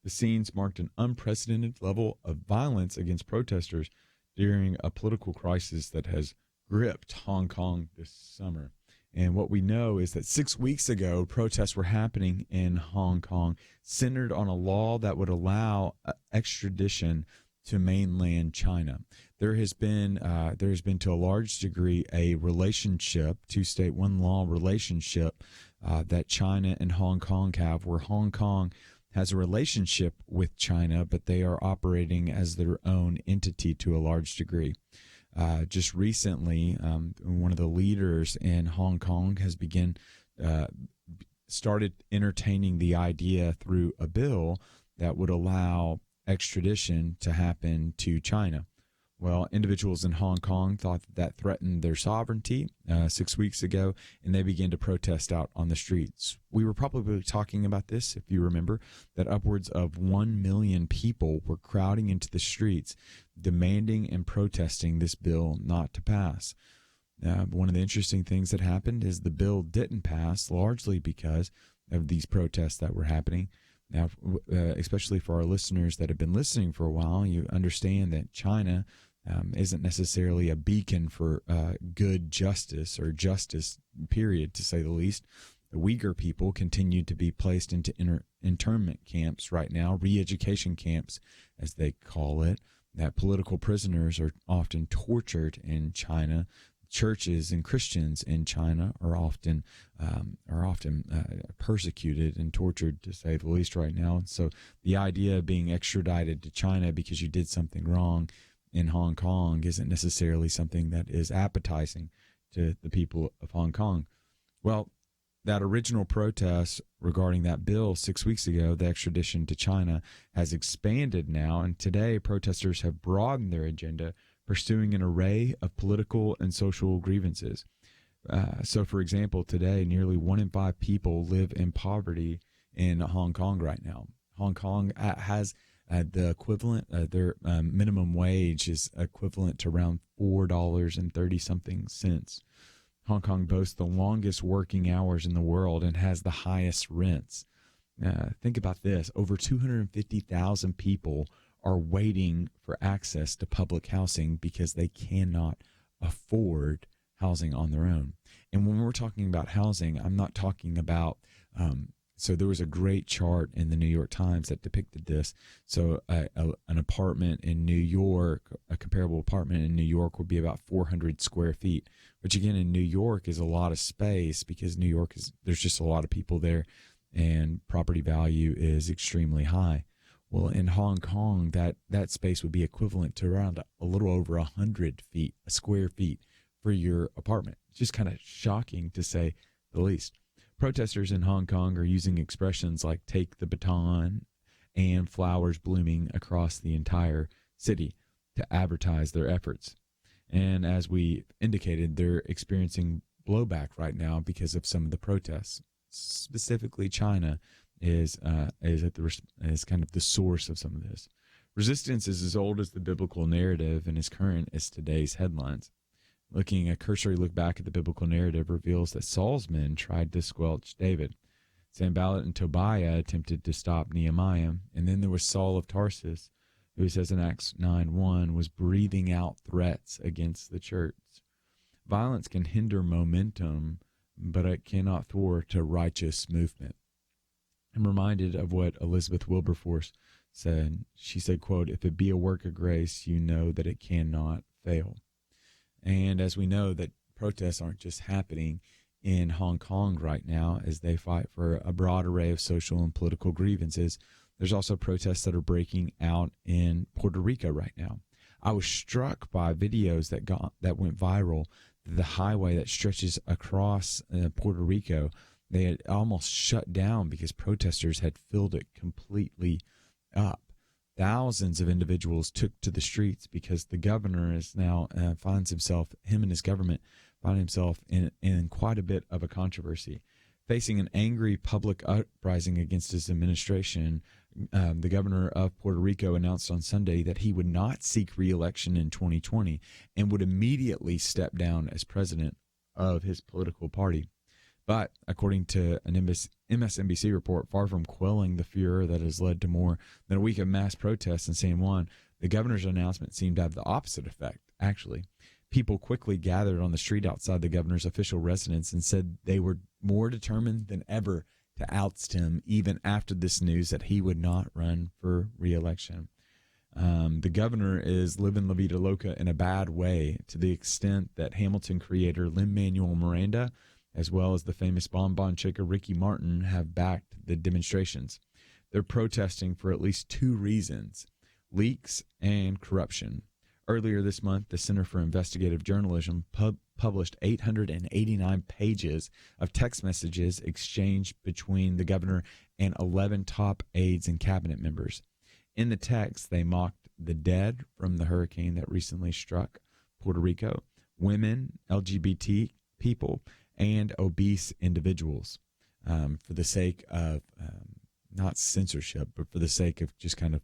The scenes marked an unprecedented level of violence against protesters during a political crisis that has gripped Hong Kong this summer. And what we know is that 6 weeks ago, protests were happening in Hong Kong centered on a law that would allow extradition to mainland China. There has been to a large degree a relationship, two-state, one-law relationship that China and Hong Kong have, where Hong Kong has a relationship with China, but they are operating as their own entity to a large degree. Just recently, one of the leaders in Hong Kong has started entertaining the idea through a bill that would allow extradition to happen to China. Well, individuals in Hong Kong thought that threatened their sovereignty 6 weeks ago, and they began to protest out on the streets. We were probably talking about this, if you remember, that upwards of 1 million people were crowding into the streets, demanding and protesting this bill not to pass. One of the interesting things that happened is the bill didn't pass, largely because of these protests that were happening. Now, especially for our listeners that have been listening for a while, you understand that China isn't necessarily a beacon for good justice or justice, period, to say the least. The Uyghur people continue to be placed into internment camps right now, re-education camps, as they call it. That political prisoners are often tortured in China. Churches and Christians in China are often persecuted and tortured, to say the least, right now. So the idea of being extradited to China because you did something wrong in Hong Kong isn't necessarily something that is appetizing to the people of Hong Kong. Well, that original protest regarding that bill 6 weeks ago, the extradition to China, has expanded now, and today protesters have broadened their agenda, pursuing an array of political and social grievances. So, for example, today, nearly 1 in 5 people live in poverty in Hong Kong right now. Hong Kong has the equivalent, their minimum wage is equivalent to around $4.30-something cents. Hong Kong boasts the longest working hours in the world and has the highest rents. Think about this. Over 250,000 people are waiting for access to public housing because they cannot afford housing on their own. And when we're talking about housing, I'm not talking about, so there was a great chart in the New York Times that depicted this. So an apartment in New York, a comparable apartment in New York would be about 400 square feet, which again in New York is a lot of space because New York there's just a lot of people there and property value is extremely high. Well, in Hong Kong, that space would be equivalent to around a little over 100 square feet for your apartment. Just kind of shocking, to say the least. Protesters in Hong Kong are using expressions like "take the baton" and flowers blooming across the entire city to advertise their efforts. And as we indicated, they're experiencing blowback right now because of some of the protests. Specifically, China is kind of the source of some of this. Resistance is as old as the biblical narrative and as current as today's headlines. Looking a cursory look back at the biblical narrative reveals that Saul's men tried to squelch David. Sanballat and Tobiah attempted to stop Nehemiah, and then there was Saul of Tarsus, who, says in Acts 9:1, was breathing out threats against the church. Violence can hinder momentum, but it cannot thwart a righteous movement. I'm reminded of what Elizabeth Wilberforce said. She said, quote, "If it be a work of grace, you know that it cannot fail." And as we know, that protests aren't just happening in Hong Kong right now as they fight for a broad array of social and political grievances. There's also protests that are breaking out in Puerto Rico right now. I was struck by videos that went viral. The highway that stretches across Puerto Rico, they had almost shut down because protesters had filled it completely up. Thousands of individuals took to the streets because the governor is now him and his government find himself in quite a bit of a controversy. Facing an angry public uprising against his administration, the governor of Puerto Rico announced on Sunday that he would not seek re-election in 2020 and would immediately step down as president of his political party. But according to an MSNBC report, far from quelling the furor that has led to more than a week of mass protests in San Juan, the governor's announcement seemed to have the opposite effect, actually. People quickly gathered on the street outside the governor's official residence and said they were more determined than ever to oust him, even after this news that he would not run for re-election. The governor is living La Vida Loca in a bad way, to the extent that Hamilton creator Lin-Manuel Miranda, as well as the famous bonbon shaker Ricky Martin, have backed the demonstrations. They're protesting for at least 2 reasons: leaks and corruption. Earlier this month, the Center for Investigative Journalism published 889 pages of text messages exchanged between the governor and 11 top aides and cabinet members. In the text, they mocked the dead from the hurricane that recently struck Puerto Rico, women, LGBT people, and obese individuals, for the sake of not censorship, but for the sake of just kind of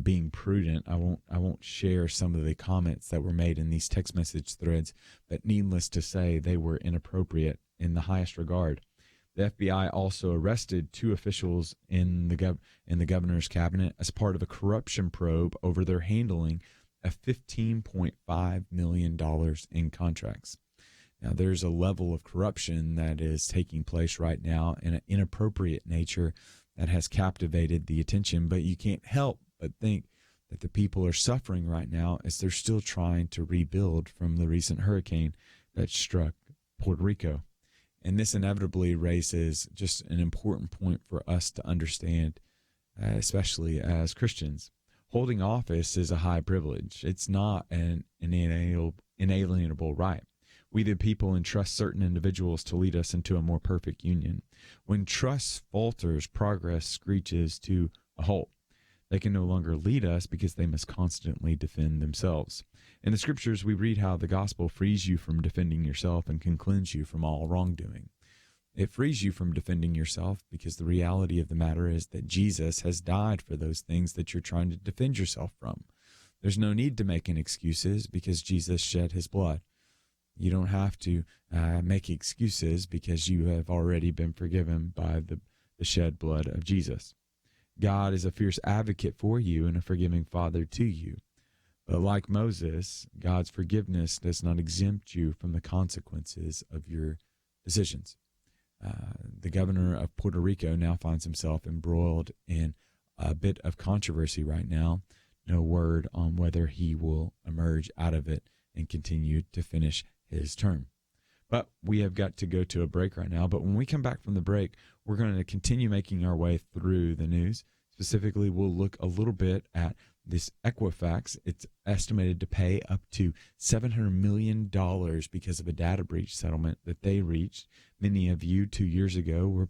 being prudent. I won't share some of the comments that were made in these text message threads, but needless to say, they were inappropriate in the highest regard. The FBI also arrested 2 officials in the governor's cabinet as part of a corruption probe over their handling of $15.5 million in contracts. Now, there's a level of corruption that is taking place right now in an inappropriate nature that has captivated the attention, but you can't help but think that the people are suffering right now as they're still trying to rebuild from the recent hurricane that struck Puerto Rico. And this inevitably raises just an important point for us to understand, especially as Christians. Holding office is a high privilege. It's not an inalienable right. We the people entrust certain individuals to lead us into a more perfect union. When trust falters, progress screeches to a halt. They can no longer lead us because they must constantly defend themselves. In the scriptures, we read how the gospel frees you from defending yourself and can cleanse you from all wrongdoing. It frees you from defending yourself because the reality of the matter is that Jesus has died for those things that you're trying to defend yourself from. There's no need to make any excuses because Jesus shed his blood. You don't have to make excuses because you have already been forgiven by the shed blood of Jesus. God is a fierce advocate for you and a forgiving Father to you. But like Moses, God's forgiveness does not exempt you from the consequences of your decisions. The governor of Puerto Rico now finds himself embroiled in a bit of controversy right now. No word on whether he will emerge out of it and continue to finish his term. But we have got to go to a break right now. But when we come back from the break, we're going to continue making our way through the news. Specifically, we'll look a little bit at this Equifax. It's estimated to pay up to $700 million because of a data breach settlement that they reached. Many of you 2 years ago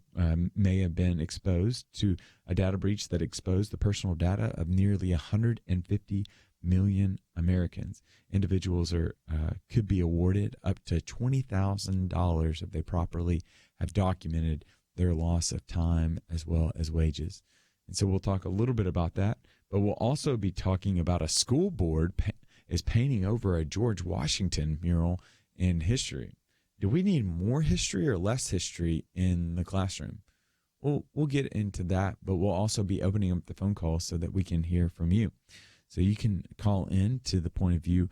may have been exposed to a data breach that exposed the personal data of nearly 150 million Americans. Individuals could be awarded up to $20,000 if they properly have documented their loss of time as well as wages. And so we'll talk a little bit about that, but we'll also be talking about a school board is painting over a George Washington mural in history. Do we need more history or less history in the classroom? We'll get into that, but we'll also be opening up the phone call so that we can hear from you. So you can call in to the Point of View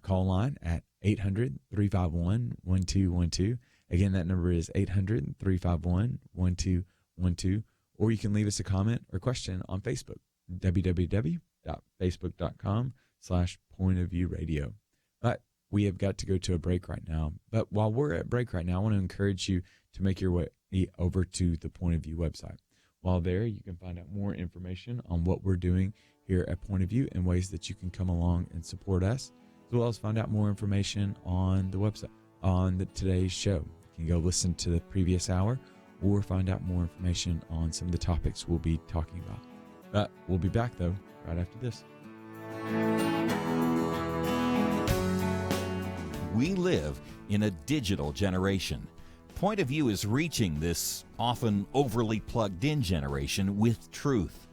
call line at 800-351-1212. Again, that number is 800-351-1212. Or you can leave us a comment or question on Facebook, www.facebook.com/pointofviewradio. But we have got to go to a break right now. But while we're at break right now, I want to encourage you to make your way over to the Point of View website. While there, you can find out more information on what we're doing here at Point of View and ways that you can come along and support us, as well as find out more information on the website, on today's show. You can go listen to the previous hour or find out more information on some of the topics we'll be talking about. But we'll be back, though, right after this. We live in a digital generation. Point of View is reaching this often overly plugged-in generation with truth.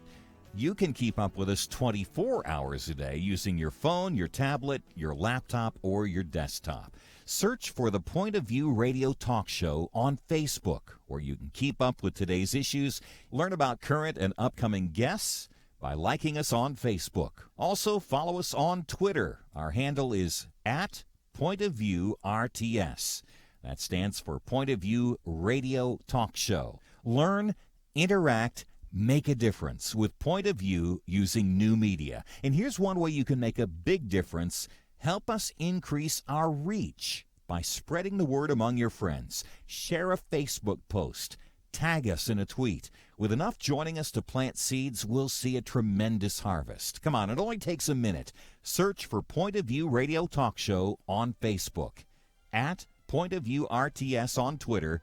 You can keep up with us 24 hours a day using your phone, your tablet, your laptop, or your desktop. Search for the Point of View Radio Talk Show on Facebook, where you can keep up with today's issues, learn about current and upcoming guests by liking us on Facebook. Also, follow us on Twitter. Our handle is @PointOfViewRTS. That stands for Point of View Radio Talk Show. Learn, interact, make a difference with Point of View using new media. And here's one way you can make a big difference. Help us increase our reach by spreading the word among your friends. Share a Facebook post. Tag us in a tweet. With enough joining us to plant seeds, we'll see a tremendous harvest. Come on, it only takes a minute. Search for Point of View Radio Talk Show on Facebook, @PointOfViewRTS on Twitter,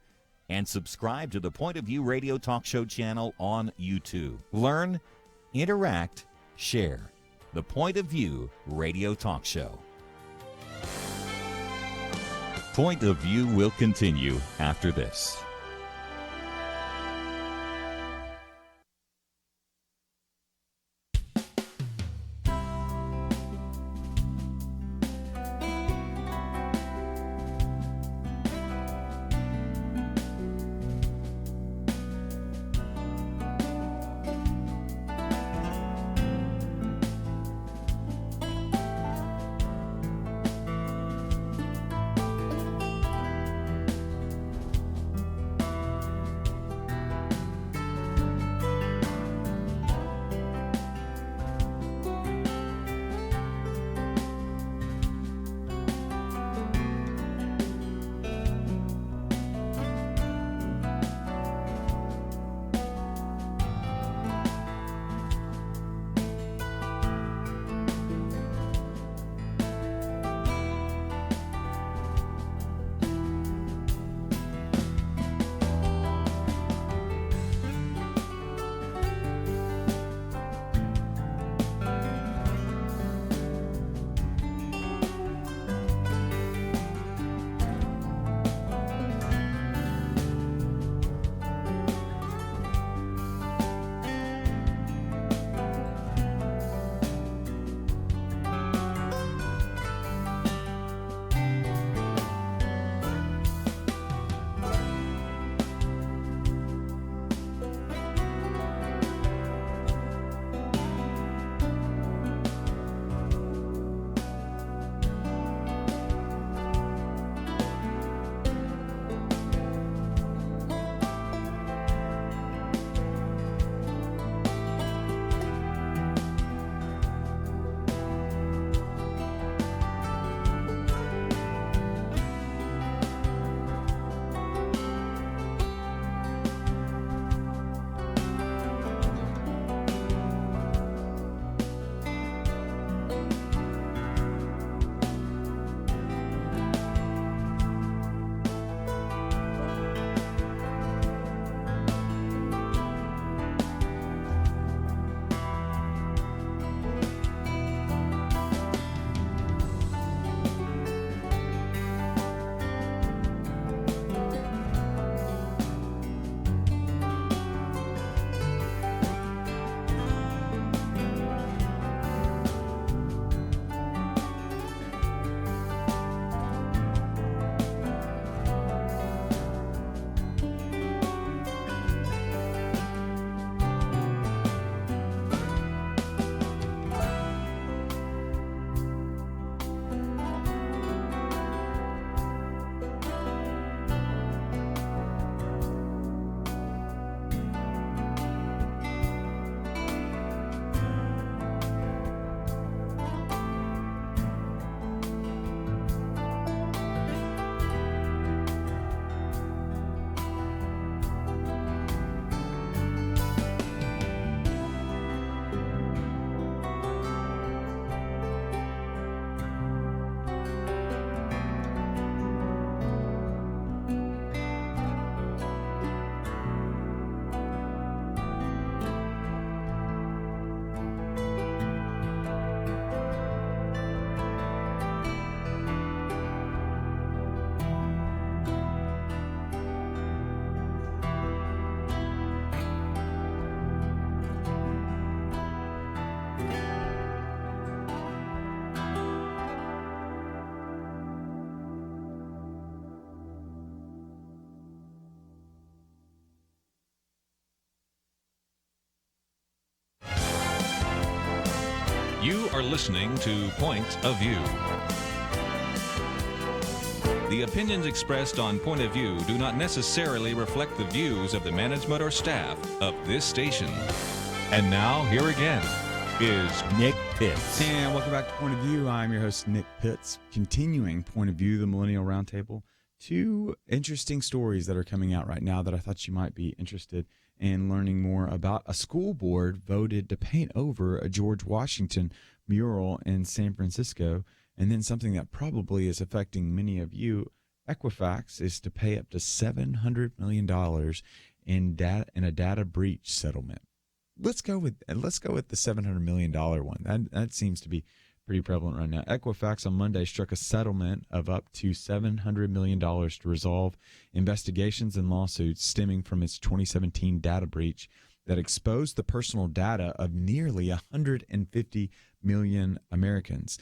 and subscribe to the Point of View Radio Talk Show channel on YouTube. Learn, interact, share. the Point of View radio talk show. Point of View will continue after this. You are listening to Point of View. The opinions expressed on Point of View do not necessarily reflect the views of the management or staff of this station. And now, here again is Nick Pitts. And welcome back to Point of View. I'm your host, Nick Pitts. Continuing Point of View, the Millennial Roundtable. Two interesting stories that are coming out right now that I thought you might be interested in learning more about. A school board voted to paint over a George Washington mural in San Francisco. And then something that probably is affecting many of you, Equifax is to pay up to $700 million in a data breach settlement. let's go with the $700 million one. That seems to be pretty prevalent right now. Equifax on Monday struck a settlement of up to $700 million to resolve investigations and lawsuits stemming from its 2017 data breach that exposed the personal data of nearly 150 million Americans.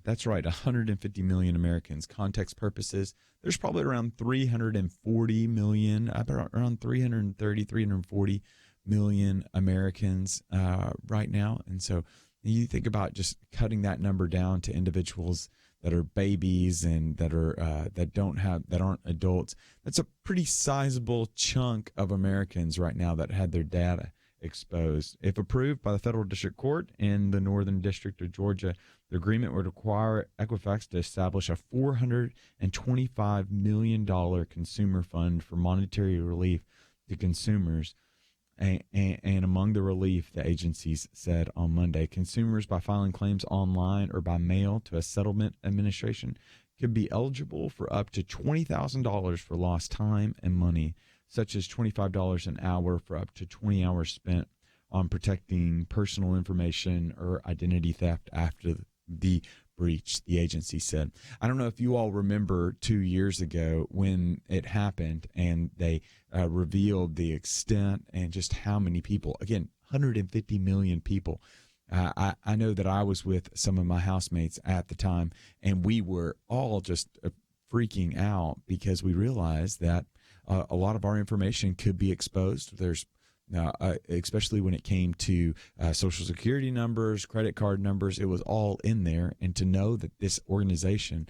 That's right, 150 million Americans. Context purposes, there's probably around 340 million, around 330, 340 million Americans right now. And so you think about just cutting that number down to individuals that are babies and that aren't adults. That's a pretty sizable chunk of Americans right now that had their data exposed. If approved by the Federal District Court in the Northern District of Georgia, the agreement would require Equifax to establish a $425 million consumer fund for monetary relief to consumers. And among the relief, the agencies said on Monday, consumers by filing claims online or by mail to a settlement administration could be eligible for up to $20,000 for lost time and money, such as $25 an hour for up to 20 hours spent on protecting personal information or identity theft after the breach, the agency said. I don't know if you all remember 2 years ago when it happened and they revealed the extent and just how many people, again, 150 million people. I know that I was with some of my housemates at the time, and we were all just freaking out because we realized that a lot of our information could be exposed. There's especially when it came to Social Security numbers, credit card numbers, it was all in there. And to know that this organization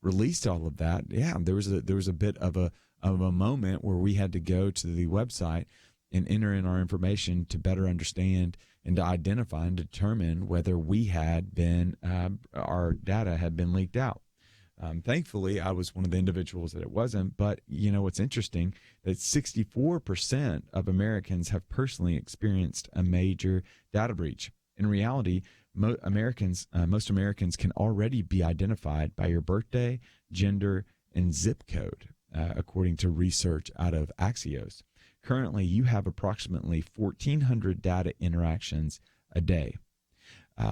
released all of that, there was a bit of a moment where we had to go to the website and enter in our information to better understand and to identify and determine whether we had been our data had been leaked out. Thankfully, I was one of the individuals that it wasn't. But, you know, what's interesting, that 64% of Americans have personally experienced a major data breach. In reality, most Americans can already be identified by your birthday, gender, and zip code, according to research out of Axios. Currently, you have approximately 1,400 data interactions a day.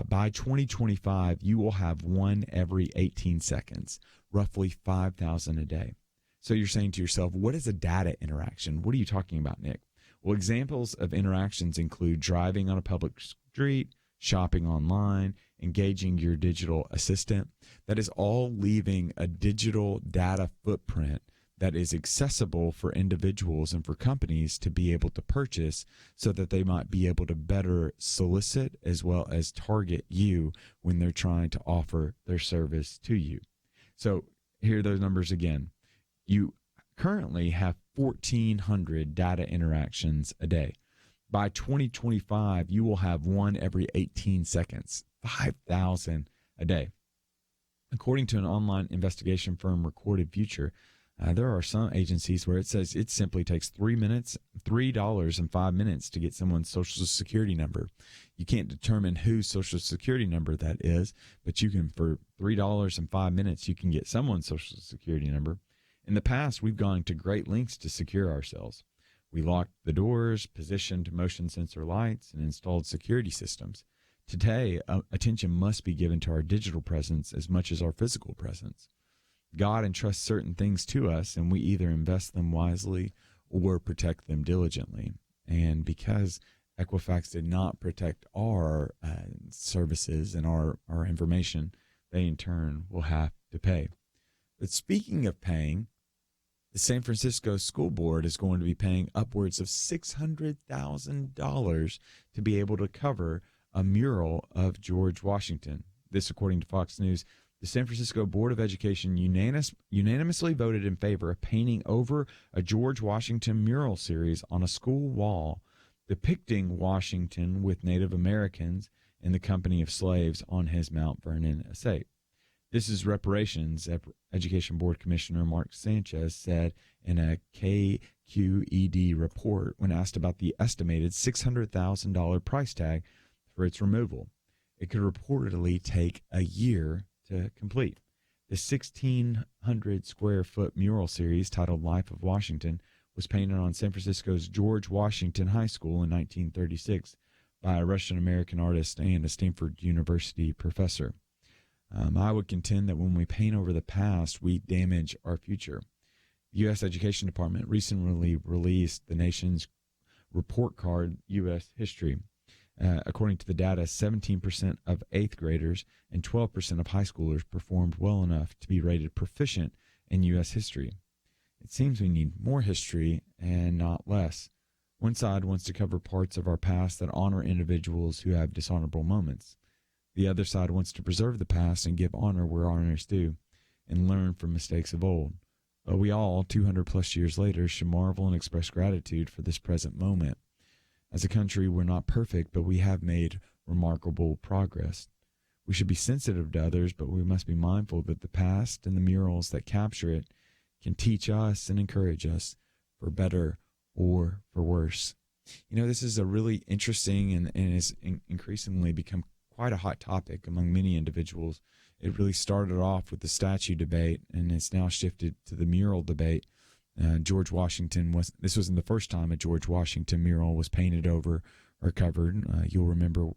By 2025, you will have one every 18 seconds, roughly 5,000 a day. So you're saying to yourself, what is a data interaction? What are you talking about, Nick? Well, examples of interactions include driving on a public street, shopping online, engaging your digital assistant. That is all leaving a digital data footprint that is accessible for individuals and for companies to be able to purchase so that they might be able to better solicit as well as target you when they're trying to offer their service to you. So here are those numbers again. You currently have 1,400 data interactions a day. By 2025, you will have one every 18 seconds, 5,000 a day. According to an online investigation firm, Recorded Future, there are some agencies where it says it simply takes $3.05 to get someone's social security number. You can't determine whose social security number that is, but you can, for $3.05, you can get someone's social security number. In the past, we've gone to great lengths to secure ourselves. We locked the doors, positioned motion sensor lights, and installed security systems. Today, attention must be given to our digital presence as much as our physical presence. God entrusts certain things to us, and we either invest them wisely or protect them diligently. And because Equifax did not protect our services and our information, they in turn will have to pay. But speaking of paying, the San Francisco School Board is going to be paying upwards of $600,000 to be able to cover a mural of George Washington. This, according to Fox News. The San Francisco Board of Education unanimously voted in favor of painting over a George Washington mural series on a school wall depicting Washington with Native Americans in the company of slaves on his Mount Vernon estate. This is reparations, Education Board Commissioner Mark Sanchez said in a KQED report when asked about the estimated $600,000 price tag for its removal. It could reportedly take a year to complete. The 1,600 square foot mural series titled Life of Washington was painted on San Francisco's George Washington High School in 1936 by a Russian-American artist and a Stanford University professor. I would contend that when we paint over the past, we damage our future. The U.S. Education Department recently released the nation's report card, U.S. History. According to the data, 17% of 8th graders and 12% of high schoolers performed well enough to be rated proficient in U.S. history. It seems we need more history and not less. One side wants to cover parts of our past that honor individuals who have dishonorable moments. The other side wants to preserve the past and give honor where honor is due and learn from mistakes of old. But we all, 200 plus years later, should marvel and express gratitude for this present moment. As a country, we're not perfect, but we have made remarkable progress. We should be sensitive to others, but we must be mindful that the past and the murals that capture it can teach us and encourage us for better or for worse. You know, this is a really interesting and has increasingly become quite a hot topic among many individuals. It really started off with the statue debate, and it's now shifted to the mural debate. George Washington this wasn't the first time a George Washington mural was painted over or covered. You'll remember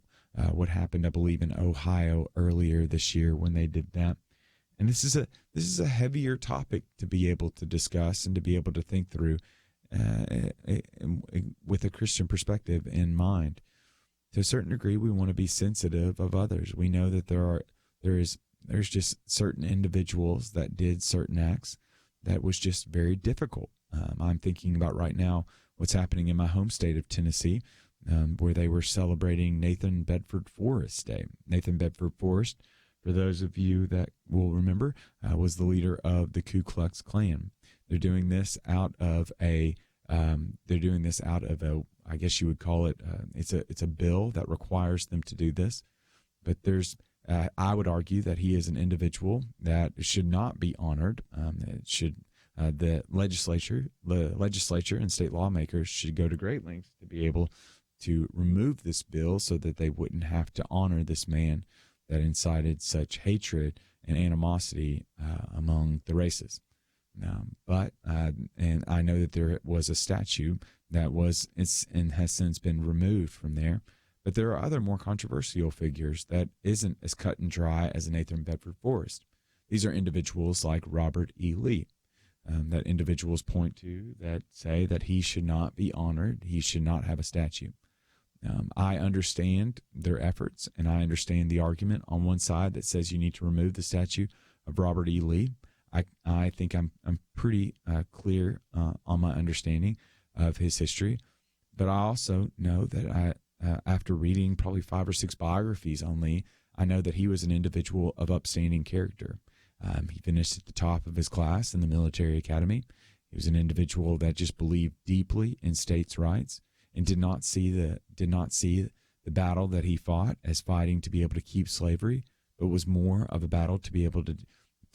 what happened, I believe, in Ohio earlier this year when they did that. And this is a heavier topic to be able to discuss and to be able to think through with a Christian perspective in mind. To a certain degree, we want to be sensitive of others. We know that there's just certain individuals that did certain acts that was just very difficult. I'm thinking about right now what's happening in my home state of Tennessee, where they were celebrating Nathan Bedford Forrest Day. Nathan Bedford Forrest, for those of you that will remember, was the leader of the Ku Klux Klan. They're doing this out of a I guess you would call it, it's a bill that requires them to do this. But I would argue that he is an individual that should not be honored. The legislature and state lawmakers should go to great lengths to be able to remove this bill so that they wouldn't have to honor this man that incited such hatred and animosity among the races. And I know that there was a statue that has since been removed from there. But there are other more controversial figures that isn't as cut and dry as Nathan Bedford Forrest. These are individuals like Robert E. Lee, that individuals point to that say that he should not be honored. He should not have a statue. I understand their efforts, and I understand the argument on one side that says you need to remove the statue of Robert E. Lee. I think I'm pretty clear on my understanding of his history, but I also know that after reading probably 5 or 6 biographies on Lee, I know that he was an individual of upstanding character. He finished at the top of his class in the military academy. He was an individual that just believed deeply in states' rights and did not see the battle that he fought as fighting to be able to keep slavery, but was more of a battle to be able to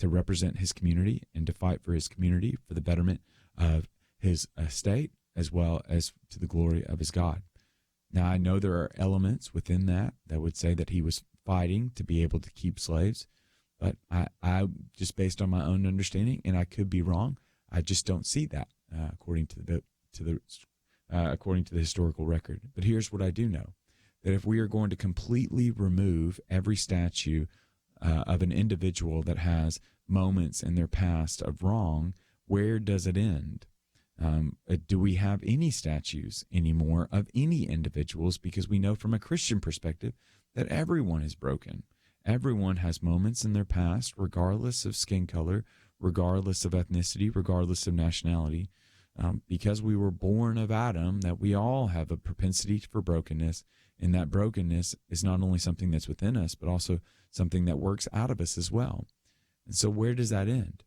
represent his community and to fight for his community for the betterment of his state as well as to the glory of his God. Now, I know there are elements within that would say that he was fighting to be able to keep slaves, but I just based on my own understanding, and I could be wrong, I just don't see that according to the historical record. But here's what I do know: that if we are going to completely remove every statue of an individual that has moments in their past of wrong, where does it end? Do we have any statues anymore of any individuals? Because we know from a Christian perspective that everyone is broken. Everyone has moments in their past, regardless of skin color, regardless of ethnicity, regardless of nationality. Because we were born of Adam, that we all have a propensity for brokenness, and that brokenness is not only something that's within us, but also something that works out of us as well. And so where does that end?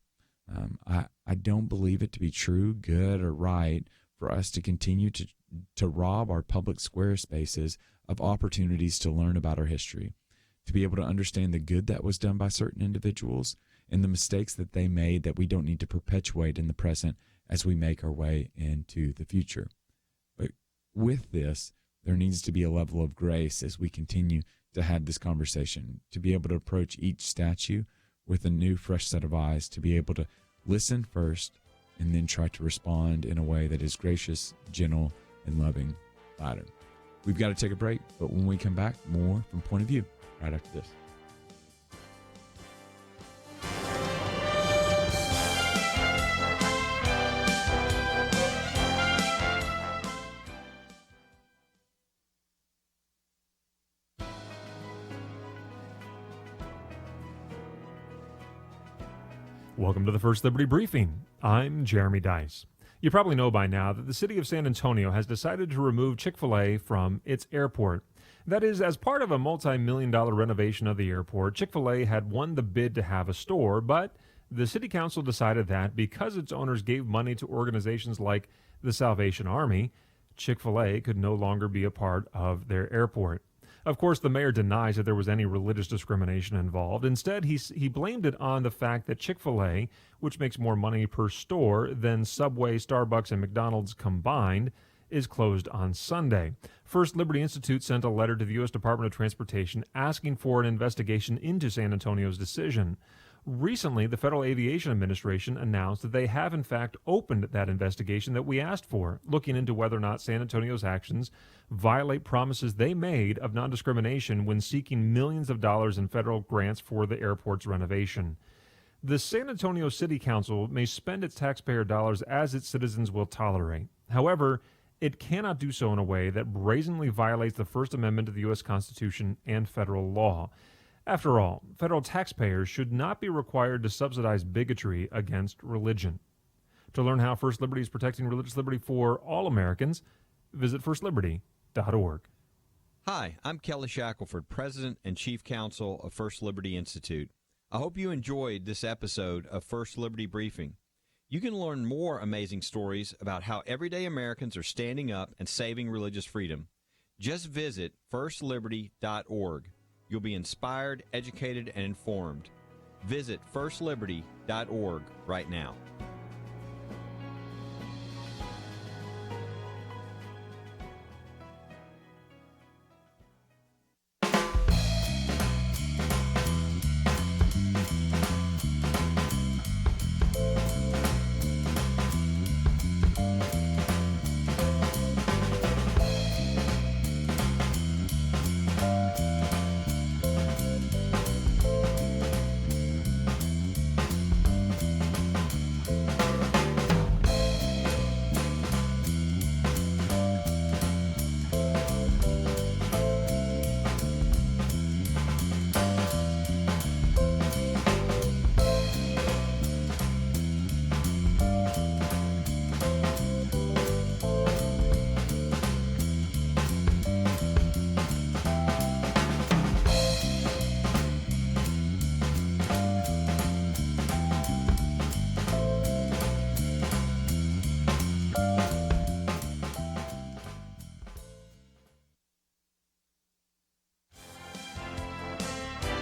I don't believe it to be true, good, or right for us to continue to rob our public square spaces of opportunities to learn about our history, to be able to understand the good that was done by certain individuals and the mistakes that they made that we don't need to perpetuate in the present as we make our way into the future. But with this, there needs to be a level of grace as we continue to have this conversation, to be able to approach each statue with a new, fresh set of eyes, to be able to listen first and then try to respond in a way that is gracious, gentle, and loving later. We've got to take a break, but when we come back, more from Point of View right after this. Welcome to the First Liberty Briefing. I'm Jeremy Dice. You probably know by now that the city of San Antonio has decided to remove Chick-fil-A from its airport. That is, as part of a multi-million-dollar renovation of the airport, Chick-fil-A had won the bid to have a store, but the city council decided that because its owners gave money to organizations like the Salvation Army, Chick-fil-A could no longer be a part of their airport. Of course, the mayor denies that there was any religious discrimination involved. Instead, he blamed it on the fact that Chick-fil-A, which makes more money per store than Subway, Starbucks, and McDonald's combined, is closed on Sunday. First Liberty Institute sent a letter to the U.S. Department of Transportation asking for an investigation into San Antonio's decision. Recently, the Federal Aviation Administration announced that they have in fact opened that investigation that we asked for, looking into whether or not San Antonio's actions violate promises they made of non-discrimination when seeking millions of dollars in federal grants for the airport's renovation. The San Antonio City Council may spend its taxpayer dollars as its citizens will tolerate. However, it cannot do so in a way that brazenly violates the First Amendment of the U.S. Constitution and federal law. After all, federal taxpayers should not be required to subsidize bigotry against religion. To learn how First Liberty is protecting religious liberty for all Americans, visit firstliberty.org. Hi, I'm Kelly Shackelford, President and Chief Counsel of First Liberty Institute. I hope you enjoyed this episode of First Liberty Briefing. You can learn more amazing stories about how everyday Americans are standing up and saving religious freedom. Just visit firstliberty.org. You'll be inspired, educated, and informed. Visit firstliberty.org right now.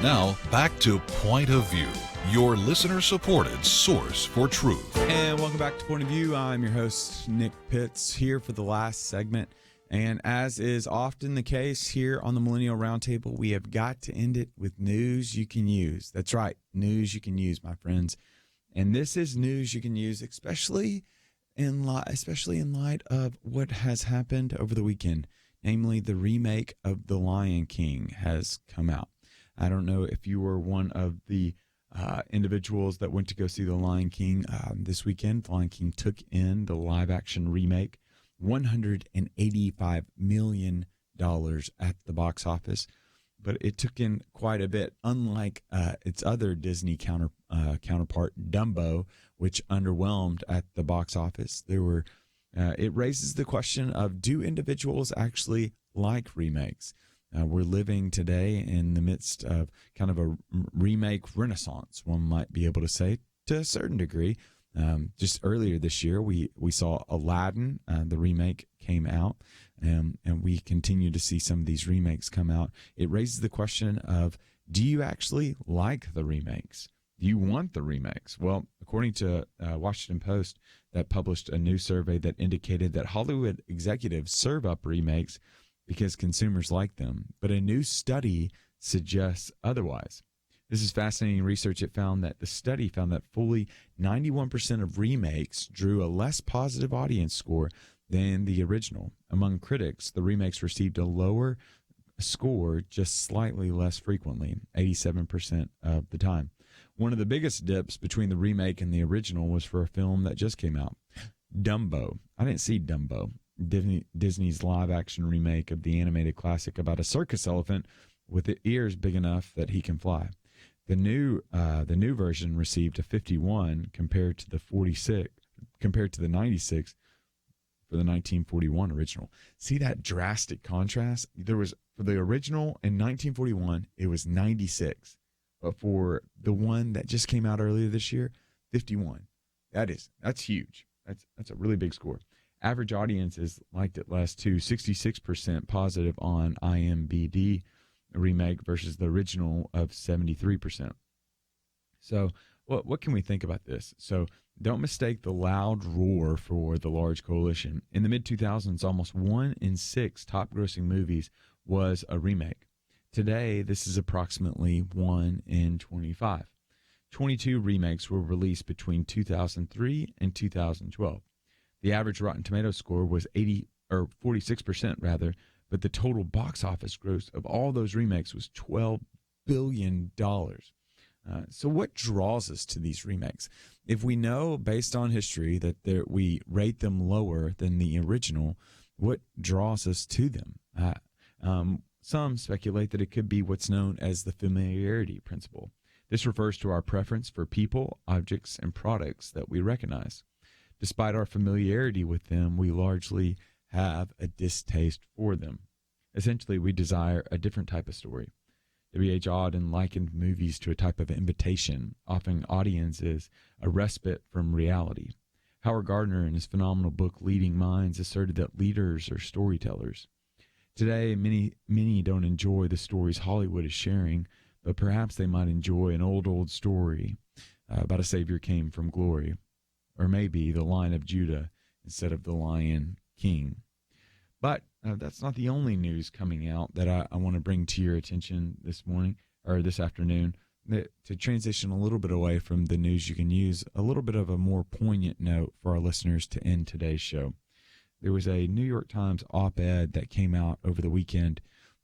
Now, back to Point of View, your listener-supported source for truth. And welcome back to Point of View. I'm your host, Nick Pitts, here for the last segment. And as is often the case here on the Millennial Roundtable, we have got to end it with news you can use. That's right, news you can use, my friends. And this is news you can use, especially in light of what has happened over the weekend. Namely, the remake of The Lion King has come out. I don't know if you were one of the individuals that went to go see The Lion King this weekend. The Lion King took in the live-action remake, $185 million at the box office. But it took in quite a bit, unlike its other Disney counterpart, Dumbo, which underwhelmed at the box office. It raises the question of, do individuals actually like remakes? We're living today in the midst of kind of a remake renaissance, one might be able to say, to a certain degree. Just earlier this year, we saw Aladdin, the remake came out, and we continue to see some of these remakes come out. It raises the question of, do you actually like the remakes? Do you want the remakes? Well, according to Washington Post, that published a new survey that indicated that Hollywood executives serve up remakes because consumers like them, but a new study suggests otherwise. This is fascinating research. The study found that fully 91% of remakes drew a less positive audience score than the original. Among critics, the remakes received a lower score just slightly less frequently, 87% of the time. One of the biggest dips between the remake and the original was for a film that just came out, Dumbo. I didn't see Dumbo, Disney's live-action remake of the animated classic about a circus elephant with the ears big enough that he can fly. The new version received a 51 compared to the 96 for the 1941 original. See that drastic contrast? There was, for the original in 1941, it was 96. But for the one that just came out earlier this year, 51. That's huge. That's a really big score. Average audiences liked it less too, 66% positive on IMDb remake versus the original of 73%. So what can we think about this? So don't mistake the loud roar for the large coalition. In the mid-2000s, almost 1 in 6 top-grossing movies was a remake. Today, this is approximately 1 in 25. 22 remakes were released between 2003 and 2012. The average Rotten Tomatoes score was 46% rather, but the total box office gross of all those remakes was $12 billion. So what draws us to these remakes? If we know based on history that we rate them lower than the original, what draws us to them? Some speculate that it could be what's known as the familiarity principle. This refers to our preference for people, objects, and products that we recognize. Despite our familiarity with them, we largely have a distaste for them. Essentially, we desire a different type of story. W.H. Auden likened movies to a type of invitation, offering audiences a respite from reality. Howard Gardner, in his phenomenal book Leading Minds, asserted that leaders are storytellers. Today, many don't enjoy the stories Hollywood is sharing, but perhaps they might enjoy an old story about a Savior came from glory, or maybe the Lion of Judah instead of the Lion King. But that's not the only news coming out that I want to bring to your attention this morning or this afternoon. To transition a little bit away from the news you can use, a little bit of a more poignant note for our listeners to end today's show. There was a New York Times op-ed that came out over the weekend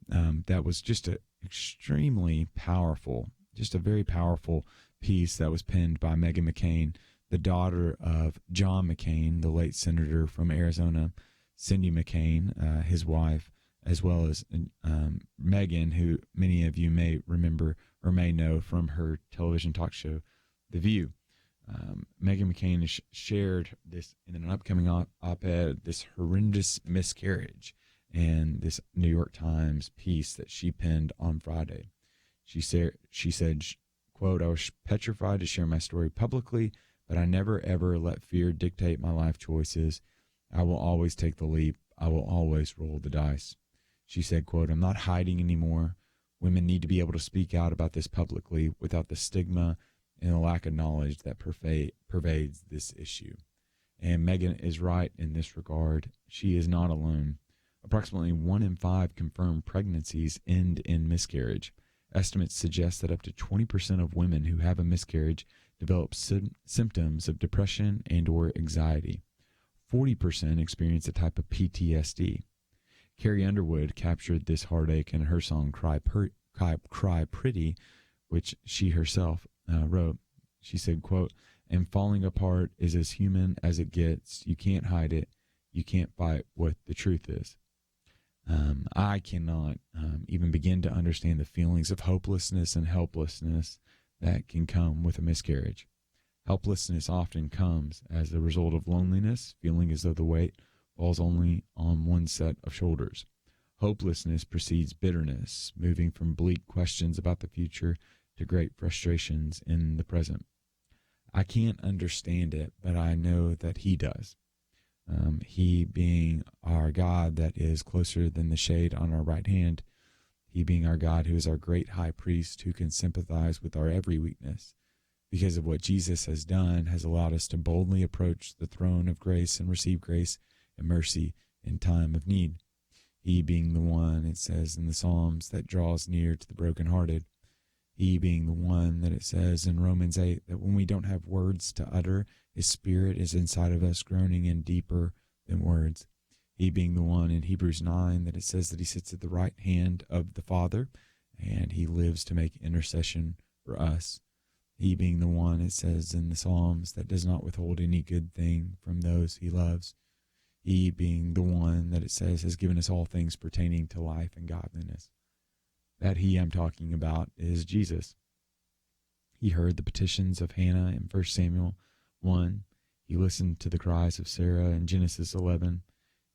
that was just extremely powerful, just a very powerful piece that was penned by Meghan McCain, the daughter of John McCain, the late senator from Arizona, Cindy McCain, his wife, as well as Meghan, who many of you may remember or may know from her television talk show, The View. Meghan McCain has shared this in an upcoming op-ed, this horrendous miscarriage, and this New York Times piece that she penned on Friday. She said, quote, "I was petrified to share my story publicly, but I never ever let fear dictate my life choices. I will always take the leap. I will always roll the dice." She said, quote, "I'm not hiding anymore. Women need to be able to speak out about this publicly without the stigma and the lack of knowledge that pervades this issue." And Meghan is right in this regard. She is not alone. Approximately 1 in 5 confirmed pregnancies end in miscarriage. Estimates suggest that up to 20% of women who have a miscarriage develop symptoms of depression and or anxiety. 40% experience a type of PTSD. Carrie Underwood captured this heartache in her song Cry Pretty, which she herself wrote. She said, quote, "And falling apart is as human as it gets. You can't hide it. You can't fight what the truth is." I cannot even begin to understand the feelings of hopelessness and helplessness that can come with a miscarriage. Helplessness often comes as a result of loneliness, feeling as though the weight falls only on one set of shoulders. Hopelessness precedes bitterness, moving from bleak questions about the future to great frustrations in the present. I can't understand it, but I know that He does. He being our God that is closer than the shade on our right hand. He being our God who is our great high priest who can sympathize with our every weakness. Because of what Jesus has done, has allowed us to boldly approach the throne of grace and receive grace and mercy in time of need. He being the one, it says in the Psalms, that draws near to the brokenhearted. He being the one that it says in Romans 8 that when we don't have words to utter, His Spirit is inside of us, groaning in deeper than words. He being the one in Hebrews 9 that it says that he sits at the right hand of the Father, and he lives to make intercession for us. He being the one, it says in the Psalms, that does not withhold any good thing from those he loves. He being the one that it says has given us all things pertaining to life and godliness. That he I'm talking about is Jesus. He heard the petitions of Hannah in 1 Samuel 1. He listened to the cries of Sarah in Genesis 11,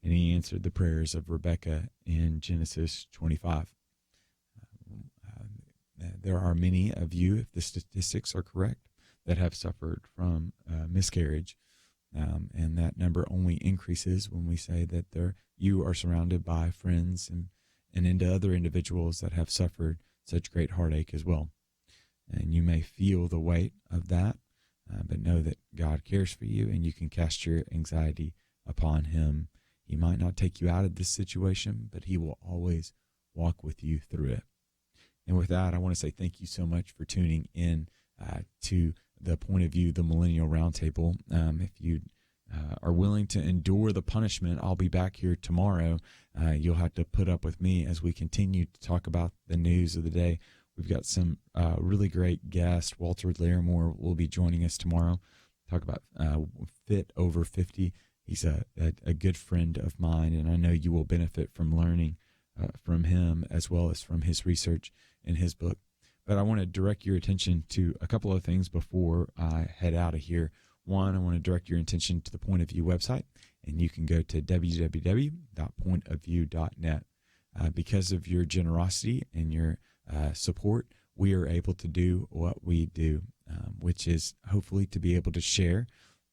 and he answered the prayers of Rebekah in Genesis 25. There are many of you, if the statistics are correct, that have suffered from miscarriage, and that number only increases when we say that you are surrounded by friends and into other individuals that have suffered such great heartache as well. And you may feel the weight of that, but know that God cares for you, and you can cast your anxiety upon him. He might not take you out of this situation, but he will always walk with you through it. And with that, I want to say thank you so much for tuning in to the Point of View, the Millennial Roundtable. If you are willing to endure the punishment, I'll be back here tomorrow. You'll have to put up with me as we continue to talk about the news of the day. We've got some really great guests. Walter Larimore will be joining us tomorrow. Talk about Fit Over 50. He's a good friend of mine, and I know you will benefit from learning from him as well as from his research in his book. But I want to direct your attention to a couple of things before I head out of here. One, I want to direct your attention to the Point of View website, and you can go to www.pointofview.net. Because of your generosity and your support, we are able to do what we do, which is hopefully to be able to share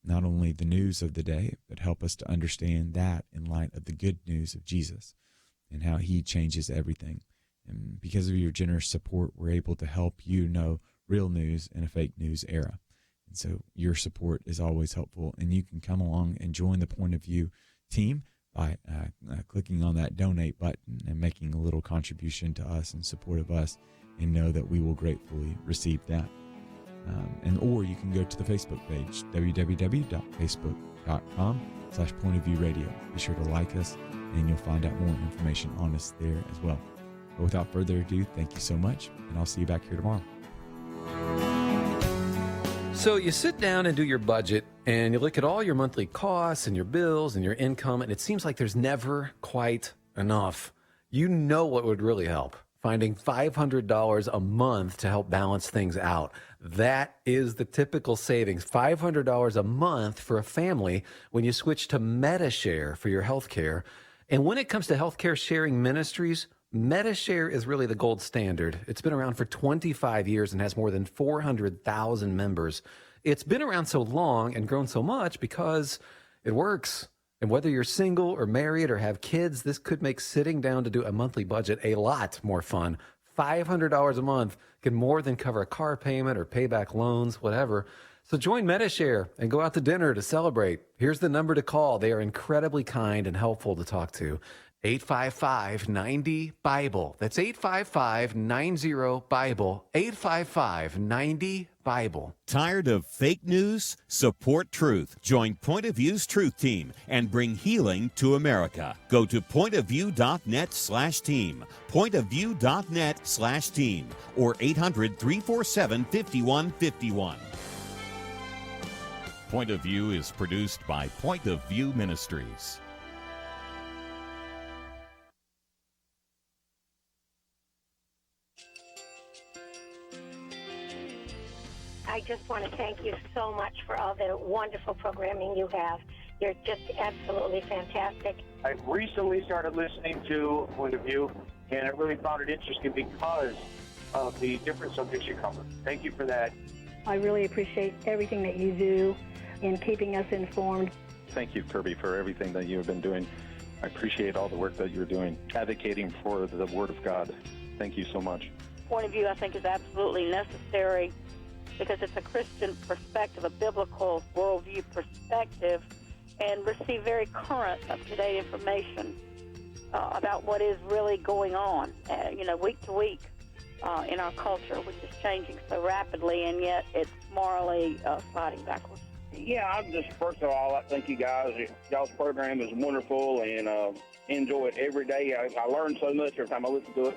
not only the news of the day, but help us to understand that in light of the good news of Jesus and how he changes everything. And because of your generous support, we're able to help you know real news in a fake news era. And so your support is always helpful, and you can come along and join the Point of View team by clicking on that donate button and making a little contribution to us in support of us, and know that we will gratefully receive that. Or you can go to the Facebook page, www.facebook.com/pointofviewradio. Be sure to like us, and you'll find out more information on us there as well. But without further ado, thank you so much, and I'll see you back here tomorrow. So you sit down and do your budget, and you look at all your monthly costs and your bills and your income, and it seems like there's never quite enough. You know what would really help? Finding $500 a month to help balance things out. That is the typical savings, $500 a month for a family when you switch to MediShare for your health care. And when it comes to healthcare sharing ministries, MediShare is really the gold standard. It's been around for 25 years and has more than 400,000 members. It's been around so long and grown so much because it works. And whether you're single or married or have kids, this could make sitting down to do a monthly budget a lot more fun. $500 a month can more than cover a car payment or pay back loans, whatever. So join MediShare and go out to dinner to celebrate. Here's the number to call. They are incredibly kind and helpful to talk to. 855-90-BIBLE. That's 855-90-BIBLE. 855-90-BIBLE. Tired of fake news? Support truth. Join Point of View's Truth Team and bring healing to America. Go to pointofview.net/team. Pointofview.net/team. Or 800-347-5151. Point of View is produced by Point of View Ministries. I just want to thank you so much for all the wonderful programming you have. You're just absolutely fantastic. I recently started listening to Point of View, and I really found it interesting because of the different subjects you cover. Thank you for that. I really appreciate everything that you do in keeping us informed. Thank you, Kirby, for everything that you have been doing. I appreciate all the work that you're doing, advocating for the Word of God. Thank you so much. Point of View, I think, is absolutely necessary because it's a Christian perspective, a biblical worldview perspective, and receive very current, up-to-date information about what is really going on, week to week in our culture, which is changing so rapidly, and yet it's morally sliding backwards. Yeah, I'm just, first of all, I thank you guys. Y'all's program is wonderful, and enjoy it every day. I learn so much every time I listen to it.